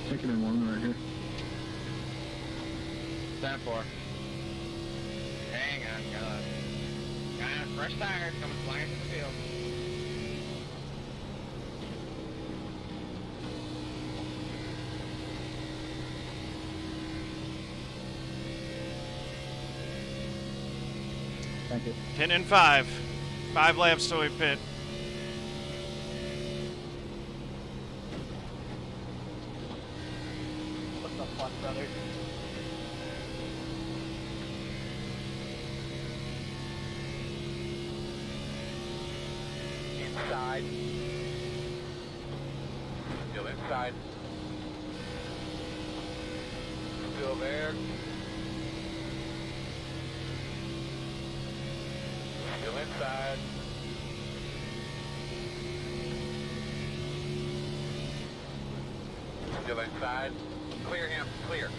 Second and one right here. 10-4. Hang on, got fresh tires coming flying to the field. Thank you. 10 and 5. 5 laps till we pit. What the fuck, brother? Inside. Still inside. Still there. Still inside. Still inside. Clear him. Clear.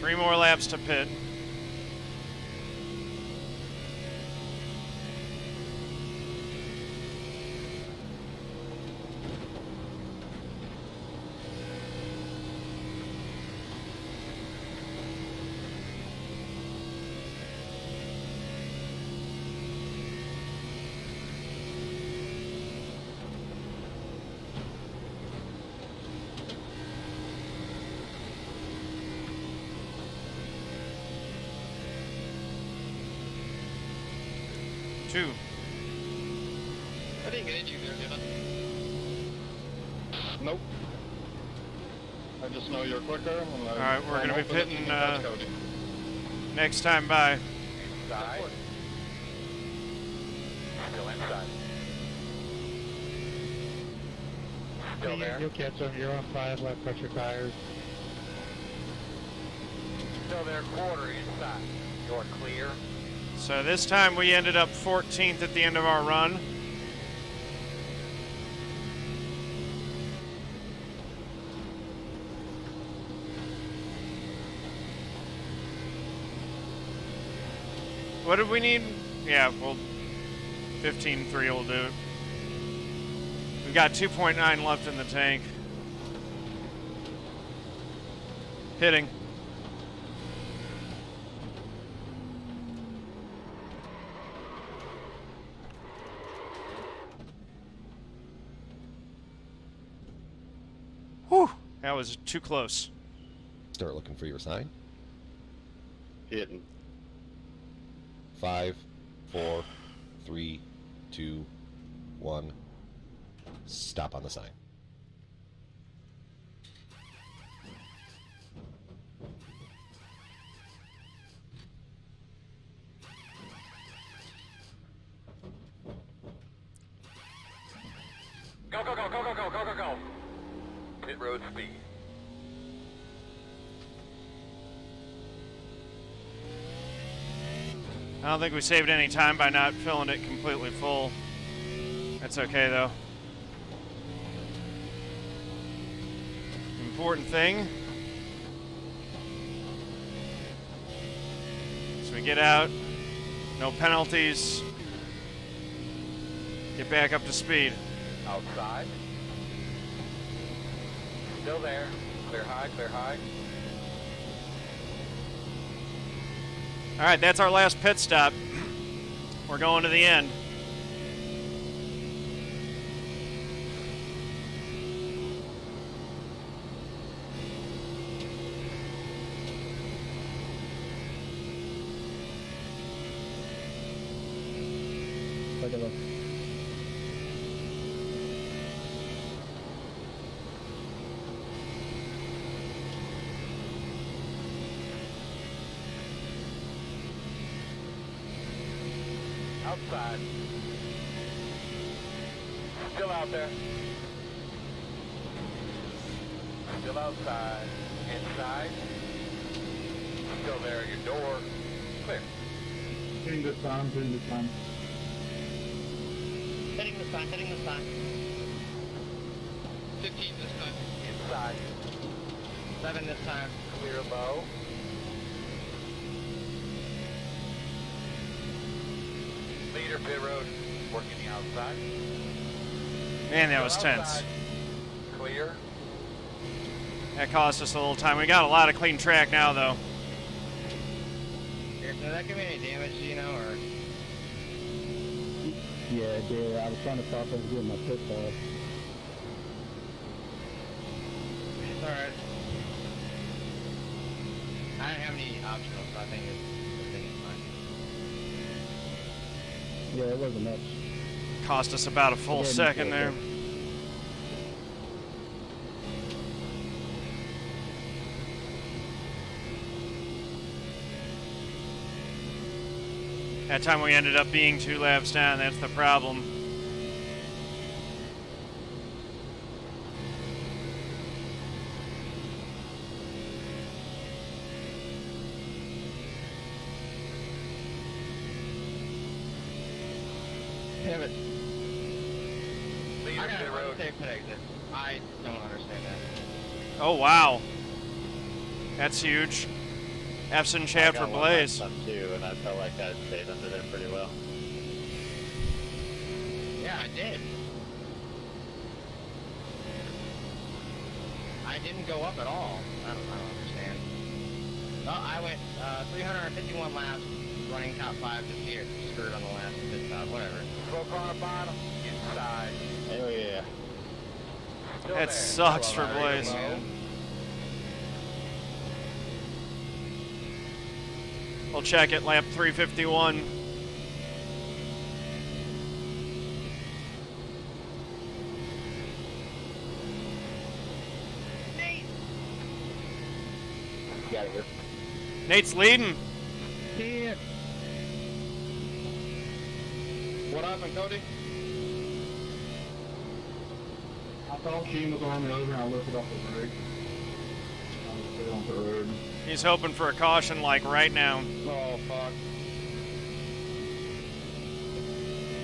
Three more laps to pit. 2. I didn't get into you there, did I? Nope. I just know you're quicker. All right, we're going to be pitting next time by. Inside. Still inside. Still there. You'll catch them. You're on 5 left pressure tires. Still there, quarter inside. You're clear. So this time we ended up 14th at the end of our run. What did we need? Yeah, well, 15.3 will do it. We've got 2.9 left in the tank. Hitting. Whew, that was too close. Start looking for your sign. Hitting. 5, 4, 3, 2, 1. Stop on the sign. Go, go, go, go, go, go, go, go, go. Pit road speed. I don't think we saved any time by not filling it completely full. That's okay though. Important thing is we get out, no penalties, get back up to speed. Outside. Still there. Clear high, clear high. All right, that's our last pit stop. We're going to the end. Take a look. Outside. Still out there. Still outside. Inside. Still there. Your door. Clear. Hitting this time, hitting this time. Hitting the sign, hitting the sign. 15 this time. Inside. 7 this time. Clear low. Leader pit road. Working the outside. Man, that was Still tense. outside. Clear. That cost us a little time. We got a lot of clean track now, though. Did that give me any damage, do you know, or? Yeah, it did. I was trying to stop us getting my pit stop. It's alright. I didn't have any optionals, so I think it's fine. Yeah, it wasn't much. Cost us about a full second there. That time we ended up being 2 laps down, that's the problem. Damn it. Leader I got pit a road. safe pit exit. I don't understand that. Oh, wow. That's huge. Epson shaft I for got one Blaze. left up too, and I felt like I stayed under there pretty well. Yeah, I did. I didn't go up at all. I don't understand. Well, I went 351 laps, running top 5 this year. Screwed on the last pit stop, whatever. Smoke on the bottom. Inside. Oh yeah. Still That there. sucks for Clear Blaze. low. We'll check it, lap 351. Got it here. Nate's leading. Shit. What happened, Cody? I thought Sheen was on me over and I lifted off the brake. I was still on the road. He's hoping for a caution like right now. Oh, fuck.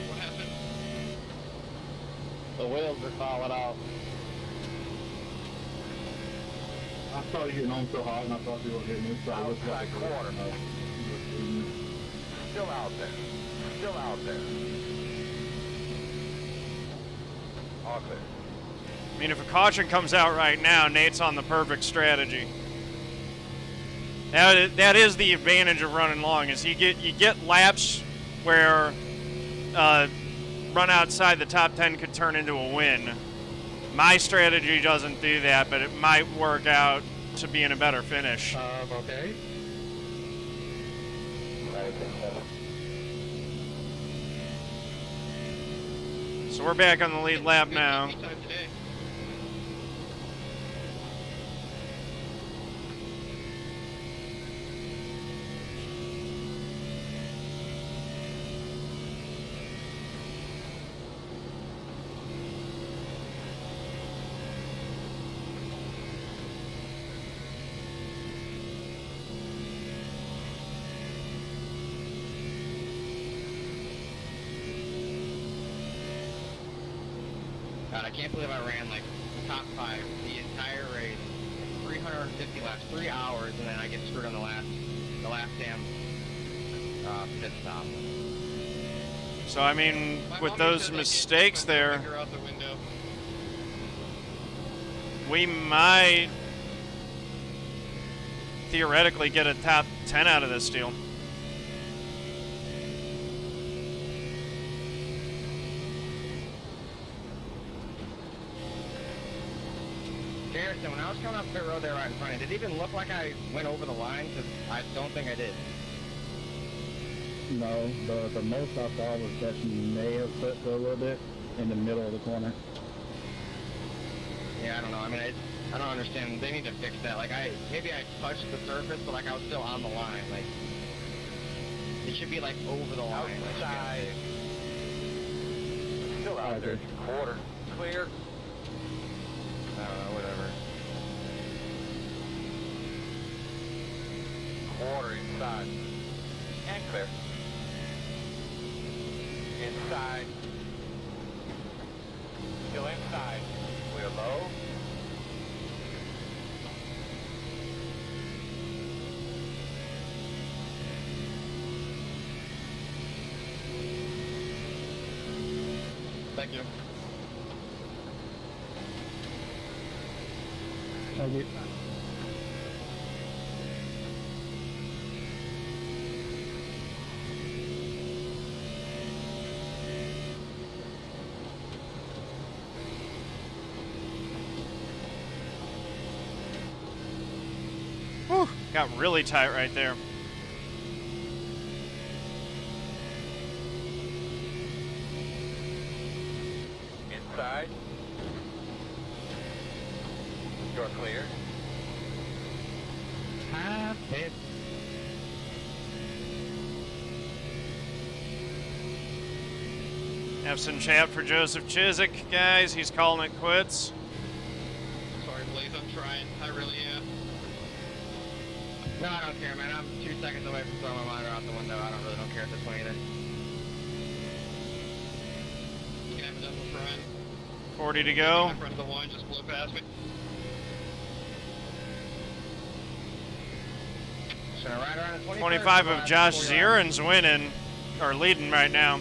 What happened? The wheels are falling out. I started getting on so hot and I thought you were hitting me, so I lifted off Outside the brake. corner. Still out there. Still out there. All clear. I mean, if a caution comes out right now, Nate's on the perfect strategy. Now, that is the advantage of running long, is you get laps where run outside the top 10 could turn into a win. My strategy doesn't do that, but it might work out to be in a better finish. Okay. So we're back on the lead lap now. Good time today. God, I can't believe I ran like top 5 the entire race, 350 laps, 3 hours, and then I get screwed on the last damn pit stop. So, I mean, My with mommy those said I can't mistakes put my there, finger out the window. we might theoretically get a top 10 out of this deal. Garrison, when I was coming off pit road there right in front of you, did it even look like I went over the line? Because I don't think I did. No, the most I saw was that you may have slipped for a little bit in the middle of the corner. Yeah, I don't know. I mean, I don't understand. They need to fix that. Like, maybe I touched the surface, but like I was still on the line. Like, it should be like over the line. Like, Outside. Still out there. Quarter. Clear. I don't know, whatever. Quarter inside. And clear. Inside. Still inside. We're low. Thank you. Thank you. Whew, got really tight right there. Inside. You're clear. Time pit. Have some chat for Joseph Ciszek, guys. He's calling it quits. Sorry, Blaze, I'm trying. I really am. No, I don't care, man. I'm 2 seconds away from throwing my monitor out the window. I don't care at this point either. You can have it done with Brian. 40 to go. My friend of the line just blew past me. Should I ride around at 25 of Josh Zirin's winning, or leading right now.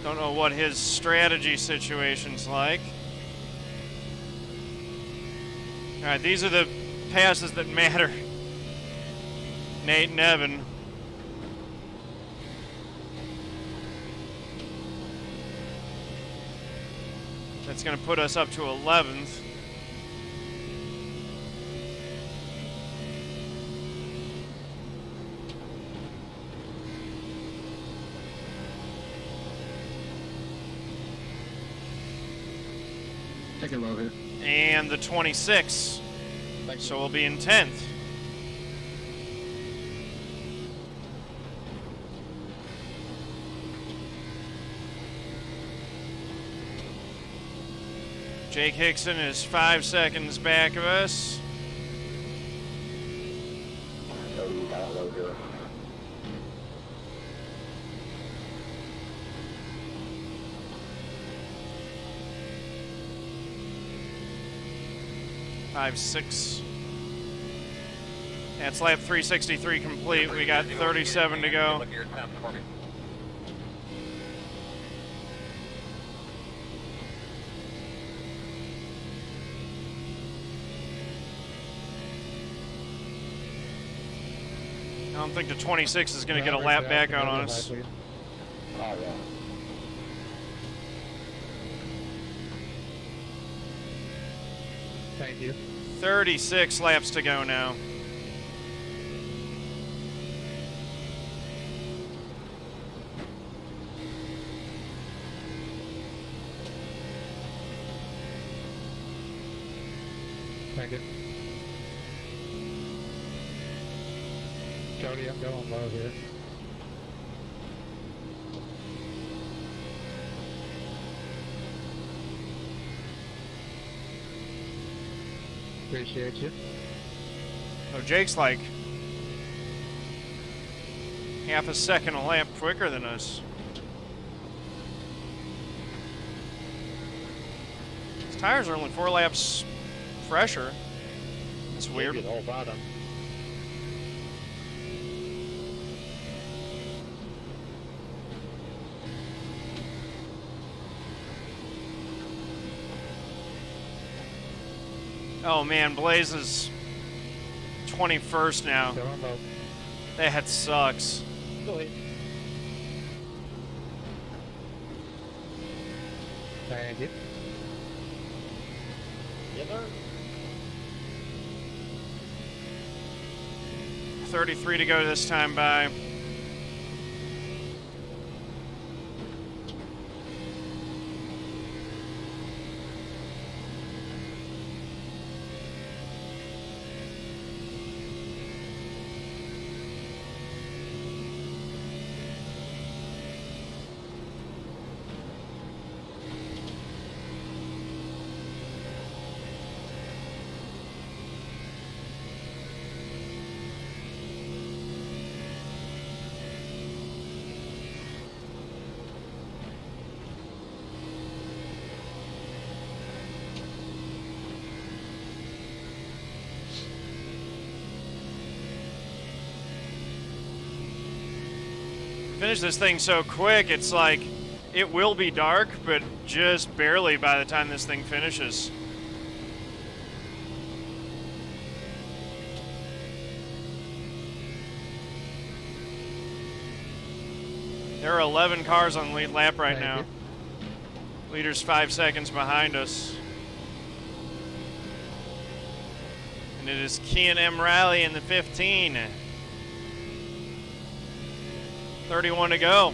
Don't know what his strategy situation's like. All right, these are the passes that matter. Nate and Evan. That's going to put us up to 11th. Second low here. And the 26. So we'll be in 10th. Jake Hixson is 5 seconds back of us. Five, 6. That's lap 363 complete. We got 37 to go. Look at your temps for me. I don't think the 26 is going to get a lap back on us. Oh, yeah. Thank you. 36 laps to go now. Thank you. Cody, I'm going low here. Appreciate you. Oh, Jake's like half a second a lap quicker than us. His tires are only 4 laps fresher. That's weird. The whole bottom. Oh man, Blaze is 21st now. Going low. That sucks. Thank you. 33 to go this time by. Finish this thing so quick, it's like it will be dark, but just barely by the time this thing finishes. There are 11 cars on lead lap right now. Leader's 5 seconds behind us. And it is Kian M Raleigh in the 15. 31 to go.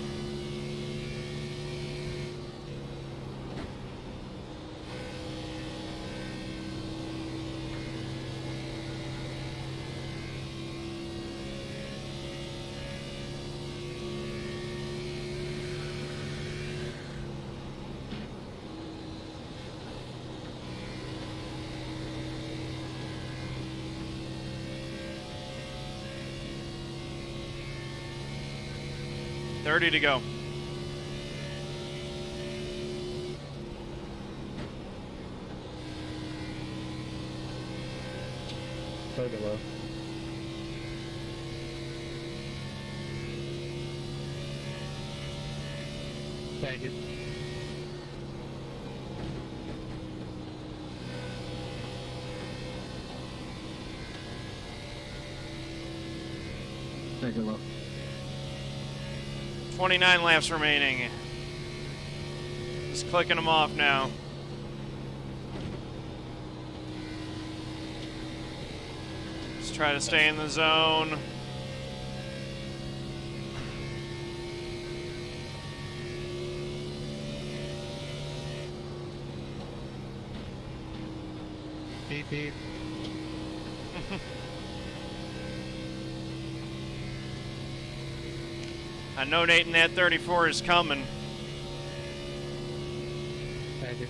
To go. Take it low. Thank you. Take it low. 29 laps remaining. Just clicking them off now. Let's try to stay in the zone. Beep beep. I know Nate in that 34 is coming. Thank you.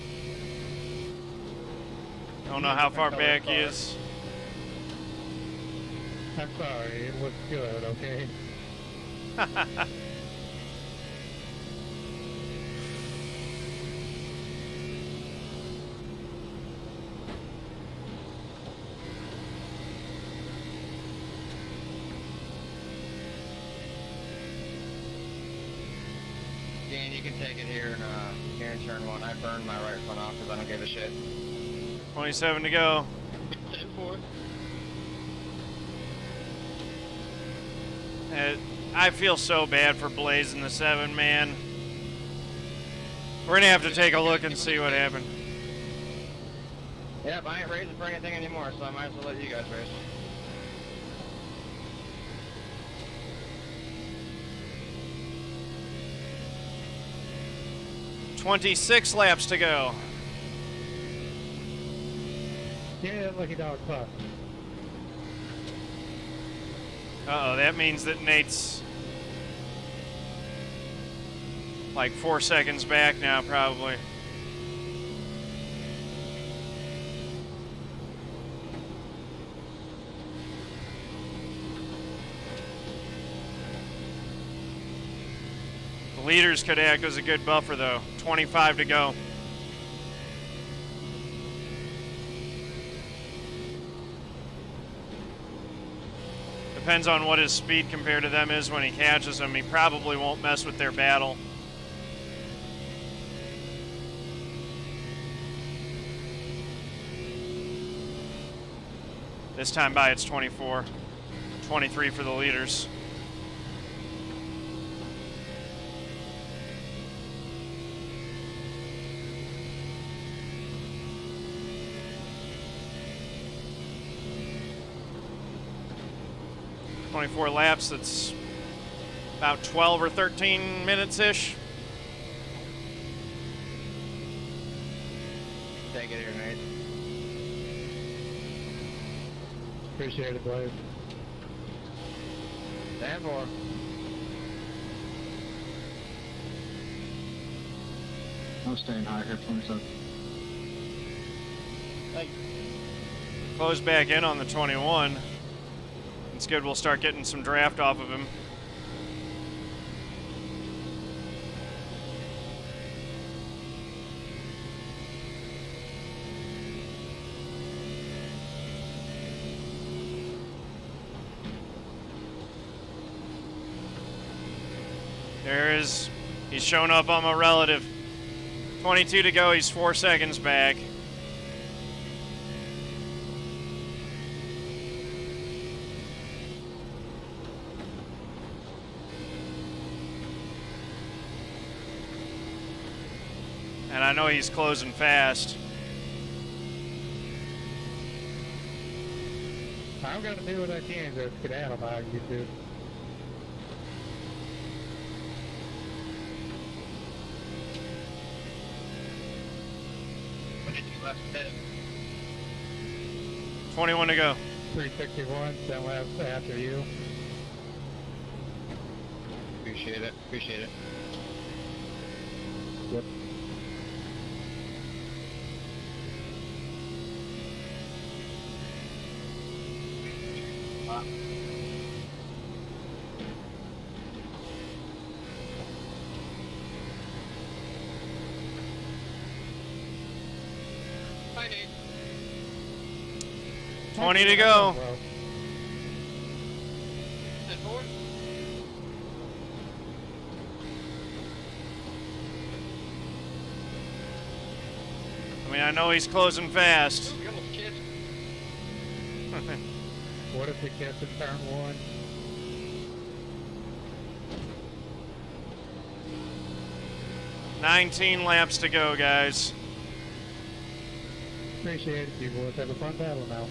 Don't know how far back he is. I'm sorry, it looks good, okay? Dan, you can take it here in turn 1. I burned my right front off because I don't give a shit. 27 to go. 10-4. I feel so bad for Blaze in the 7, man. We're gonna have to take a look and see what happened. Yep, I ain't racing for anything anymore, so I might as well let you guys race. $26 laps to go. Yeah, lucky dog puck. Uh-oh, that means that Nate's like 4 seconds back now, probably. The leaders could act as a good buffer, though. 25 to go. Depends on what his speed compared to them is when he catches them. He probably won't mess with their battle. This time by it's 24. 23 for the leaders. .24 laps, that's about 12 or 13 minutes-ish. Take it here, Nate. Appreciate it, Blaze. Stand for. I'm staying high here, 27. Close back in on the 21. It's good, we'll start getting some draft off of him. He's shown up on my relative. 22 to go, he's 4 seconds back. And I know he's closing fast. I'm gonna do what I can to skedaddle by you two. What did you left hit? 21 to go. 361, 10 laps after you. Appreciate it. Appreciate it. Yep. Bye, Nate. 20 to go. Sit forward. I mean, I know he's closing fast. You almost kissed. What if we catch in turn 1? $19 laps to go, guys. Appreciate it, you boys. Have a fun battle now.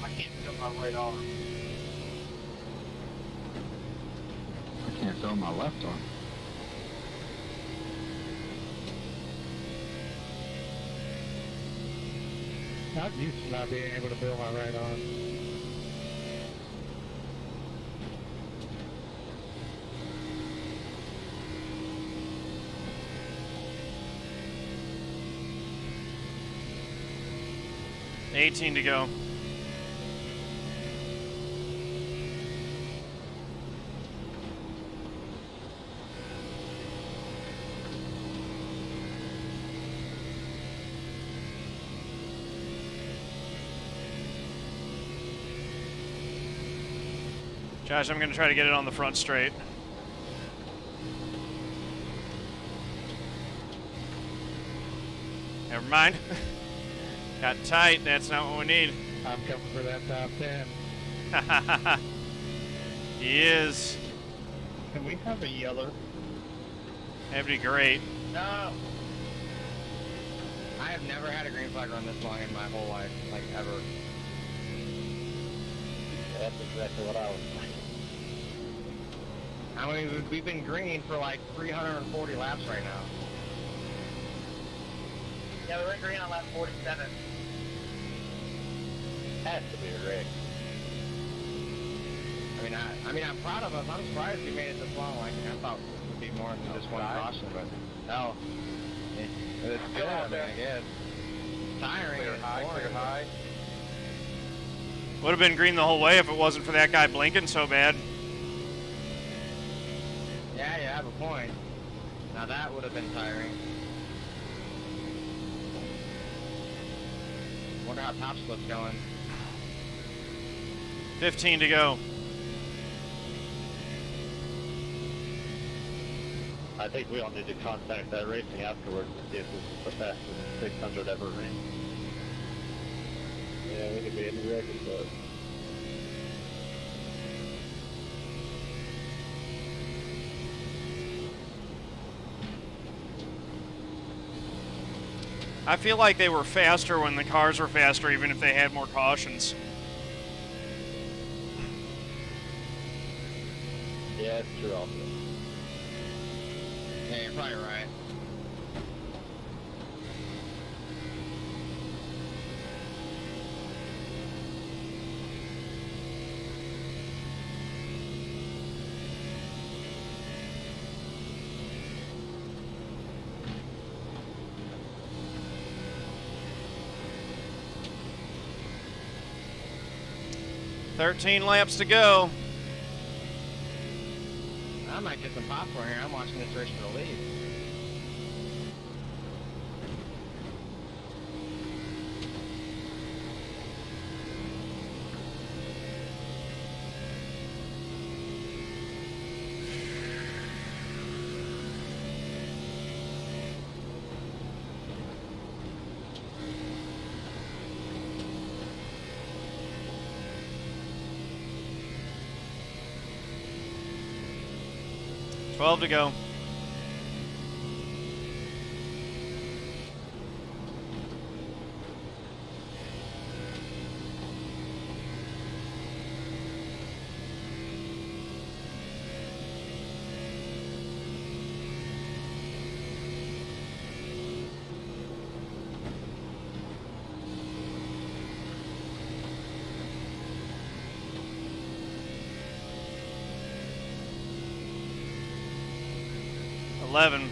I can't feel my right arm. I can't feel my left arm. Not used to not being able to feel my right arm. $18 to go. Josh, I'm going to try to get it on the front straight. Never mind. Got tight. That's not what we need. I'm coming for that top 10. He is. Can we have a yeller? That'd be great. No! I have never had a green flag run this long in my whole life, like ever. That's exactly what I was thinking. I mean, we've been green for like 340 laps right now. Yeah, we went green on lap 47. Has to be a rig. I mean, I'm proud of us. I'm surprised we made it this long. Like, I thought it would be more than just one caution, but no. It's good, I mean, I guess. Tiring. Clear high, clear high. Would have been green the whole way if it wasn't for that guy blinking so bad. Yeah, you have a point. Now that would have been tiring. Wonder how top split's going. 15 to go. I think we all need to contact that racing afterwards and see if this is the fastest 600 ever ran. Yeah, we could be in the record book. I feel like they were faster when the cars were faster, even if they had more cautions. Yeah, it's true also. Yeah, you're probably right. $13 laps to go. I might get some popcorn here. I'm watching this race for the lead. $12 to go. $11.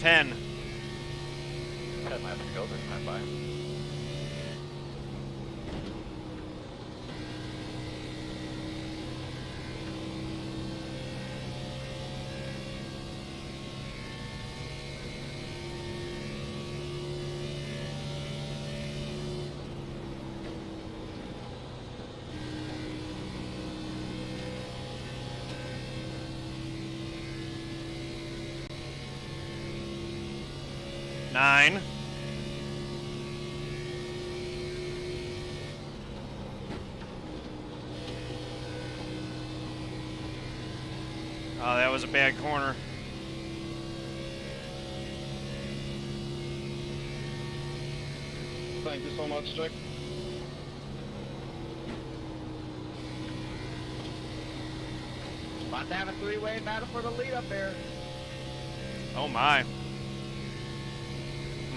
$10. 10 laps to go this time by. $9. bad corner. Thank you so much, Jake. About to have a three-way battle for the lead up there. Oh my.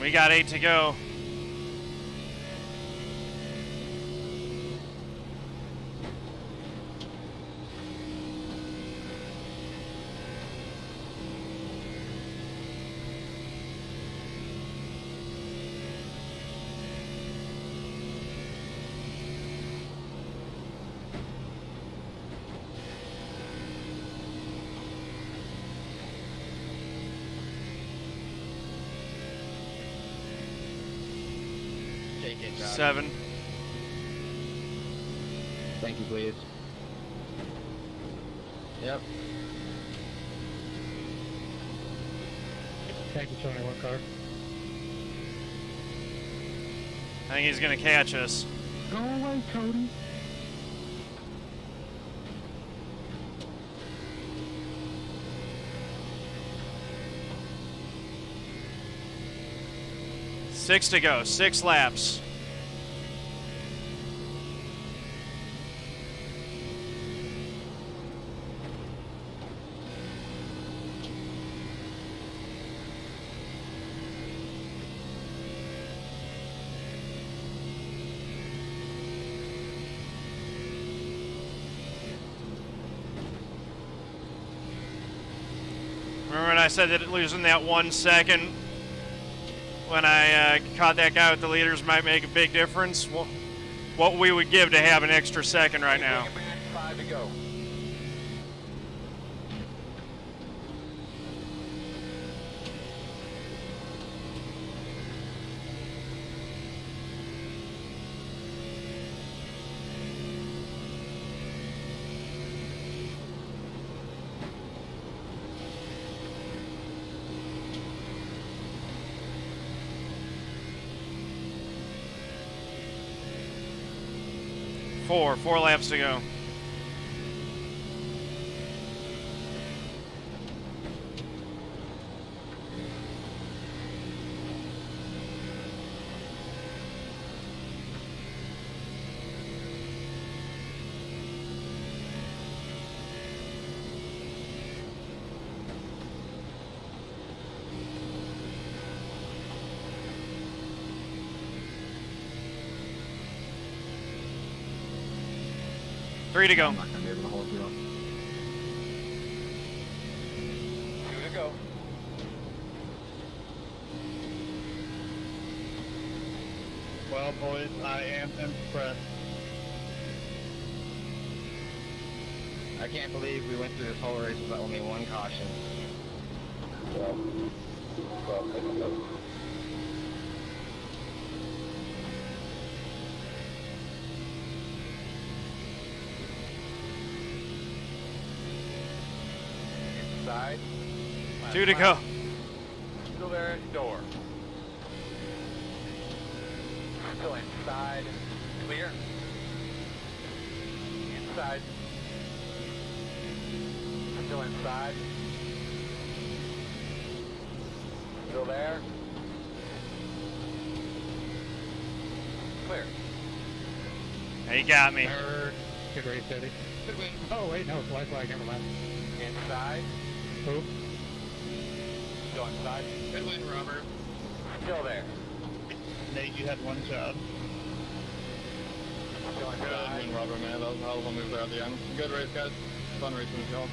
We got 8 to go. Take it, Josh. 7. Thank you, please. Yep. Thank you, Tony. One car. I think he's gonna catch us. Go away, Cody. Six to go. 6 laps. Remember when I said that losing that 1 second when I caught that guy with the leaders might make a big difference? What we would give to have an extra second right now. 5 to go. Four laps to go. Three to go. I'm not going to be able to hold you up. 2 to go. Well, boys, I am impressed. I can't believe we went through this whole race without only one caution. Inside. 2 to go. Still there at the door. Still inside. Clear. Inside. Still inside. Still there. Clear. He got me. Third. Good race, Eddie. Good win. Oh, wait, no, it's white flag. Never mind. Inside. Who? Still inside. Good win, Robert. Still there. Nate, you had one job. Still Good inside. win, Robert, man. That was a hell of a move there at the end. Good race, guys. Fun racing with y'all.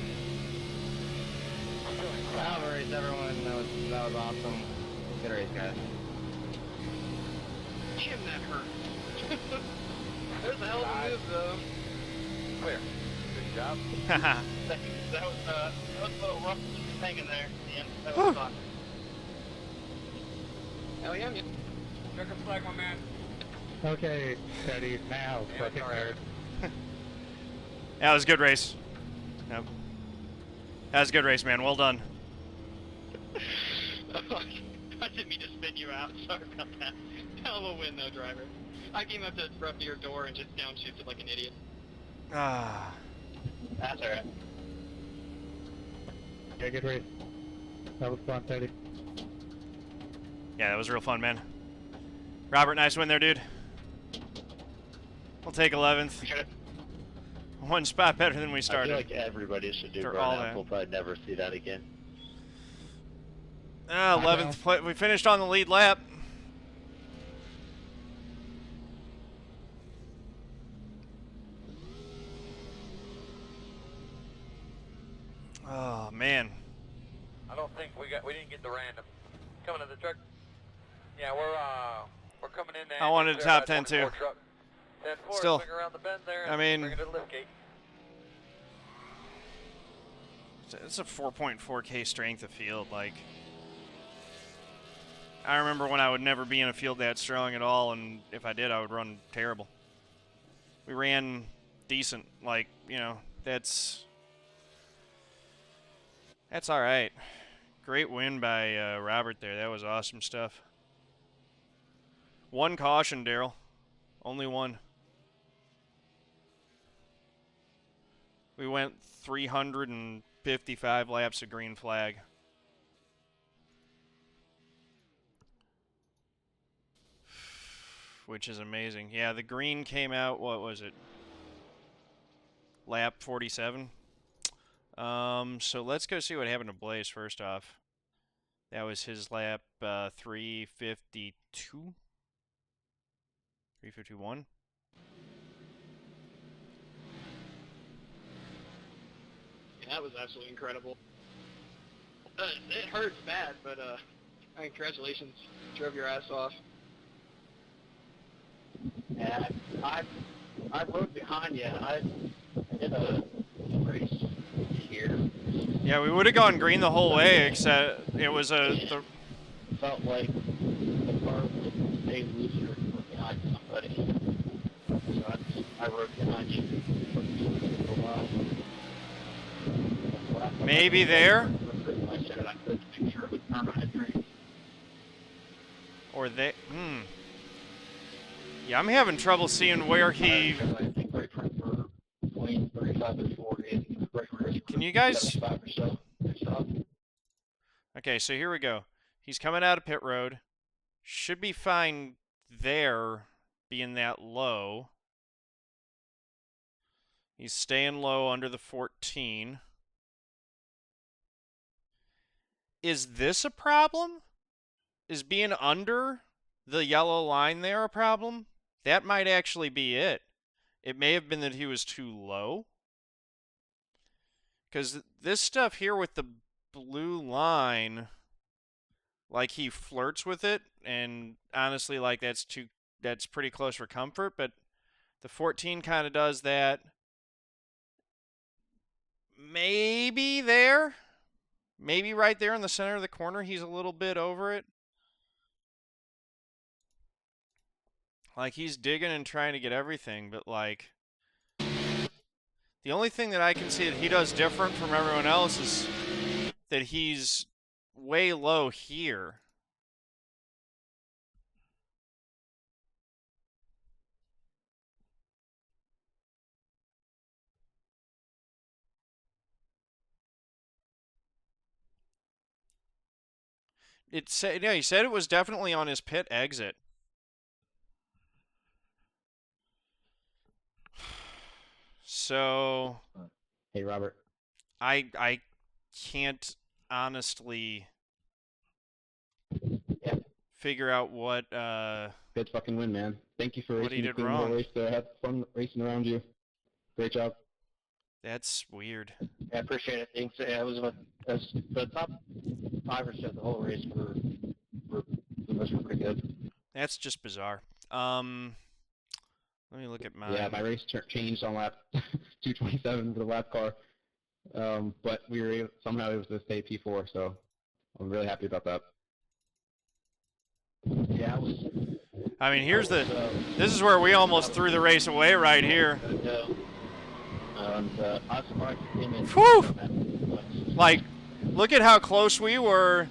Still inside. Wow, race, everyone. That was awesome. Good race, guys. Damn, that hurt. There's a hell of a move, though. Clear. Good job. That was a little rough hanging there at the end. That was fun. Hell yeah, man. Checker flag, my man. Okay, Eddie, now, Yeah, fucking sorry. nerd. That was a good race. Yep. That was a good race, man. Well done. I didn't mean to spin you out. Sorry about that. Hell of a win, though, driver. I came up to rough your door and just downshifted like an idiot. Ah. That's alright. Yeah, good race. That was fun, Teddy. Yeah, that was real fun, man. Robert, nice win there, dude. We'll take 11th. One spot better than we started. I feel like everybody should do For all burnout. that. We'll probably never see that again. 11th. We finished on the lead lap. Oh man. I don't think we didn't get the random. Coming to the truck. Yeah, we're coming in there. I wanted a top 10 too. Still, swing around the bend there. I mean, bring it to the lift gate. it's a 4.4K strength of field. Like, I remember when I would never be in a field that strong at all, and if I did, I would run terrible. We ran decent. Like, you know, that's all right. Great win by Robert there. That was awesome stuff. One caution, Daryl. Only one. We went 355 laps of green flag. Which is amazing. Yeah, the green came out, what was it? Lap 47. So let's go see what happened to Blaze first off. That was his lap 352? 351? Yeah, that was absolutely incredible. It hurts bad, but congratulations. Drove your ass off. Yeah, I rode behind you. I did a race here. Yeah, we would have gone green the whole way, except it was a... Felt like the car would stay looser behind somebody. So I rode behind you for a while. Maybe there? I said I couldn't make sure it was permanent drain. Or they... Yeah, I'm having trouble seeing where he... Can you guys... Okay, so here we go. He's coming out of pit road. Should be fine there, being that low. He's staying low under the 14. Is this a problem? Is being under the yellow line there a problem? That might actually be it. It may have been that he was too low. Because this stuff here with the blue line, like he flirts with it, and honestly, like that's pretty close for comfort, but the 14 kind of does that. Maybe there. Maybe right there in the center of the corner, he's a little bit over it. Like, he's digging and trying to get everything, but, like, the only thing that I can see that he does different from everyone else is that he's way low here. It said, yeah, he said it was definitely on his pit exit. So, hey Robert, I can't honestly figure out what good fucking win, man. Thank you for what he racing did the wrong. race. Had fun racing around you. Great job. That's weird. Yeah, I appreciate it. Thanks. Yeah, it was the top 5 or so of the whole race were pretty good. That's just bizarre. Let me look at mine. Yeah, my race changed on lap 227 for the lap car, but we were somehow able to stay P4, so I'm really happy about that. Yeah, I mean, here's the. This is where we almost threw the race away right here. I was surprised it came in. Whew! Like, look at how close we were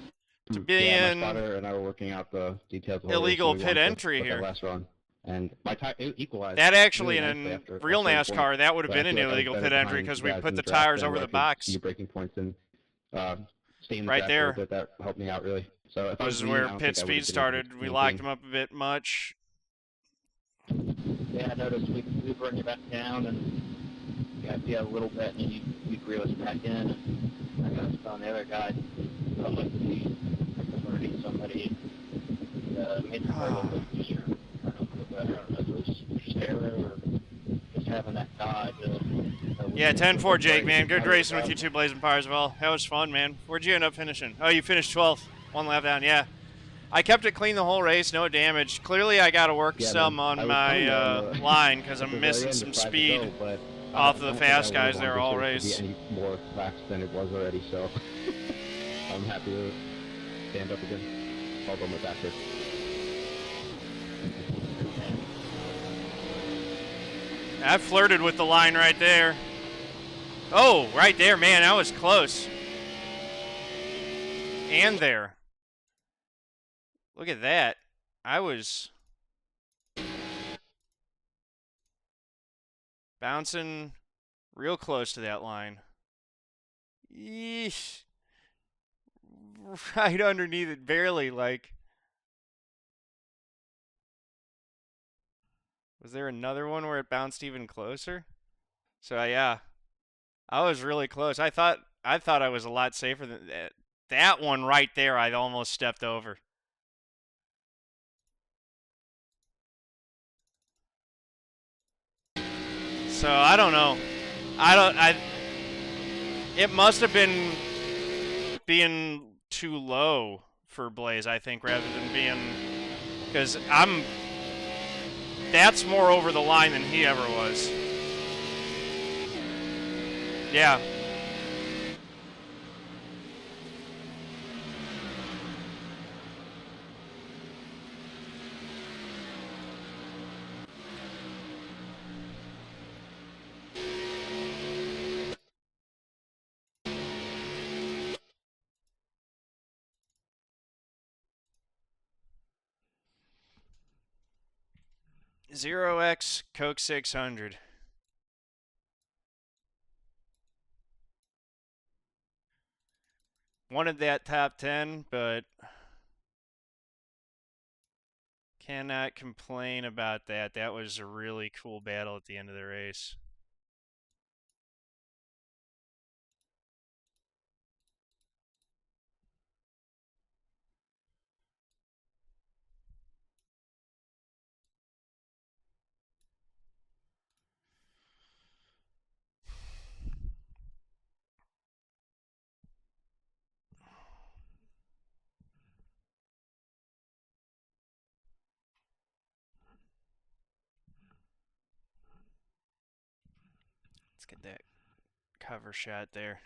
to being yeah, my spotter and I were working out the details of the illegal race, so pit we wanted to entry put that here. last run. And my tire equalized. That actually, really in nicely real after NASCAR, that would have but I been an feel like I was illegal better pit entry behind because you we guys put in the draft tires than over where the I could box. see breaking points, and staying in the Right track there. a little bit. That helped me out really. So if I Was was me, I where don't pit think I would've speed been able started. to We locked maintain. him up a bit much. Yeah, I noticed we bring you back down and you had a little bit, and then you'd reel us back in. I got on the other guy. Felt like we were need somebody made the car a little bit easier. I don't know if it was just error or just having that guide. Yeah, 10-4, Jake, man. Good racing with you two, Blaze Empire as well. That was fun, man. Where'd you end up finishing? Oh, you finished 12th. One lap down, yeah. I kept it clean the whole race, no damage. Clearly, I got to work some on my line because I'm missing some speed off of the fast guys there all race. Any more laps than it was already, so I'm happy to stand up again. I'll go back here. I flirted with the line right there. Oh, right there, man. That was close. And there. Look at that. I was bouncing real close to that line. Yeesh. Right underneath it, barely, like. Was there another one where it bounced even closer? So, yeah. I was really close. I thought I was a lot safer than that. That one right there, I almost stepped over. So I don't know. It must have been being too low for Blaze, I think, rather than being, because that's more over the line than he ever was. Yeah. Zero X Coke 600. Wanted that top 10, but cannot complain about that. That was a really cool battle at the end of the race. Let's get that cover shot there.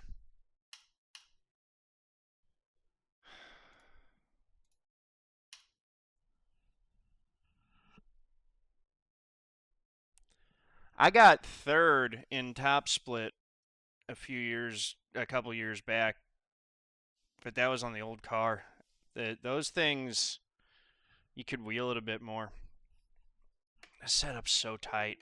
I got third in top split a couple years back, but that was on the old car. Those things, you could wheel it a bit more. The setup's so tight.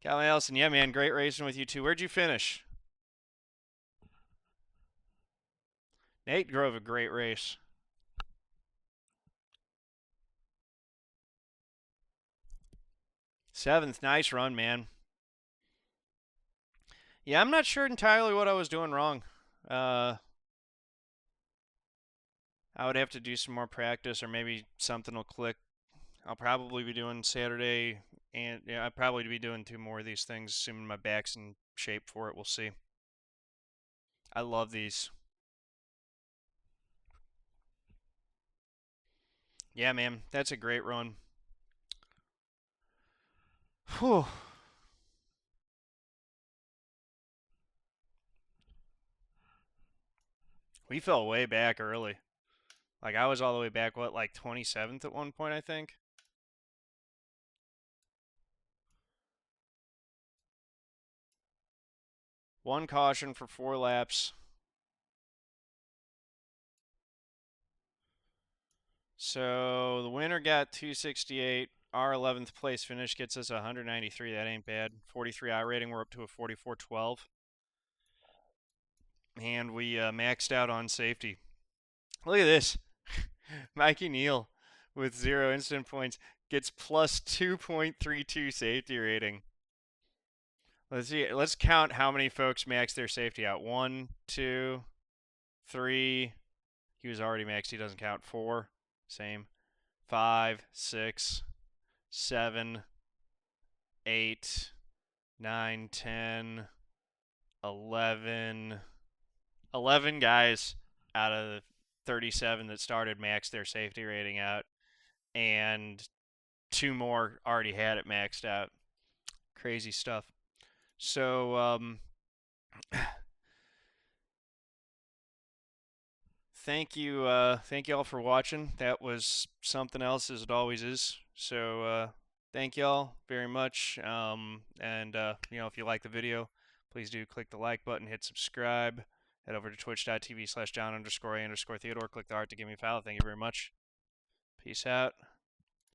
Calvin A Allison, yeah, man, great racing with you too. Where'd you finish? Nate drove a great race. Seventh, nice run, man. Yeah, I'm not sure entirely what I was doing wrong. I would have to do some more practice, or maybe something will click. I'll probably be doing Saturday, and yeah, I'll probably be doing 2 more of these things, assuming my back's in shape for it. We'll see. I love these. Yeah, man, that's a great run. Whew. We fell way back early. Like, I was all the way back, what, like 27th at one point, I think? One caution for 4 laps. So the winner got 268. our 11th place finish gets us 193. That ain't bad. 43 iRating. We're up to a 44.12. And we maxed out on safety. Look at this. Mikey Neal with 0 instant points gets plus 2.32 safety rating. Let's see. Let's count how many folks maxed their safety out. 1, 2, 3. He was already maxed. He doesn't count. 4. Same. 5, 6, 7, 8, 9, 10, 11. 11 guys out of the 37 that started maxed their safety rating out, and 2 more already had it maxed out. Crazy stuff. So, thank you all for watching. That was something else, as it always is. So, thank y'all very much. And you know, if you like the video, please do click the like button, hit subscribe. Head over to twitch.tv/John_A_Theodore. Click the heart to give me a follow. Thank you very much. Peace out.